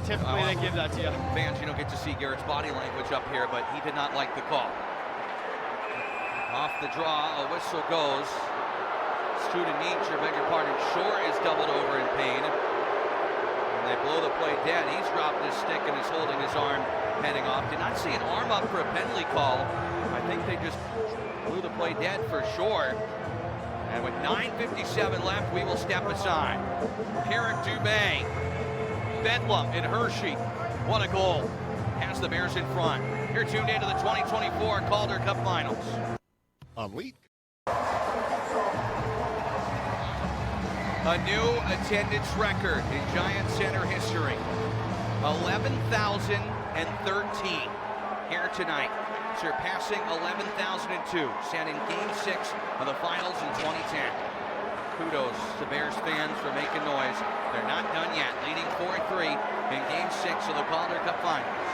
typically they give that to you. Fans, you don't get to see Garrett's body language up here, but he did not like the call. Off the draw, a whistle goes. Student Nietzsche, beg your pardon, Shore is doubled over in pain. And they blow the play dead. He's dropped his stick and is holding his arm, heading off. Did not see an arm up for a penalty call. I think they just blew the play dead for Shore. And with 9:57 left, we will step aside. Carrick Dubé, Bedlam in Hershey. What a goal. Has the Bears in front. You're tuned into the 2024 Calder Cup Finals. Elite. A new attendance record in Giant Center history. 11,013 here tonight, surpassing 11,002, set in Game 6 of the Finals in 2010. Kudos to Bears fans for making noise. They're not done yet, leading 4-3 in Game 6 of the Calder Cup Finals.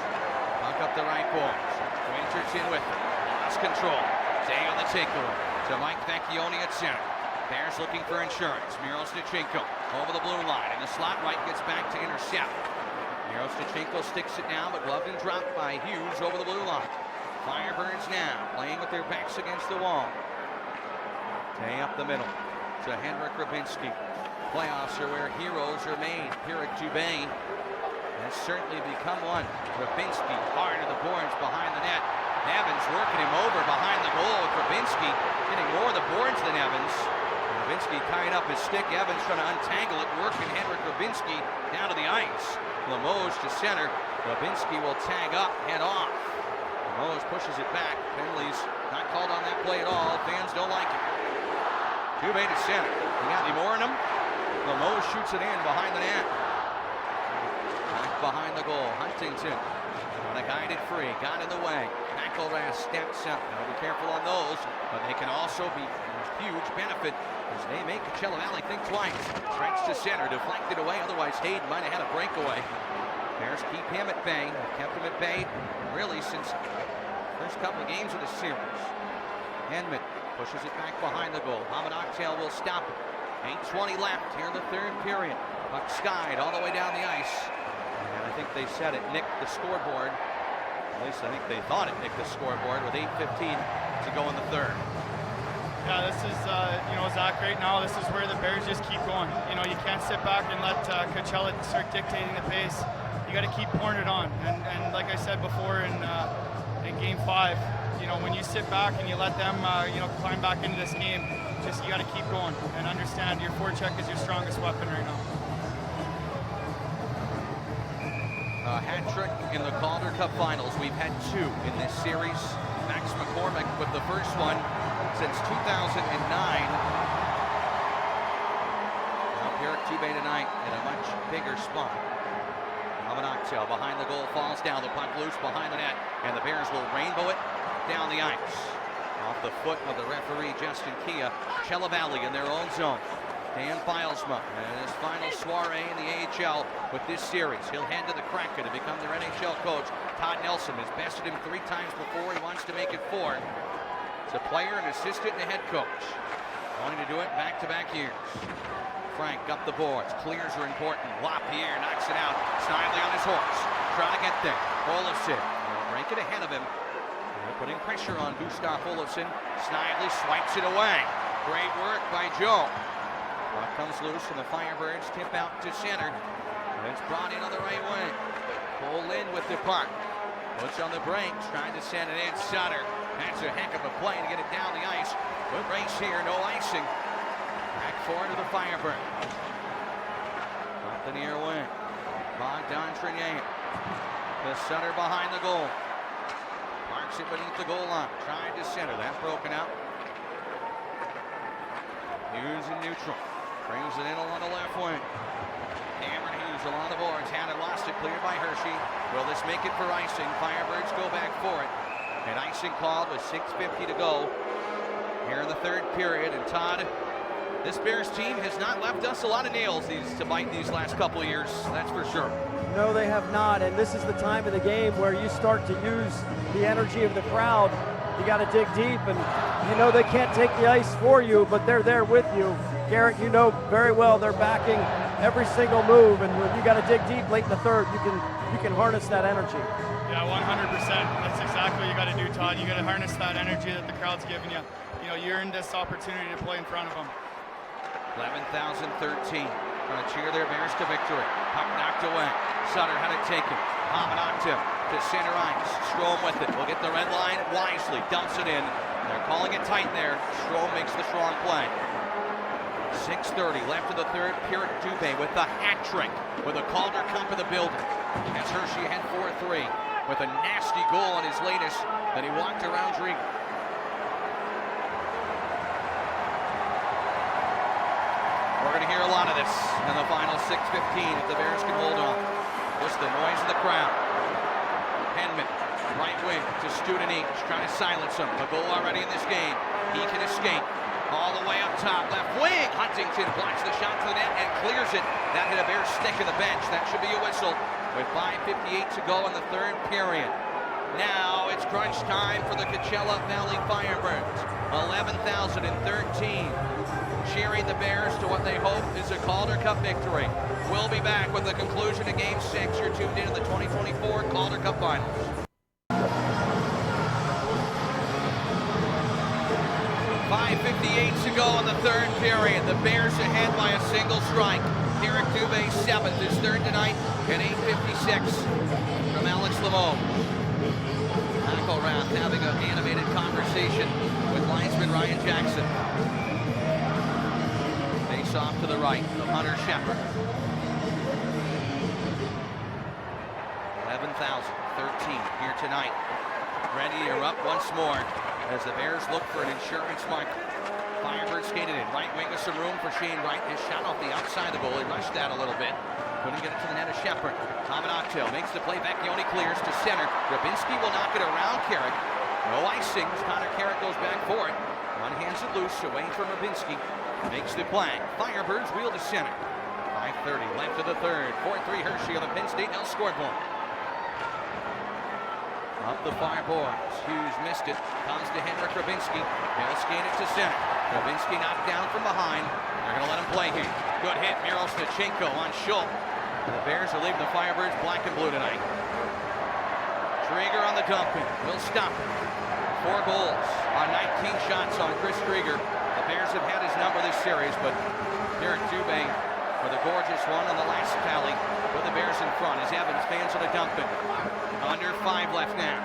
Puck up the right boards. Winter's in with it. Lost control. Day on the takeaway to Mike Vecchione at center. Bears looking for insurance. Miroslnichenko over the blue line. In the slot right, gets back to intercept. Miroslnichenko sticks it down, but gloved and dropped by Hughes over the blue line. Firebirds now playing with their backs against the wall. Day up the middle to Henrik Rubinski. Playoffs are where heroes are made. Carrick Dubé has certainly become one. Rubinski hard to the boards behind the net. Evans working him over behind the goal with Rubinski getting more of the boards than Evans. Rubinski tying up his stick. Evans trying to untangle it, working Henrik Rubinski down to the ice. Limoges to center. Rubinski will tag up, head off. Limoges pushes it back. Penalties not called on that play at all. Fans don't like it. Dubé to center. You got any more in him? Limoges shoots it in behind the net. Back behind the goal. Huntington on a guided free. Got in the way. McElrath steps up. Now be careful on those, but they can also be a huge benefit as they make Coachella Valley think twice. Trench to center, deflected away. Otherwise, Hayden might have had a breakaway. Bears keep him at bay. They've kept him at bay really since the first couple of games of the series. Henman pushes it back behind the goal. Hamanaktel will stop it. 8:20 left here in the third period. Puck skied all the way down the ice. And I think they said it nicked the scoreboard. At least I think they thought it nicked the scoreboard with 8:15 to go in the third. Yeah, this is, you know, Zach, right now, this is where the Bears just keep going. You know, you can't sit back and let Coachella start dictating the pace. You got to keep pouring it on. And like I said before in Game 5, you know, when you sit back and you let them, you know, climb back into this game, just you got to keep going and understand your forecheck is your strongest weapon right now. A hat trick in the Calder Cup Finals. We've had two in this series. Max McCormick with the first one since 2009. Now Carrick Dubé tonight in a much bigger spot. Hamanaktel behind the goal, falls down. The puck loose behind the net, and the Bears will rainbow it down the ice. Off the foot of the referee, Justin Kia. Coachella Valley in their own zone. Dan Bilesma and his final soiree in the AHL with this series. He'll head to the Kraken to become their NHL coach. Todd Nelson has bested him 3 times before. He wants to make it 4. It's a player, an assistant, and a head coach. Wanting to do it back-to-back years. Frank up the boards. Clears are important. LaPierre knocks it out. Snively on his horse. Trying to get there. Olofsson will break it ahead of him. They're putting pressure on Gustav Olofsson. Snively swipes it away. Great work by Joe. Puck comes loose and the Firebirds tip out to center. And it's brought in on the right wing. Pulled in with the puck. Puts on the brakes, trying to send it in. Sutter. That's a heck of a play to get it down the ice. Good race here, no icing. Back forward to the Firebirds. Up the near wing. Bogdan Trinier. The Sutter behind the goal. Parks it beneath the goal line. Trying to center. That broken out. Hughes in neutral. Brings it in along the left wing. Cameron Hughes along the boards. Had it, lost it. Cleared by Hershey. Will this make it for icing? Firebirds go back for it. And icing called with 6:50 to go here in the third period. And Todd, this Bears team has not left us a lot of nails to bite these last couple of years. That's for sure. No, they have not, and this is the time of the game where you start to use the energy of the crowd. You got to dig deep, and you know they can't take the ice for you, but they're there with you. Garrett, you know very well they're backing every single move, and when you got to dig deep late in the third, you can harness that energy. Yeah, 100%. That's exactly what you got to do, Todd. You got to harness that energy that the crowd's giving you. You know, you earned this opportunity to play in front of them. 11,013. Gonna cheer their Bears to victory. Puck knocked away. Sutter had it taken. Hamanaktim to center ice. Strome with it. Will get the red line wisely. Dumps it in. They're calling it tight there. Strome makes the strong play. 6:30 left in the third. Pierre Dubé with the hat trick with a Calder Cup in the building. As Hershey had 4-3 with a nasty goal on his latest. Then he walked around Driga. We're going to hear a lot of this in the final 6:15 if the Bears can hold on. Just the noise of the crowd. Henman, right wing to Studenic, trying to silence him. A goal already in this game. He can escape. All the way up top, left wing. Huntington blocks the shot to the net and clears it. That hit a Bears stick in the bench. That should be a whistle with 5:58 to go in the third period. Now it's crunch time for the Coachella Valley Firebirds. 11,013. Cheering the Bears to what they hope is a Calder Cup victory. We'll be back with the conclusion of Game 6. You're tuned in to the 2024 Calder Cup Finals. 5:58 to go in the third period. The Bears ahead by a single strike. Pierre Dubé 7th, his third tonight, at 8:56 from Alex Lemon. McElrath having an animated conversation with linesman Ryan Jackson. Face off to the right of Hunter Shepard. 11,013 here tonight. Ready to erupt once more as the Bears look for an insurance marker. Firebird skated in. Right wing with some room for Shane Wright. His shot off the outside of the goal. He rushed that a little bit. Couldn't get it to the net of Shepard. Hamanaktil makes the play. Vecchione clears to center. Rabinski will knock it around Carrick. No icing. Connor Carrick goes back for it. One hands it loose away from Rabinski. Makes the play. Firebirds wheel to center. 5:30 left of the third. 4-3 Hershey on the Penn State now scoreboard. Up the far boards. Hughes missed it. Comes to Henrik Rabinski. He'll skate it to center. Rabinski knocked down from behind. They're going to let him play here. Good hit. Miro Stachenko on Schultz. The Bears are leaving the Firebirds black and blue tonight. Krieger on the dumping. Will stop it. 4 goals on 19 shots on Chris Krieger. The Bears have had his number this series, but Derek Dubé with a gorgeous one on the last tally. With the Bears in front as Evans fans on the dumping. Under 5 left now.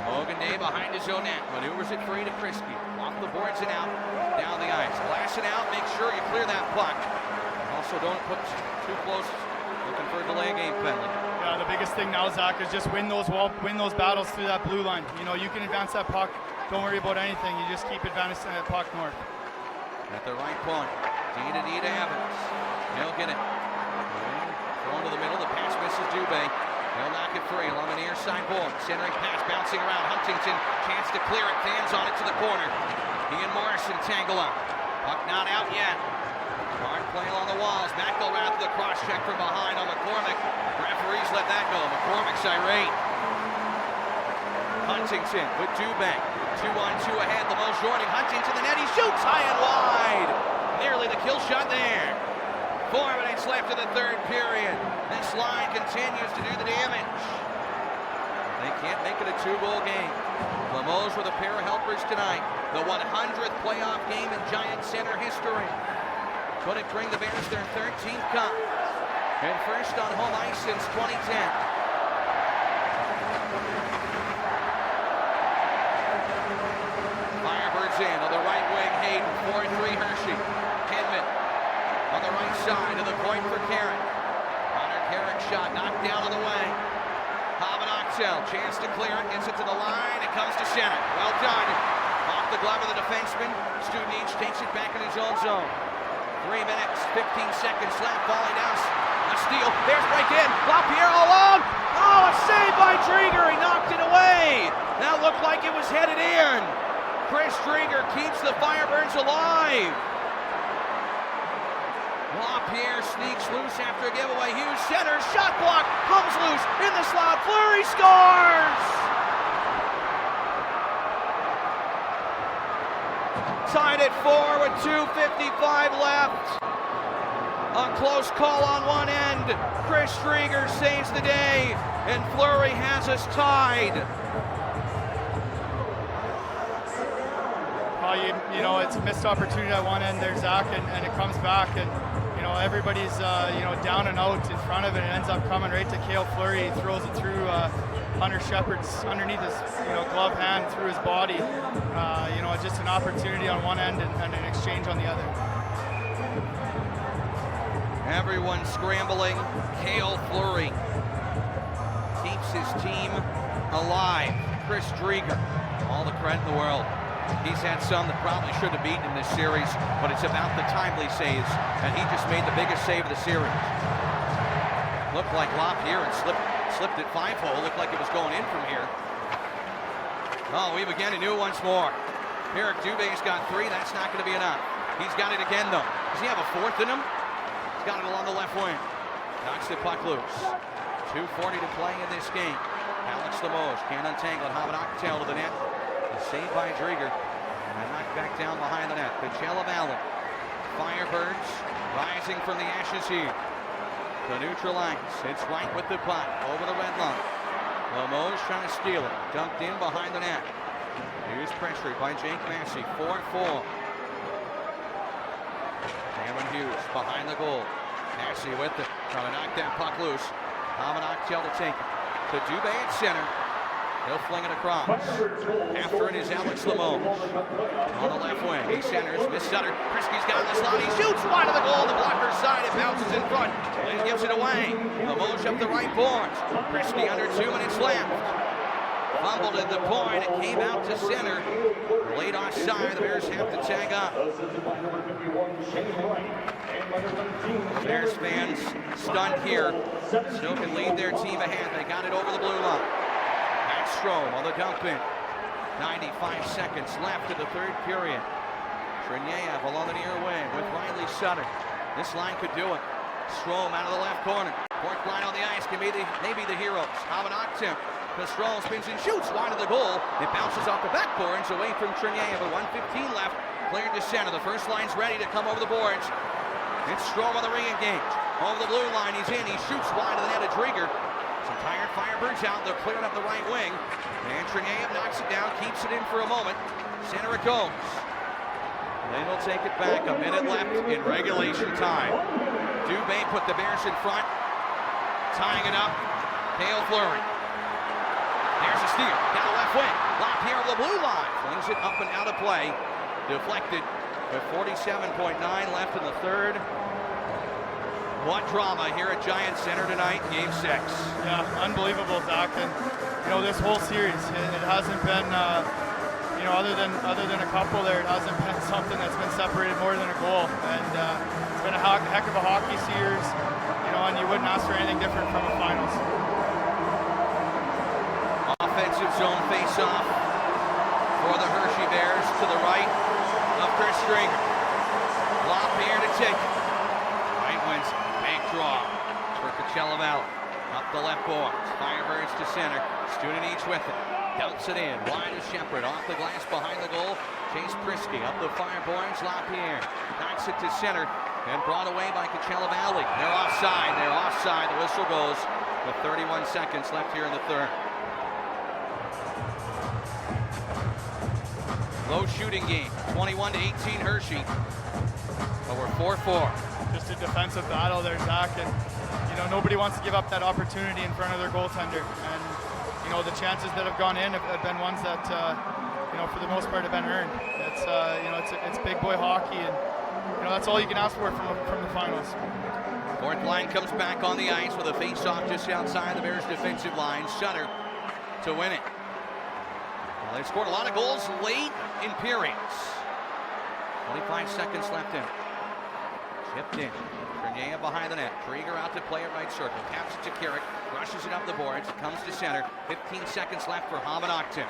Hogan Day behind his own net. Maneuvers it free to Kriski. Off the boards and out. Down the ice. Glass it out. Make sure you clear that puck. Also don't put too close. Looking for a delay game penalty. Yeah, the biggest thing now, Zach, is just win those battles through that blue line. You know, you can advance that puck. Don't worry about anything. You just keep advancing that puck north. At the right point. D to Evans. He'll get it. Thrown to the middle. The pass misses Dubé. He'll knock it free along the near side board. Centering pass, bouncing around. Huntington, chance to clear it. Fans on it to the corner. He and Morrison tangle up. Puck not out yet. Hard play along the walls. McElrath the cross check from behind on McCormick. Referees let that go. McCormick's irate. Huntington with Dubé. 2-on-2 ahead. Lemon joining Huntington to the net. He shoots high and wide. Nearly the kill shot there. 4 minutes left in the third period. This line continues to do the damage. They can't make it a 2-goal game. Lemos with a pair of helpers tonight. The 100th playoff game in Giant Center history. Could it bring the Bears their 13th cup? And first on home ice since 2010. Firebirds in on the right wing. Hayden, 4-3 Hershey. Henman on the right side of the point for Carrick. Connor Carrick shot knocked down on the wing. Hamanaktil, chance to clear it, gets it to the line, it comes to center. Well done. off the glove of the defenseman. Studenic takes it back in his own zone. 3 minutes, 15 seconds left. Volley down. A steal. There's break in. LaPierre all alone. Oh, a save by Drieger. He knocked it away. That looked like it was headed in. Chris Drieger keeps the Firebirds alive. LaPierre sneaks loose after a giveaway. Hughes center. Shot block. Comes loose in the slot. Fleury scores. Tied at 4 with 2:55 left. A close call on one end. Chris Drieger saves the day, and Fleury has us tied. Well, you know, it's a missed opportunity at one end there, Zach, and it comes back, and you know, everybody's down and out in front of it, and it ends up coming right to Cale Fleury. He throws it through Hunter Shepard's underneath his glove hand through his body. Just an opportunity on one end and an exchange on the other. Everyone scrambling. Cale Fleury keeps his team alive. Chris Drieger, all the credit in the world. He's had some that probably should have beaten in this series, but it's about the timely saves, and he just made the biggest save of the series. Looked like LaPierre and slipped it 5-hole. Looked like it was going in from here. Oh, we begin anew once more. Eric Dubé's got 3. That's not going to be enough. He's got it again, though. Does he have a 4th in him? He's got it along the left wing. Knocks the puck loose. 2:40 to play in this game. Alex Limoges can't untangle it. Hamanaktel to the net. A save by Drieger. And knocked back down behind the net. Coachella Valley Firebirds rising from the ashes here. The neutral ice. It's right with the puck over the red line. Limoges trying to steal it. Dumped in behind the net. Here's pressure by Jake Massey. 4-4. Cameron Hughes behind the goal. Massey with it. Trying to knock that puck loose. Hamanaktel to take it. To Dubé at center. He'll fling it across. After it is Alex Limoges. On the left wing. He centers. Miss Sutter. Prisky's got the slot. He shoots wide of the goal. The blocker's side. It bounces in front. And gives it away. Limoges up the right boards. Prisky under 2 minutes left. Fumbled at the point. It came out to center. Late offside. The Bears have to tag up. Bears fans stunned here. Still can lead their team ahead. They got it over the blue line. Strom on the dump in. 95 seconds left in the third period. Cherniev along the near wing with Riley Sutter. This line could do it. Strom out of the left corner. Fourth line on the ice can be maybe the heroes. Hamanaktel. Strom spins and shoots wide of the goal. It bounces off the backboards away from Cherniev. With 1:15 left. Cleared to center. The first line's ready to come over the boards. It's Strom on the re-engage. Over the blue line. He's in. He shoots wide of the net of Drieger. Some tired Firebirds out. They're clearing up the right wing. And Cherniev knocks it down, keeps it in for a moment. Center it goes. Then they'll take it back. A minute left in regulation time. Dubé put the Bears in front. Tying it up. Cale Fleury. There's a steal. Down the left wing. LaPierre on the blue line. Flings it up and out of play. Deflected with 47.9 left in the third. What drama here at Giant Center tonight in Game 6. Yeah, unbelievable, Zach. And this whole series, it hasn't been, other than a couple there, it hasn't been something that's been separated more than a goal. And it's been a heck of a hockey series, and you wouldn't ask for anything different from the finals. Offensive zone face-off for the Hershey Bears to the right of Chris Drieger. LaPierre to take it. Right wins. Big draw for Coachella Valley. Up the left boards. Firebirds to center. Studenic with it. Dumps it in. Wide of Shepard. Off the glass behind the goal. Chase Prisky. Up the Firebirds. LaPierre knocks it to center. And brought away by Coachella Valley. They're offside. They're offside. The whistle goes with 31 seconds left here in the third. Low shooting game. 21-18 Hershey. But we're 4-4. Just a defensive battle there, Zach, and nobody wants to give up that opportunity in front of their goaltender. And the chances that have gone in have been ones that for the most part have been earned. It's big boy hockey, and that's all you can ask for from the finals. Fourth line comes back on the ice with a face-off just outside the Bears' defensive line. Sutter to win it. Well, they've scored a lot of goals late in periods. 25 seconds left in. Chipped in. Bernier behind the net. Krieger out to play it right circle. Taps it to Carrick. Rushes it up the boards. It comes to center. 15 seconds left for Hamid Aktin.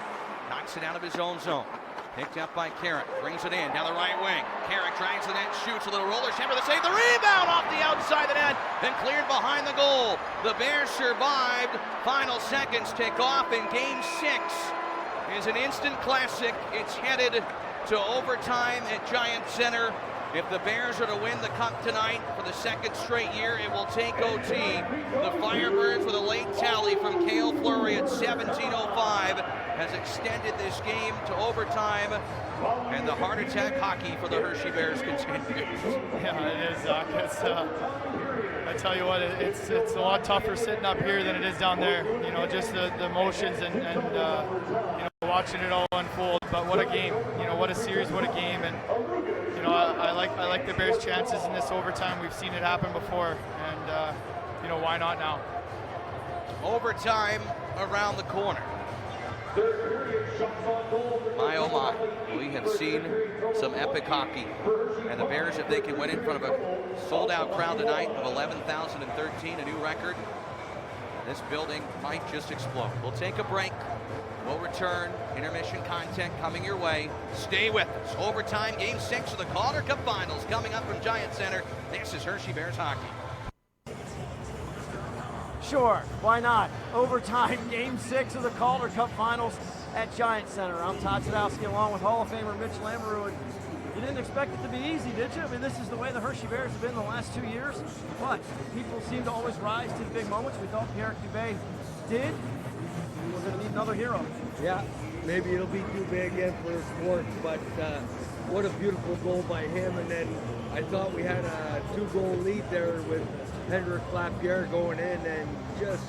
Knocks it out of his own zone. Picked up by Carrick. Brings it in down the right wing. Carrick drives the net. Shoots a little roller. Shepard the save. The rebound off the outside the net. Then cleared behind the goal. The Bears survived. Final seconds tick off. And Game 6 is an instant classic. It's headed to overtime at Giant Center. If the Bears are to win the Cup tonight for the second straight year, it will take OT. The Firebirds with a late tally from Cale Fleury at 17:05 has extended this game to overtime. And the heart attack hockey for the Hershey Bears continues. Yeah, it is, Zach. I tell you what, it's a lot tougher sitting up here than it is down there. You know, just the emotions and you know, watching it all unfold. But what a game! You know, what a series, what a game. And you know, I like the Bears' chances in this overtime. We've seen it happen before, and you know, why not now? Overtime around the corner. My oh my, we have seen some epic hockey. And the Bears, if they can win in front of a sold-out crowd tonight of 11,013, a new record, this building might just explode. We'll take a break. We'll return. Intermission content coming your way. Stay with us. Overtime, Game 6 of the Calder Cup Finals coming up from Giant Center. This is Hershey Bears hockey. Sure, why not? Overtime, Game 6 of the Calder Cup Finals at Giant Center. I'm Todd Sadowski along with Hall of Famer Mitch Lamoureux. And you didn't expect it to be easy, did you? I mean, this is the way the Hershey Bears have been the last 2 years. But people seem to always rise to the big moments. We thought Pierre Dubé did. We're going to need another hero. Yeah, maybe it'll be too big again for his sport, but what a beautiful goal by him. And then I thought we had a 2-goal lead there with Hendrik Lapierre going in and just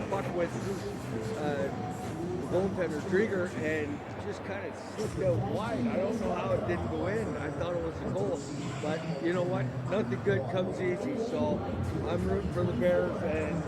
puck went through the goaltender Drieger and just kind of slipped out wide. I don't know how it didn't go in. I thought it was a goal, but you know what? Nothing good comes easy. So I'm rooting for the Bears, and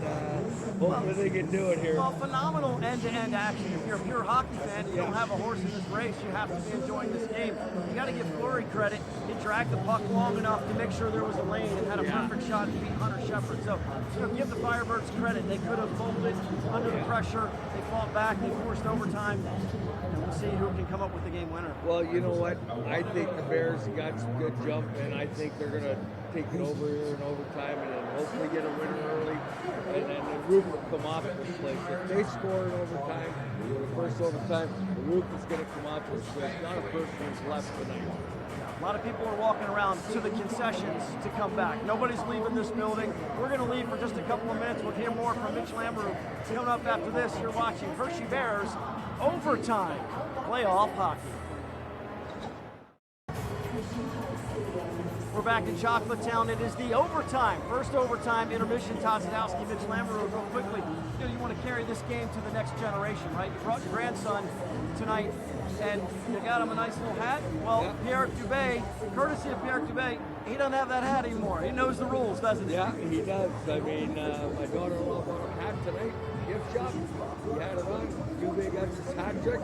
hopefully they can do it here. Well, phenomenal end-to-end action. If you're a pure hockey fan, you don't have a horse in this race. You have to be enjoying this game. You got to give Fleury credit. He dragged the puck long enough to make sure there was a lane and had a perfect shot to beat Hunter Shepard. So, you know, give the Firebirds credit. They could have folded under the pressure. They fought back. They forced overtime. And we'll see who can come up with the game winner. Well, you know what? I think the Bears got some good jump, and I think they're going to take it over here in overtime and then hopefully get a winner early. And then the roof will come off this place. If they score in overtime, the first overtime, the roof is going to come off this place. Not a person is left tonight. A lot of people are walking around to the concessions to come back. Nobody's leaving this building. We're going to leave for just a couple of minutes. We'll hear more from Mitch Lamoureux. Coming up after this, you're watching Hershey Bears Overtime Playoff Hockey. We're back in Chocolatetown. It is the overtime, first overtime intermission. Todd Sadowski, Mitch Lamoureux, real quickly. You know, you want to carry this game to the next generation, right? You brought your grandson tonight, and you got him a nice little hat. Well, Pierre Dubé, courtesy of Pierre Dubé, he doesn't have that hat anymore. He knows the rules, doesn't he? Yeah, he does. I mean, my daughter-in-law bought a hat tonight. Gift shop. He had it on. Dubé got his hat trick.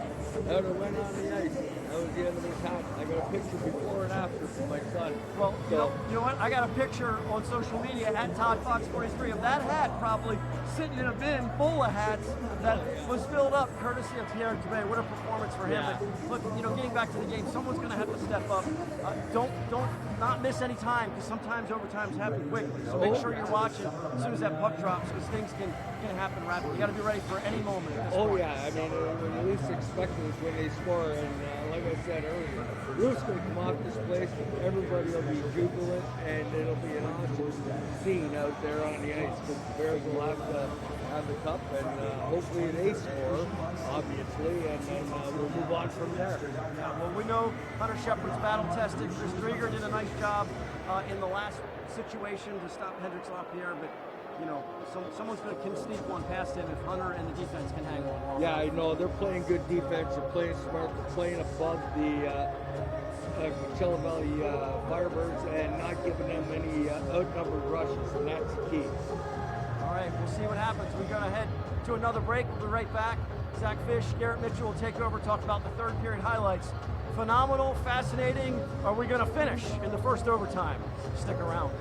Out it went on the ice. That was the end of his hat. I got a picture before and after from my son. Well, you know what? I got a picture on social media at ToddFox43 of that hat probably sitting in a bin full of hats that was filled up courtesy of Pierre Dubé. What a performance for him. But look, you know, getting back to the game, someone's going to have to step up. Don't not miss any time, because sometimes overtimes happen quickly. So make sure you're watching as soon as that puck drops, because things can happen rapidly. You got to be ready for any moment. Oh yeah, I mean, when you least expect it is when they score, and like I said earlier, the roof's going to come off this place. Everybody will be jubilant, and it'll be an awesome scene out there on the ice, because the Bears will have to have the cup, and hopefully they score, obviously, and then we'll move on from there. Yeah, well, we know Hunter Shepard's battle-tested. Chris Drieger did a nice job in the last situation to stop Hendrik Lapierre, but you know, someone's going to sneak one past him if Hunter and the defense can hang on. Yeah, I know. They're playing good defense. They're playing smart. They're playing above the Coachella Valley Firebirds and not giving them any outnumbered rushes, and that's the key. All right, we'll see what happens. We're going to head to another break. We'll be right back. Zach Fish, Garrett Mitchell will take over, talk about the third period highlights. Phenomenal, fascinating. Are we going to finish in the first overtime? Stick around.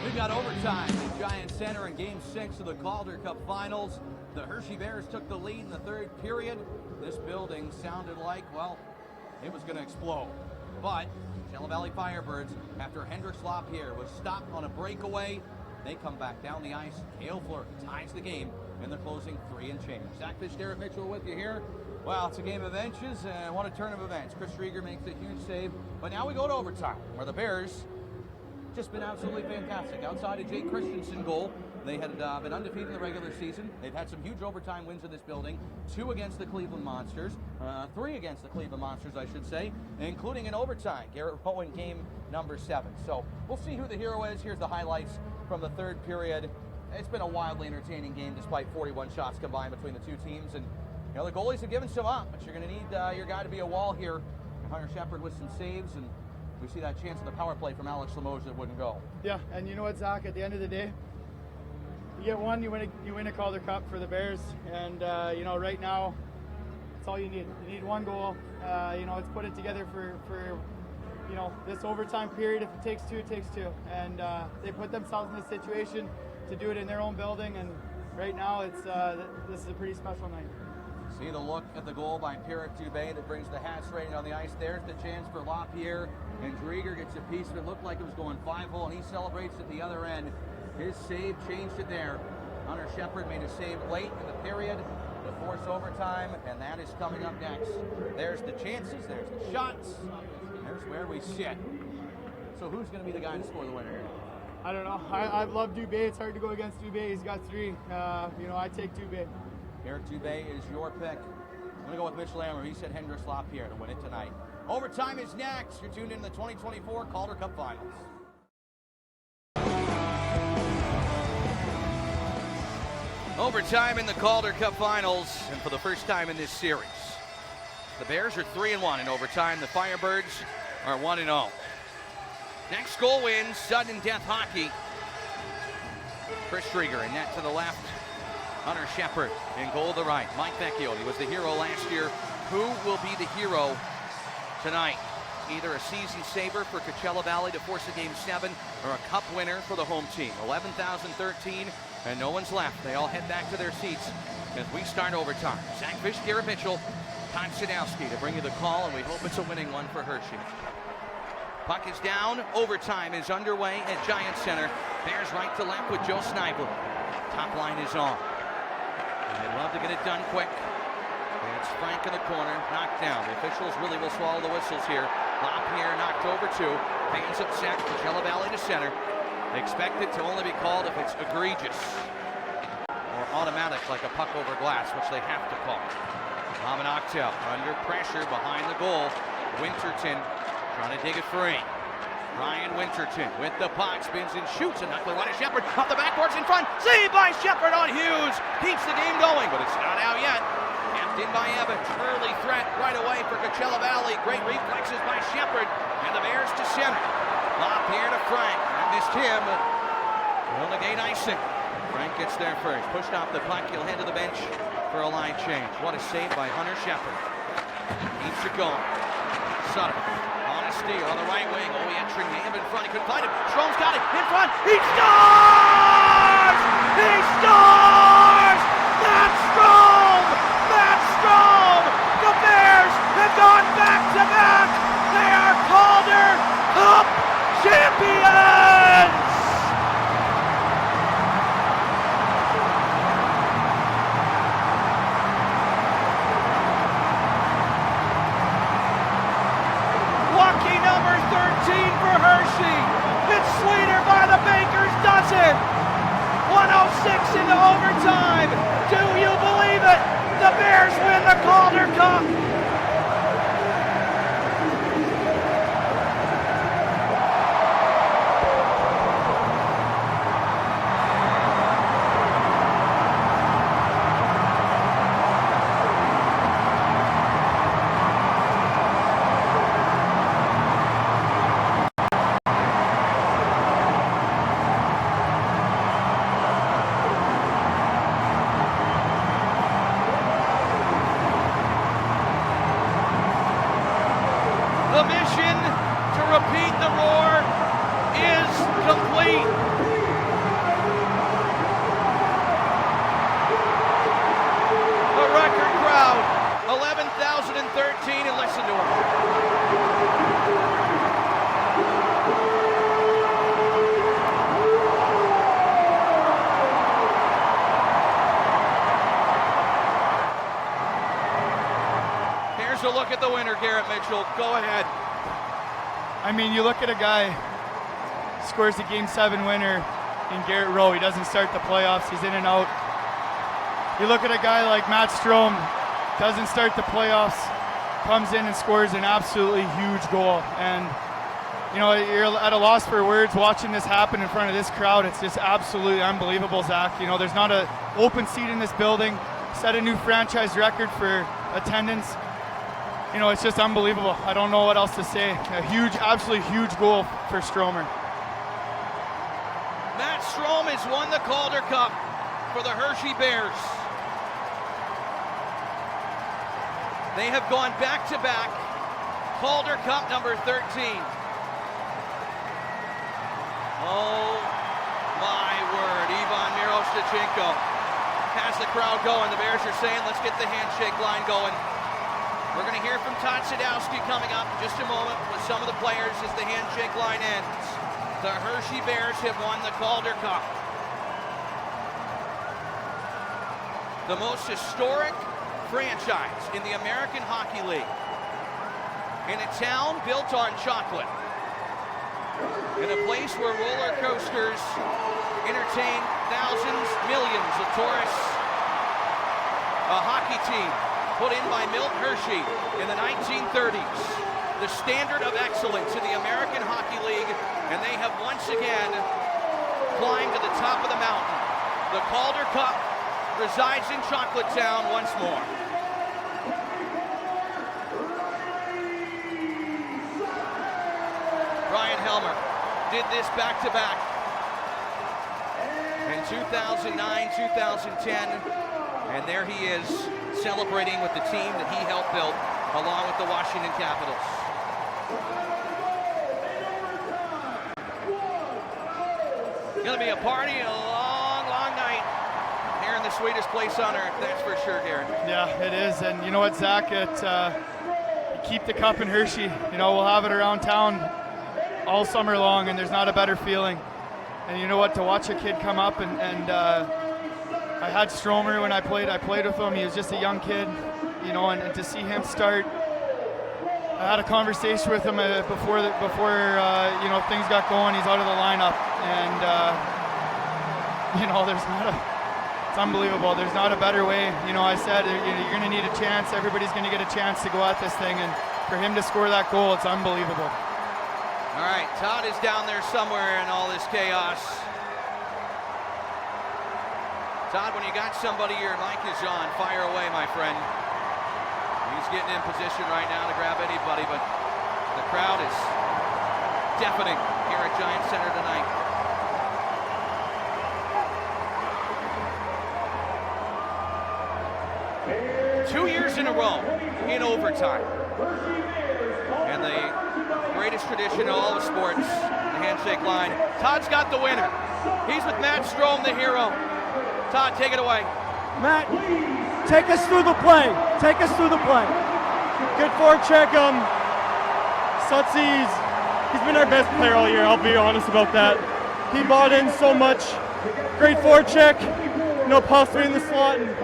We've got overtime at Giant Center in Game 6 of the Calder Cup Finals. The Hershey Bears took the lead in the third period. This building sounded like, well, it was going to explode. But Coachella Valley Firebirds, after Hendricks Lapierre was stopped on a breakaway, they come back down the ice. Cale Fleury ties the game in the closing 3 and change. Zach Fish, Garrett Mitchell with you here. Well, it's a game of inches and what a turn of events. Chris Rieger makes a huge save. But now we go to overtime, where the Bears just been absolutely fantastic. Outside of Jake Christensen goal, they had been undefeated in the regular season. They've had some huge overtime wins in this building. 2 against the Cleveland Monsters, 3 against the Cleveland Monsters, I should say, including an overtime. Garrett Rowan game number 7. So we'll see who the hero is. Here's the highlights from the third period. It's been a wildly entertaining game despite 41 shots combined between the two teams. And you know, the goalies have given some up, but you're going to need your guy to be a wall here. Hunter Shepard with some saves, and we see that chance in the power play from Alex Limoges that wouldn't go. Yeah, and you know what, Zach? At the end of the day, you get one, you win a Calder Cup for the Bears, and you know, right now, it's all you need. You need one goal. You know, let's put it together for you know, this overtime period. If it takes 2, it takes 2, and they put themselves in this situation to do it in their own building, and right now, it's this is a pretty special night. See the look at the goal by Pierre Dubé that brings the Hats rating on the ice. There's the chance for Lapierre, and Drieger gets a piece of it. Looked like it was going 5-hole, and he celebrates at the other end. His save changed it there. Hunter Shepard made a save late in the period to force overtime, and that is coming up next. There's the chances, there's the shots, there's where we sit. So who's going to be the guy to score the winner here? I don't know. I love Dubé. It's hard to go against Dubé. He's got 3. You know, I take Dubé. Eric Dubé is your pick. I'm going to go with Mitchell Ammer. He said Hendricks Lapierre to win it tonight. Overtime is next. You're tuned in to the 2024 Calder Cup Finals. Overtime in the Calder Cup Finals, and for the first time in this series. The Bears are 3-1 in overtime. The Firebirds are 1-0. Next goal wins sudden death hockey. Chris Drieger in net to the left. Hunter Shepard in goal to the right. Mike Vecchione was the hero last year. Who will be the hero tonight? Either a season saver for Coachella Valley to force a Game 7 or a cup winner for the home team. 11,013 and no one's left. They all head back to their seats as we start overtime. Zach Fish, Garrett Mitchell, Todd Sadowski to bring you the call, and we hope it's a winning one for Hershey. Puck is down. Overtime is underway at Giant Center. Bears right to left with Joe Snively. Top line is on. They'd love to get it done quick. It's Frank in the corner, knocked down. The officials really will swallow the whistles here. Lapierre knocked over 2. Fans upset. Coachella Valley to center. They expect it to only be called if it's egregious or automatic, like a puck over glass, which they have to call. Mohamed Octel under pressure behind the goal. Winterton trying to dig it free. Ryan Winterton with the puck, spins and shoots, and knuckle one to Shepard. Off the backboards in front, saved by Shepard on Hughes. Keeps the game going, but it's not out yet. Kept in by Evans. Early threat right away for Coachella Valley. Great reflexes by Shepard, and the Bears to center. Lapierre to Frank. I missed him. Will negate icing. Frank gets there first. Pushed off the puck. He'll head to the bench for a line change. What a save by Hunter Shepard. Keeps it going. Sutter. Steele on the right wing. Oh, he had Tringham in front. He couldn't find him. Strome's got it in front. He scores! He scores! That's Strome! That's Strome! The Bears have gone back-to-back. They are Calder Cup champions! Lucky number 13 for Hershey. It's Sweeter by the Baker's dozen. 106 into overtime. Do you believe it? The Bears win the Calder Cup. look at the winner, Garrett Mitchell. Go ahead. I mean, you look at a guy scores the Game 7 winner in Garrett Rowe. He doesn't start the playoffs. He's in and out. You look at a guy like Matt Strome, doesn't start the playoffs, comes in and scores an absolutely huge goal. And, you know, you're at a loss for words watching this happen in front of this crowd. It's just absolutely unbelievable, Zach. You know, there's not an open seat in this building. Set a new franchise record for attendance. You know, it's just unbelievable. I don't know what else to say. A huge, absolutely huge goal for Stromer. Matt Strome has won the Calder Cup for the Hershey Bears. They have gone back-to-back Calder Cup number 13. Oh my word, Ivan Miroshnichenko has the crowd going. The Bears are saying, let's get the handshake line going. We're going to hear from Todd Sadowski coming up in just a moment with some of the players as the handshake line ends. The Hershey Bears have won the Calder Cup. The most historic franchise in the American Hockey League. In a town built on chocolate. In a place where roller coasters entertain thousands, millions of tourists. A hockey team put in by Milt Hershey in the 1930s. The standard of excellence in the American Hockey League, and they have once again climbed to the top of the mountain. The Calder Cup resides in Chocolate Town once more. Brian Helmer did this back-to-back in 2009, 2010, and there he is celebrating with the team that he helped build along with the Washington Capitals. Gonna be a party, a long, long night here in the sweetest place on earth, that's for sure, Garrett. Yeah, it is, and you know what, Zach, keep the cup in Hershey. You know, we'll have it around town all summer long, and there's not a better feeling. And you know what, to watch a kid come up, and I had Stromer when I played with him. He was just a young kid, you know, and to see him start. I had a conversation with him before you know, things got going. He's out of the lineup, and you know, it's unbelievable. There's not a better way. You know, I said you're going to need a chance. Everybody's going to get a chance to go at this thing, and for him to score that goal, it's unbelievable. All right, Todd is down there somewhere in all this chaos. Todd, when you got somebody, your mic is on. Fire away, my friend. He's getting in position right now to grab anybody, but the crowd is deafening here at Giant Center tonight. 2 years in a row in overtime. And the greatest tradition in all of sports, the handshake line. Todd's got the winner. He's with Matt Strome, the hero. Todd, take it away. Matt, take us through the play. Take us through the play. Good forecheck. He's been our best player all year. I'll be honest about that. He bought in so much. Great forecheck. No possibly in the slot, and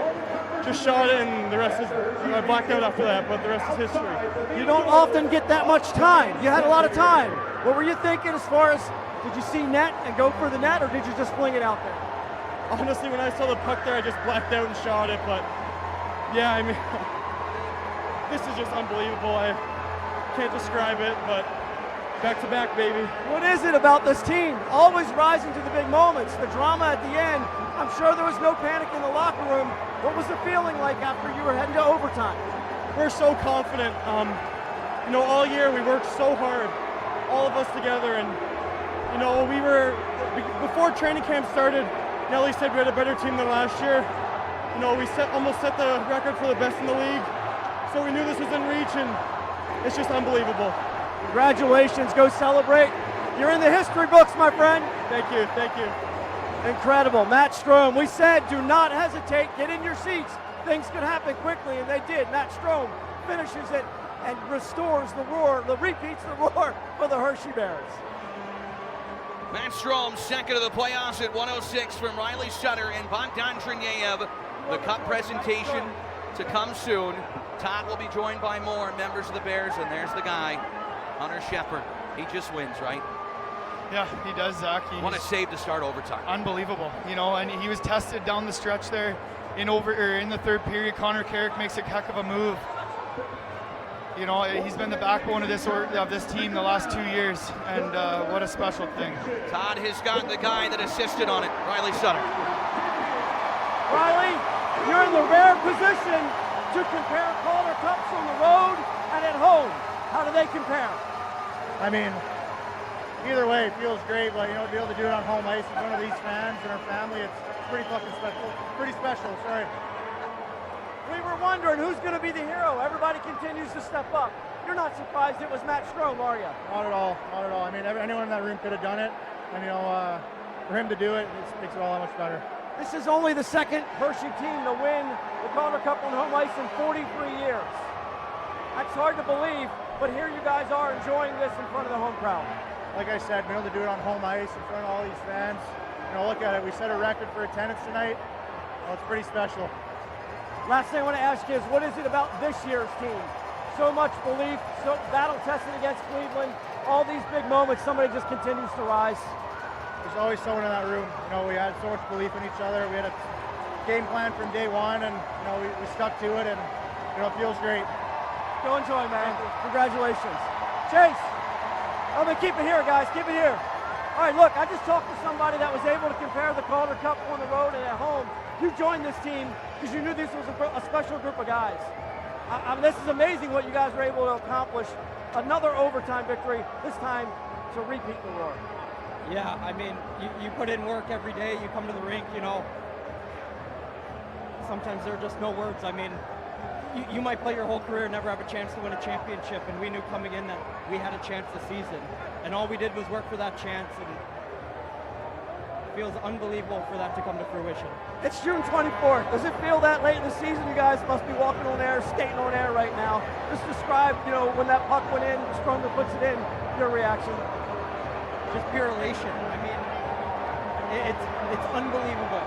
just shot it, and the rest is, I blacked out after that, but the rest is history. You don't often get that much time. You had a lot of time. What were you thinking as far as, did you see net and go for the net, or did you just fling it out there? Honestly, when I saw the puck there, I just blacked out and shot it, but yeah, I mean, this is just unbelievable. I can't describe it, but back-to-back, baby. What is it about this team? Always rising to the big moments, the drama at the end. I'm sure there was no panic in the locker room. What was the feeling like after you were heading to overtime? We're so confident. You know, all year we worked so hard, all of us together, and you know, before training camp started, Nelly said we had a better team than last year. You know, we almost set the record for the best in the league, so we knew this was in reach, and it's just unbelievable. Congratulations, go celebrate. You're in the history books, my friend. Thank you, thank you. Incredible. Matt Strome, we said do not hesitate, get in your seats. Things could happen quickly, and they did. Matt Strome finishes it and restores the roar, repeats the roar for the Hershey Bears. Matt Strome, second of the playoffs at 106 from Riley Sutter and Bogdan Trineyev. The cup presentation to come soon. Todd will be joined by more members of the Bears, and there's the guy, Hunter Shepard. He just wins, right? Yeah, he does, Zach. What a save to start overtime. Unbelievable, and he was tested down the stretch there in the third period. Connor Carrick makes a heck of a move. He's been the backbone of this team the last 2 years, and what a special thing. Todd has got the guy that assisted on it, Riley Sutter. Riley, you're in the rare position to compare Calder Cups on the road and at home. How do they compare? I mean, either way, it feels great, but to be able to do it on home ice in front of these fans and our family, it's pretty fucking special. Pretty special, sorry. We were wondering who's going to be the hero. Everybody continues to step up. You're not surprised it was Matt Strome, are you? Not at all, not at all. I mean, anyone in that room could have done it, and for him to do it, it makes it all that much better. This is only the second Hershey team to win the Calder Cup on home ice in 43 years. That's hard to believe, but here you guys are enjoying this in front of the home crowd. Like I said, being able to do it on home ice in front of all these fans, look at it. We set a record for attendance tonight. Well, it's pretty special. Last thing I want to ask you is, what is it about this year's team? So much belief, so battle-tested against Cleveland, all these big moments, somebody just continues to rise. There's always someone in that room. We had so much belief in each other. We had a game plan from day one, and we stuck to it, and it feels great. Go enjoy, man. Congratulations. Chase, keep it here, guys. Keep it here. All right, look, I just talked to somebody that was able to compare the Calder Cup on the road and at home. You joined this team because you knew this was a special group of guys. This is amazing what you guys were able to accomplish. Another overtime victory, this time to repeat the roar. Yeah, I mean, you put in work every day, you come to the rink, sometimes there are just no words. I mean, you might play your whole career and never have a chance to win a championship, and we knew coming in that we had a chance this season. And all we did was work for that chance, and it feels unbelievable for that to come to fruition. It's June 24th. Does it feel that late in the season? You guys must be walking on air, skating on air right now. Just describe, when that puck went in, Stronger puts it in, your reaction. Just pure elation. I mean, it's unbelievable.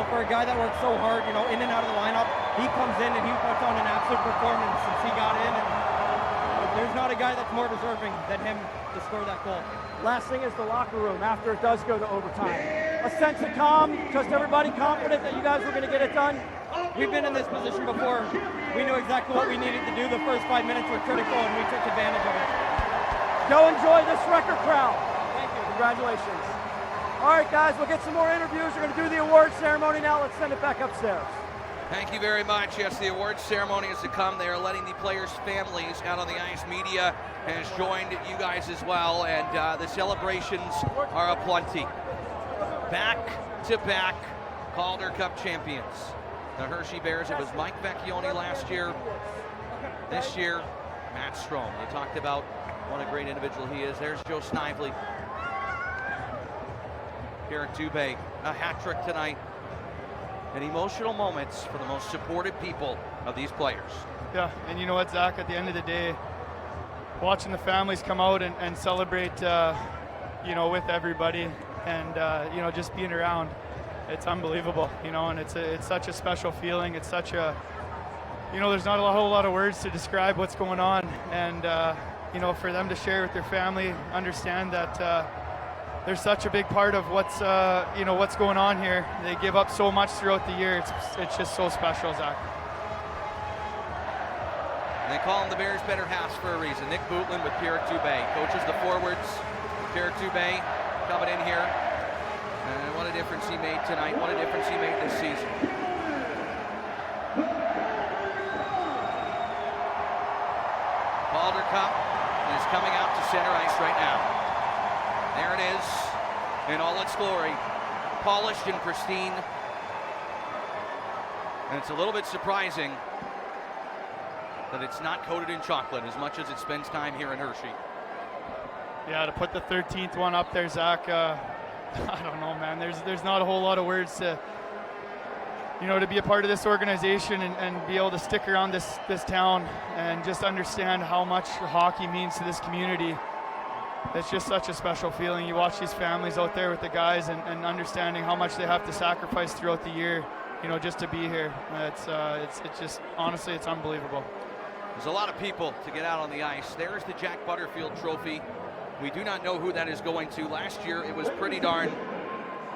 For a guy that works so hard, in and out of the lineup, he comes in and he puts on an absolute performance since he got in. And there's not a guy that's more deserving than him to score that goal. Last thing is the locker room after it does go to overtime. A sense of calm, just everybody confident that you guys were going to get it done? We've been in this position before. We knew exactly what we needed to do. The first 5 minutes were critical, and we took advantage of it. Go enjoy this record crowd. Thank you. Congratulations. All right, guys, we'll get some more interviews. We're going to do the awards ceremony now. Let's send it back upstairs. Thank you very much. Yes, the awards ceremony is to come. They are letting the players' families out on the ice. Media has joined you guys as well, and the celebrations are aplenty. Back-to-back Calder Cup champions. The Hershey Bears, it was Mike Vecchione last year. This year, Matt Strome. They talked about what a great individual he is. There's Joe Snively. Garrett Dubé, a hat trick tonight. And emotional moments for the most supported people of these players. Yeah, and you know what, Zach, at the end of the day, watching the families come out and celebrate, with everybody and, just being around, it's unbelievable, and it's such a special feeling. It's such a, there's not a whole lot of words to describe what's going on. And, for them to share with their family, understand that, they're such a big part of what's going on here. They give up so much throughout the year. It's just so special, Zach. And they call him the Bears' better halves for a reason. Nick Bootlin with Pierre Dubé. Coaches the forwards. Pierre Dubé coming in here. And what a difference he made tonight. What a difference he made this season. Calder Cup is coming out to center ice right now. There it is, in all its glory, polished and pristine. And it's a little bit surprising that it's not coated in chocolate as much as it spends time here in Hershey. Yeah, to put the 13th one up there, Zach, I don't know, man. There's not a whole lot of words to, to be a part of this organization and be able to stick around this town and just understand how much hockey means to this community. It's just such a special feeling. You watch these families out there with the guys and understanding how much they have to sacrifice throughout the year, just to be here. It's just, honestly, it's unbelievable. There's a lot of people to get out on the ice. There's the Jack Butterfield Trophy. We do not know who that is going to. Last year, it was pretty darn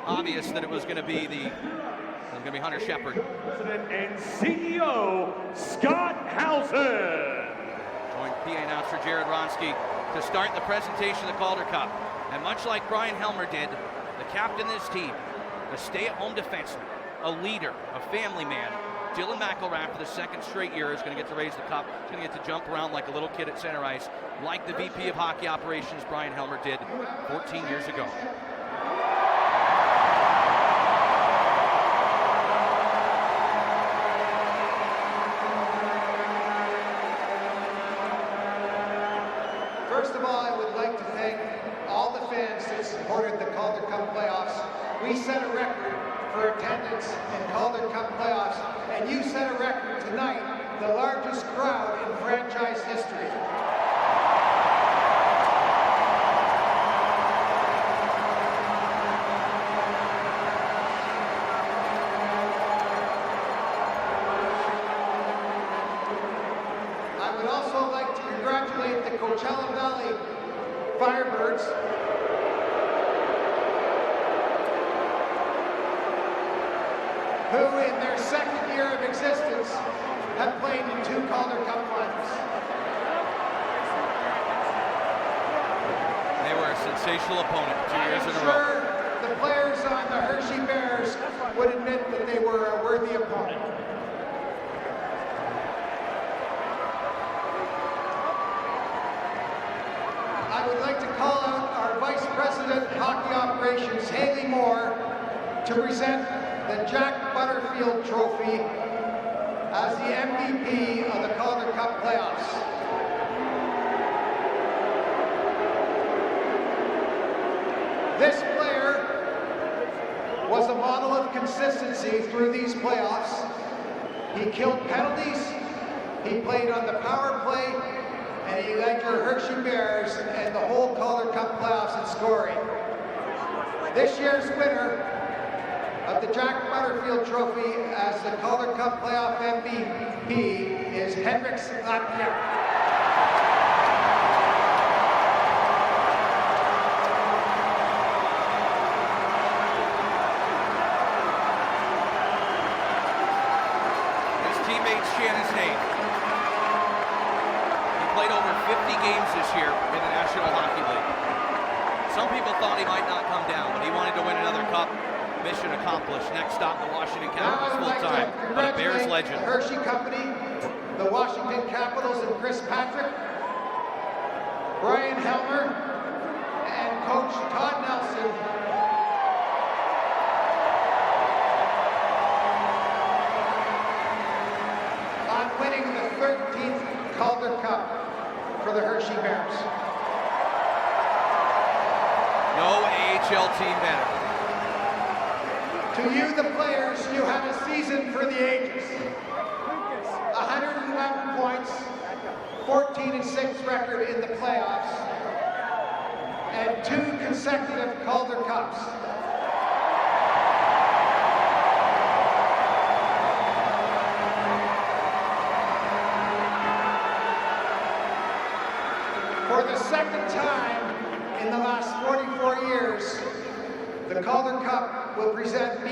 obvious that it was going to be Hunter Shepard. President and CEO Scott Housen. Joined PA announcer Jared Ronski to start the presentation of the Calder Cup. And much like Brian Helmer did, the captain of this team, a stay-at-home defenseman, a leader, a family man, Dylan McElrath, for the second straight year, is going to get to raise the cup. He's going to get to jump around like a little kid at center ice, like the VP of Hockey Operations, Brian Helmer, did 14 years ago. First of all, I would like to thank all the fans that supported the Calder Cup playoffs. We set a record for attendance in Calder Cup playoffs, and you set a record tonight, the largest crowd in franchise history. I would also like to congratulate the Coachella Valley Firebirds who in their second year of existence have played in 2 Calder Cup Finals. They were a sensational opponent 2 years in a row. I'm sure the players on the Hershey Bears would admit that they were a worthy opponent. I would like to call out our Vice President of Hockey Operations, Haley Moore, to present the Jack Butterfield Trophy as the MVP of the Calder Cup playoffs. This player was a model of consistency through these playoffs. He killed penalties, he played on the power play, and he led your Hershey Bears and the whole Calder Cup playoffs in scoring. This year's winner of the Jack Butterfield Trophy as the Calder Cup playoff MVP is Henrik Lapierre. His teammate Shannon's name. He played over 50 games this year in the National Hockey League. Some people thought he might not come down, but he wanted to win another cup. Mission accomplished. Next stop, the Washington Capitals full-time, but a Bears legend. The Hershey Company, the Washington Capitals, and Chris Patrick, Brian Helmer, and Coach Todd Nelson. On winning the 13th Calder Cup for the Hershey Bears. No AHL team better. To you, the players, you had a season for the ages. 111 points, 14-6 record in the playoffs, and 2 consecutive Calder Cups. For the second time in the last 44 years, the Calder Cup will be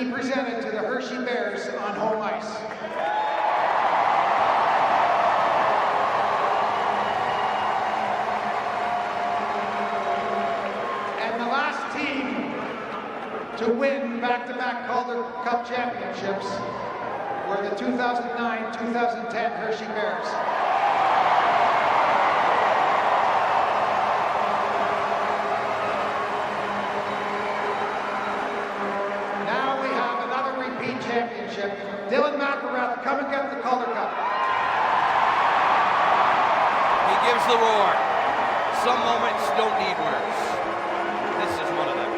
presented to the Hershey Bears on home ice. And the last team to win back-to-back Calder Cup championships were the 2009-2010 Hershey Bears. Championship. Dylan McElrath, come and get the Calder Cup. He gives the roar. Some moments don't need words. This is one of them.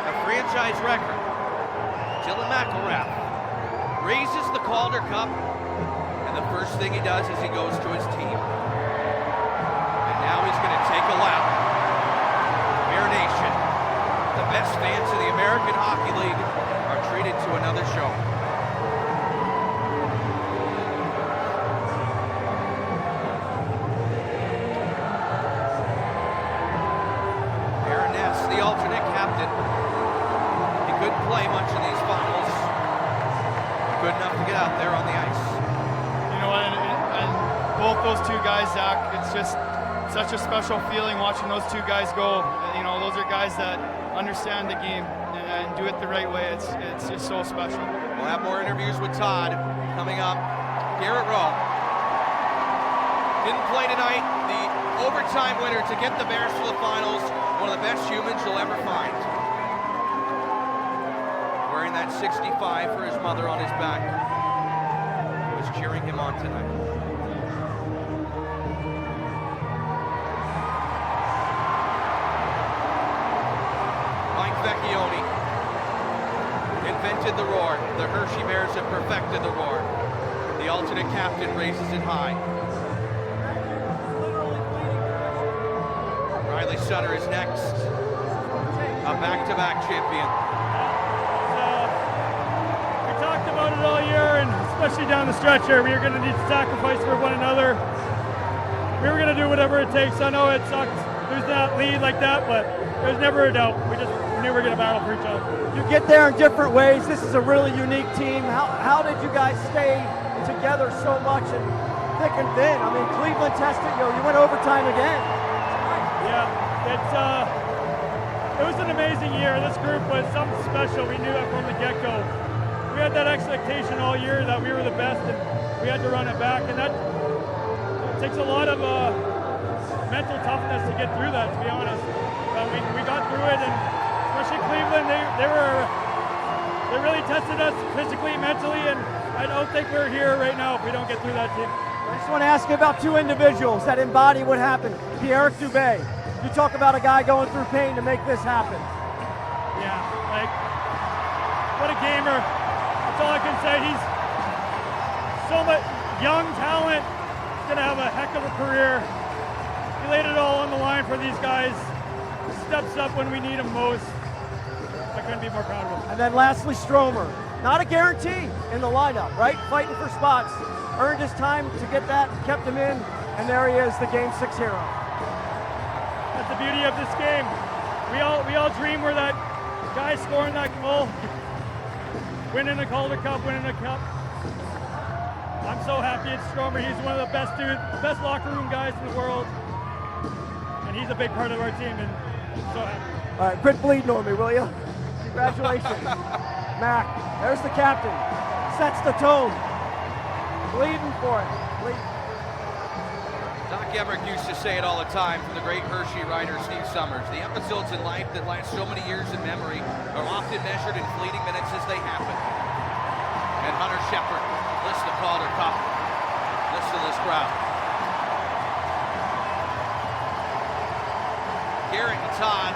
a franchise record. Dylan McElrath raises the Calder Cup, and the first thing he does is he goes to his team. And now he's going to take a lap. Bear Nation, the best fans of the American Hockey League, are treated to another show. The alternate captain. He couldn't play much in these finals. Good enough to get out there on the ice. You know what, and both those two guys, Zach, it's just such a special feeling watching those two guys go. You know, those are guys that understand the game and do it the right way. It's just so special. We'll have more interviews with Todd coming up. Garrett Rowe didn't play tonight. The overtime winner to get the Bears to the finals. One of the best humans you'll ever find. Wearing that 65 for his mother on his back. Who was cheering him on tonight. Mike Vecchione invented the roar. The Hershey Bears have perfected the roar. The alternate captain raises it high. Riley Sutter is next, a back-to-back champion. We talked about it all year, and especially down the stretch here, we are going to need to sacrifice for one another. We were going to do whatever it takes. I know it sucks losing that lead like that, but there's never a doubt. We knew we were going to battle for each other. You get there in different ways. This is a really unique team. How did you guys stay together so much and thick and thin? I mean, Cleveland tested you. You went overtime again. Yeah, it was an amazing year. This group was something special. We knew it from the get-go. We had that expectation all year that we were the best, and we had to run it back. And that takes a lot of mental toughness to get through that, to be honest. But we got through it, and especially Cleveland, they really tested us physically, mentally, and I don't think we're here right now if we don't get through that team. I just want to ask you about two individuals that embody what happened. Pierre Dubé. You talk about a guy going through pain to make this happen. Yeah, like, what a gamer. That's all I can say. He's so much young talent. He's going to have a heck of a career. He laid it all on the line for these guys. Steps up when we need him most. I couldn't be more proud of him. And then lastly, Stromer. Not a guarantee in the lineup, right? Fighting for spots. Earned his time to get that, kept him in, and there he is, the Game 6 hero. That's the beauty of this game. We all dream we're that guy scoring that goal, winning a Calder Cup, winning a cup. I'm so happy it's Stromer. He's one of the best dudes, best locker room guys in the world, and he's a big part of our team, and I'm so happy. All right, quit bleeding on me, will you? Congratulations. Mac, there's the captain. Sets the tone. Bleeding for it. Doc Emmerich used to say it all the time from the great Hershey writer Steve Summers. The episodes in life that last so many years in memory are often measured in fleeting minutes as they happen. And Hunter Shepard lifts the Calder Cup. Listen to this crowd. Garrett and Todd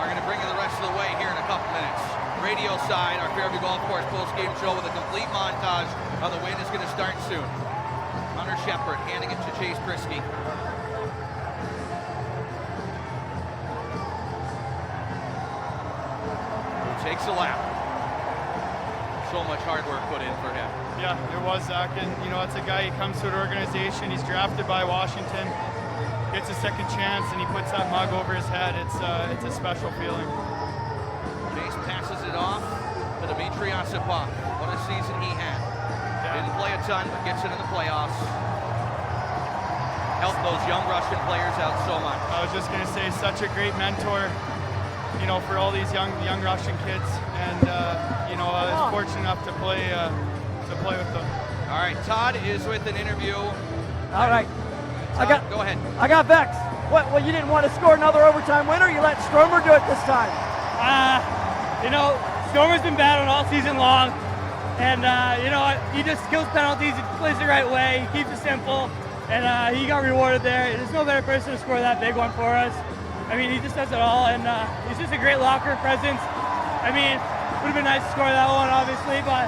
are going to bring you the rest of the way here in a couple minutes. Radio side, our Fairview Golf Course post-game show with a complete montage of the win is going to start soon. Hunter Shepard handing it to Chase Prisky. Who takes a lap. So much hard work put in for him. Yeah, it was, Zach, and you know, it's a guy, he comes to an organization, he's drafted by Washington, gets a second chance, and he puts that mug over his head. It's a special feeling. Chase passes it off to Dmitry Osipov. What a season he had. Didn't play a ton, but gets it in the playoffs. Helped those young Russian players out so much. I was just going to say, such a great mentor, you know, for all these young Russian kids, and you know, I was fortunate enough to play with them. All right, Todd is with an interview. All right. Todd, go ahead. I got Vex. What? Well, you didn't want to score another overtime winner. You let Stromer do it this time. You know, Stromer's been battling all season long, and you know, he just kills penalties. He plays the right way. He keeps it simple, and he got rewarded there. There's no better person to score that big one for us. I mean, he just does it all, and he's just a great locker presence. I mean, would have been nice to score that one, obviously, but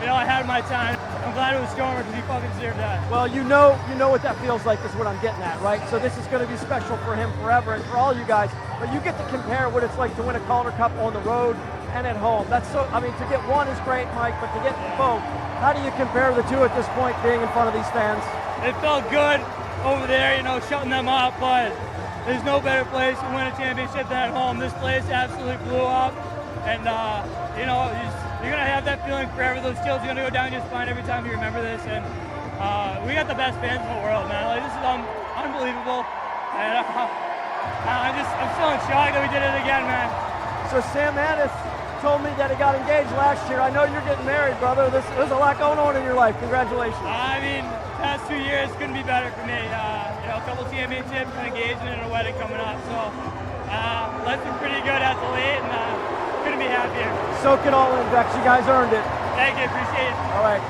I had my time. I'm glad it was Stormer because he fucking deserved that. Well, you know what that feels like is what I'm getting at, right? So this is going to be special for him forever and for all you guys. But you get to compare what it's like to win a Calder Cup on the road and at home. That's so. I mean, to get one is great, Mike, but to get both, how do you compare the two at this point, being in front of these fans? It felt good over there, shutting them up, but there's no better place to win a championship than at home. This place absolutely blew up, and you're going to have that feeling forever. Those chills are going to go down your spine every time you remember this. And we got the best fans in the world, man. Like, this is unbelievable. And I'm still in shock that we did it again, man. So Sam Annis told me that he got engaged last year. I know you're getting married, brother. There's a lot going on in your life. Congratulations. I mean, past 2 years couldn't be better for me. A couple championships, an engagement, and a wedding coming up. So life's been pretty good as of late, and couldn't be happier. Soak it all in, Vex. You guys earned it. Thank you. Appreciate it. All right.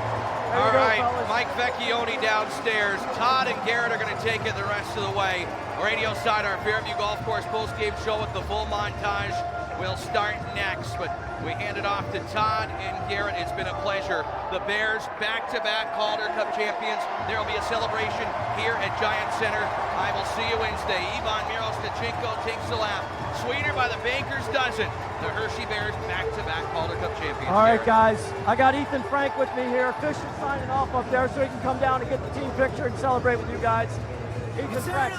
All right, Mike Vecchione downstairs. Todd and Garrett are going to take it the rest of the way. Radio side, our Fairview Golf Course post-game show with the full montage will start next, but we hand it off to Todd and Garrett. It's been a pleasure. The Bears back-to-back Calder Cup champions. There will be a celebration here at Giant Center. I will see you Wednesday. Ivan Miro-Stachenko takes the lap. Sweeter by the baker's dozen. The Hershey Bears back-to-back Calder Cup champions. All right, guys. I got Ethan Frank with me here. Fish is signing off up there so he can come down and get the team picture and celebrate with you guys. Ethan Frank.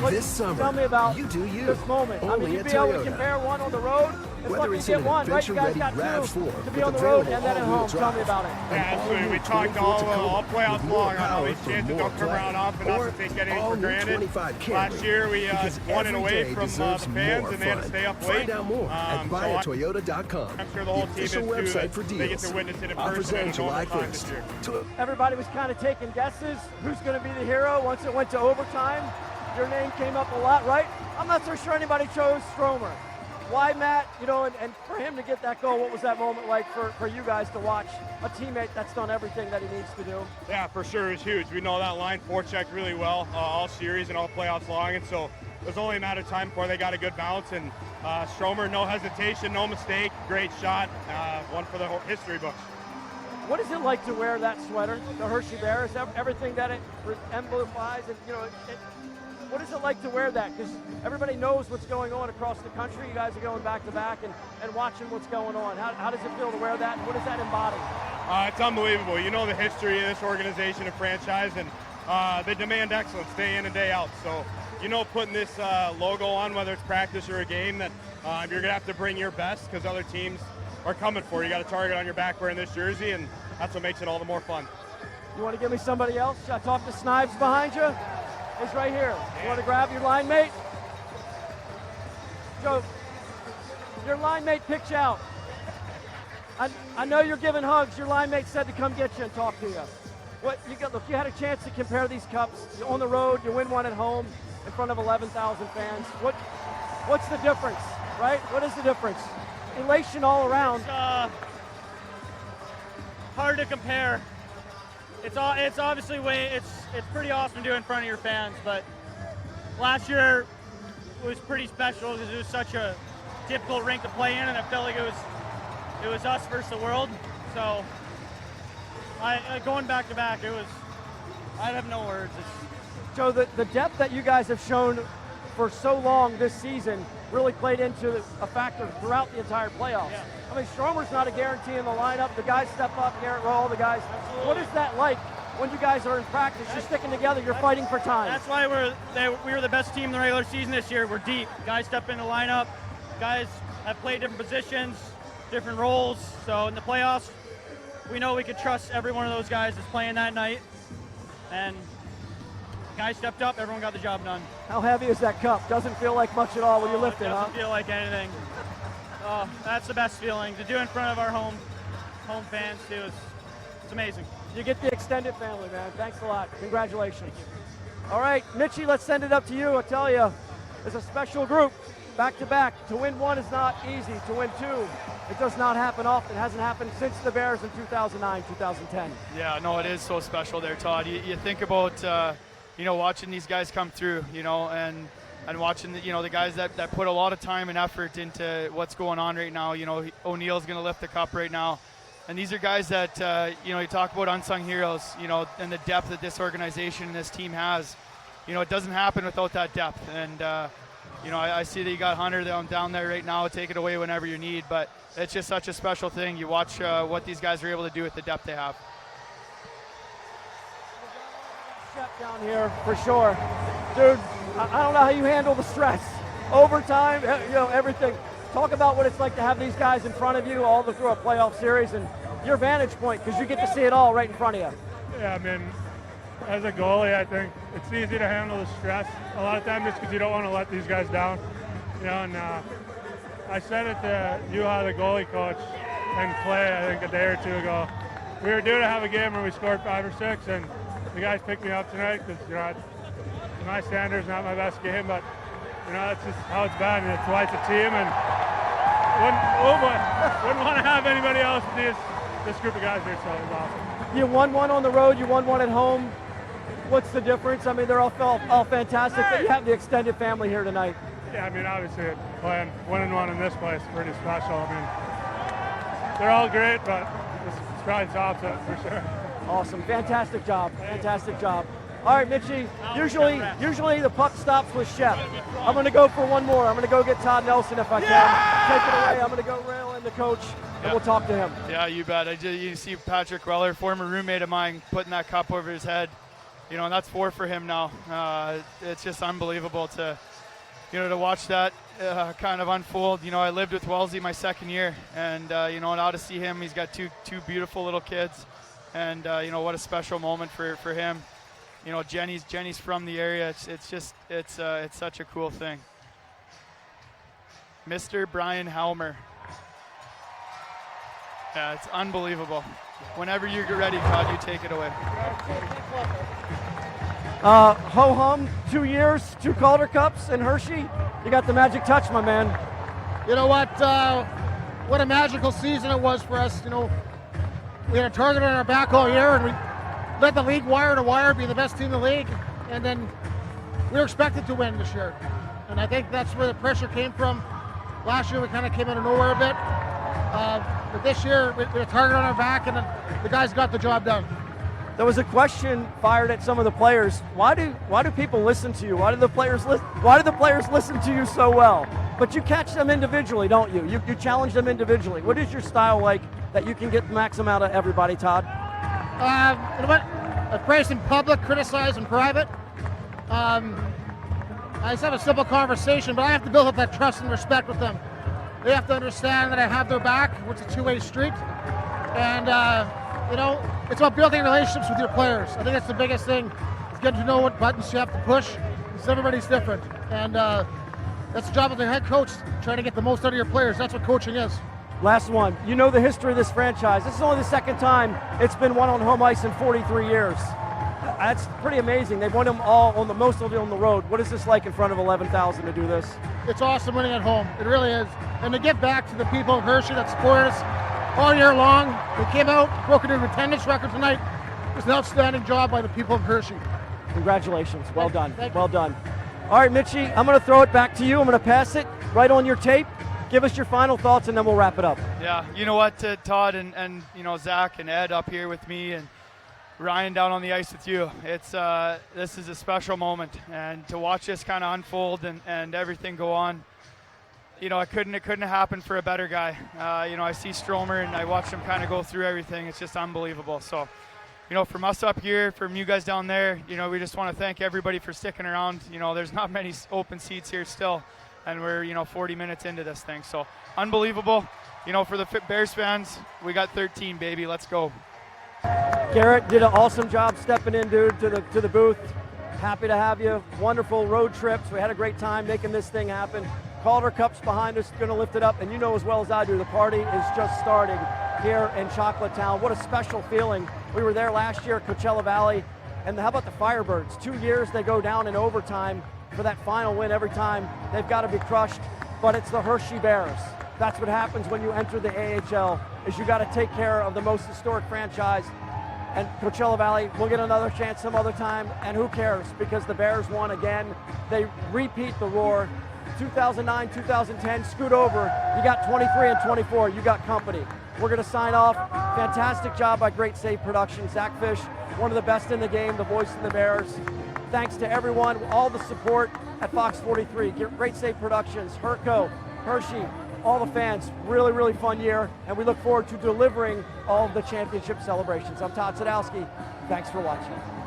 This summer, tell me about you do you. this moment. I mean, Only you'd at be able to Toyota. compare one on the road. It's Whether lucky it's to in get an one, right? You guys got adventure-ready two RAV4 to be with on the road available and then at all-wheel home. Tell me drive. about it. Yeah, absolutely. We talked all playoffs long on how these chances don't come around often enough to take anything for granted. Last year we won it away from the fans and they had to stay up late. Find out more at buyatoyota.com. I'm sure the whole team is too. Website for They get deals. to witness it in Offers person end in a normal July time this 1st. year. Everybody was kind of taking guesses. Who's going to be the hero once it went to overtime? Your name came up a lot, right? I'm not so sure anybody chose Stromer. Why Matt? And for him to get that goal, what was that moment like for you guys to watch a teammate that's done everything that he needs to do? Yeah, for sure, it was huge. We know that line forechecked really well all series and all playoffs long, and so it was only a matter of time before they got a good bounce. And Stromer, no hesitation, no mistake, great shot, one for the history books. What is it like to wear that sweater, the Hershey Bears, everything that it exemplifies, and what is it like to wear that? Because everybody knows what's going on across the country. You guys are going back to back and watching what's going on. How does it feel to wear that, and what does that embody? It's unbelievable. You know the history of this organization and franchise, and they demand excellence day in and day out. So, putting this logo on, whether it's practice or a game, that you're going to have to bring your best because other teams are coming for you. You got a target on your back wearing this jersey, and that's what makes it all the more fun. You want to give me somebody else? Should I talk to Snipes behind you? He's right here. You want to grab your line mate? Joe, your line mate picked you out. I know you're giving hugs. Your line mate said to come get you and talk to you. Look, you had a chance to compare these cups. You're on the road, you win one at home in front of 11,000 fans. What's the difference, right? What is the difference? Elation all around. Hard to compare. It's obviously it's pretty awesome to do in front of your fans, but last year was pretty special because it was such a difficult rink to play in, and I felt like it was us versus the world. So going back to back, I have no words. Joe, the depth that you guys have shown for so long this season really played into a factor throughout the entire playoffs. Yeah. I mean, Stromer's not a guarantee in the lineup. The guys step up, Garrett Roll, the guys. Absolutely. What is that like when you guys are in practice? You're sticking together, you're fighting for time. That's why we were the best team in the regular season this year. We're deep. Guys step in the lineup. Guys have played different positions, different roles. So in the playoffs, we know we could trust every one of those guys that's playing that night. And guys stepped up, everyone got the job done. How heavy is that cup? Doesn't feel like much at all when you lift it, huh? Doesn't feel like anything. Oh, that's the best feeling. To do in front of our home fans, too, it's amazing. You get the extended family, man. Thanks a lot. Congratulations. All right, Mitchie, let's send it up to you. I tell you, it's a special group, back-to-back. To win one is not easy. To win two, it does not happen often. It hasn't happened since the Bears in 2009, 2010. Yeah, no, it is so special there, Todd. You think about, watching these guys come through, and and watching the guys that put a lot of time and effort into what's going on right now. O'Neill's going to lift the cup right now. And these are guys that, you talk about unsung heroes, and the depth that this organization and this team has. It doesn't happen without that depth. And, I see that you got Hunter down there right now. Take it away whenever you need. But it's just such a special thing. You watch what these guys are able to do with the depth they have. Down here for sure. Dude, I don't know how you handle the stress. Overtime, everything. Talk about what it's like to have these guys in front of you all through a playoff series and your vantage point, because you get to see it all right in front of you. Yeah, I mean, as a goalie, I think it's easy to handle the stress a lot of times just because you don't want to let these guys down. And I said it to Juha, the goalie coach, and Clay, I think a day or two ago. We were due to have a game where we scored 5 or 6, and the guys picked me up tonight because, my standards, not my best game, but, that's just how it's been. It's why it's a team, and wouldn't want to have anybody else with this group of guys here, so it was awesome. You won one on the road, you won one at home. What's the difference? I mean, they're all fantastic, but you have the extended family here tonight. Yeah, I mean, obviously, winning one in this place is pretty special. I mean, they're all great, but it's probably the opposite for sure. Awesome. Fantastic job. Fantastic job. All right, Mitchie, usually the puck stops with Shep. I'm going to go for one more. I'm going to go get Todd Nelson if I can. Take it away. I'm going to go rail in the coach, and we'll talk to him. Yeah, you bet. You see Patrick Weller, former roommate of mine, putting that cup over his head. And that's 4 for him now. It's just unbelievable to watch that kind of unfold. I lived with Wellesley my second year, and now to see him, he's got two beautiful little kids, and what a special moment for him. Jenny's from the area. It's such a cool thing. Mr. Brian Helmer. Yeah, it's unbelievable. Whenever you're ready, Todd, you take it away. Ho-hum, 2 years, 2 Calder Cups in Hershey. You got the magic touch, my man. You know what a magical season it was for us. We had a target on our back all year, and we led the league wire to wire, be the best team in the league, and then we were expected to win this year. And I think that's where the pressure came from. Last year we kind of came out of nowhere a bit. But this year we had a target on our back, and the guys got the job done. There was a question fired at some of the players. Why do people listen to you? Why do the players listen to you so well? But you catch them individually, don't you? You challenge them individually. What is your style like that you can get the maximum out of everybody, Todd? You know what? I praise in public, criticize in private. I just have a simple conversation, but I have to build up that trust and respect with them. They have to understand that I have their back. It's a two-way street. And, it's about building relationships with your players. I think that's the biggest thing, is getting to know what buttons you have to push, because everybody's different. And that's the job of the head coach, trying to get the most out of your players. That's what coaching is. Last one. You know the history of this franchise. This is only the second time it's been won on home ice in 43 years. That's pretty amazing. They've won them all most of them on the road. What is this like in front of 11,000 to do this? It's awesome winning at home. It really is. And to get back to the people of Hershey that support us all year long. We came out, broke a new attendance record tonight. It was an outstanding job by the people of Hershey. Congratulations. Well done. Well done. All right, Mitchie, I'm going to throw it back to you. I'm going to pass it right on your tape. Give us your final thoughts, and then we'll wrap it up. Yeah, you know what, Todd and Zach and Ed up here with me, and Ryan down on the ice with you. This is a special moment, and to watch this kind of unfold and everything go on, it couldn't have happened for a better guy. I see Stromer, and I watched him kind of go through everything. It's just unbelievable. So, from us up here, from you guys down there, we just want to thank everybody for sticking around. There's not many open seats here still. And we're, 40 minutes into this thing. So unbelievable. For the Bears fans, we got 13, baby. Let's go. Garrett did an awesome job stepping in, dude, to the booth. Happy to have you. Wonderful road trips. We had a great time making this thing happen. Calder Cup's behind us, going to lift it up. And you know as well as I do, the party is just starting here in Chocolate Town. What a special feeling. We were there last year at Coachella Valley. And how about the Firebirds? 2 years they go down in overtime for that final win every time. They've got to be crushed, but it's the Hershey Bears. That's what happens when you enter the AHL, is you got to take care of the most historic franchise And Coachella Valley, we'll get another chance some other time, and who cares, because the Bears won again. They repeat the roar. 2009, 2010, scoot over. You got 23 and 24, you got company. We're gonna sign off. Fantastic job by Great Save Production. Zach Fish, one of the best in the game, the voice of the Bears. Thanks to everyone, all the support at Fox 43, Great Save Productions, Hershey, all the fans. Really, really fun year, and we look forward to delivering all of the championship celebrations. I'm Todd Sadowski. Thanks for watching.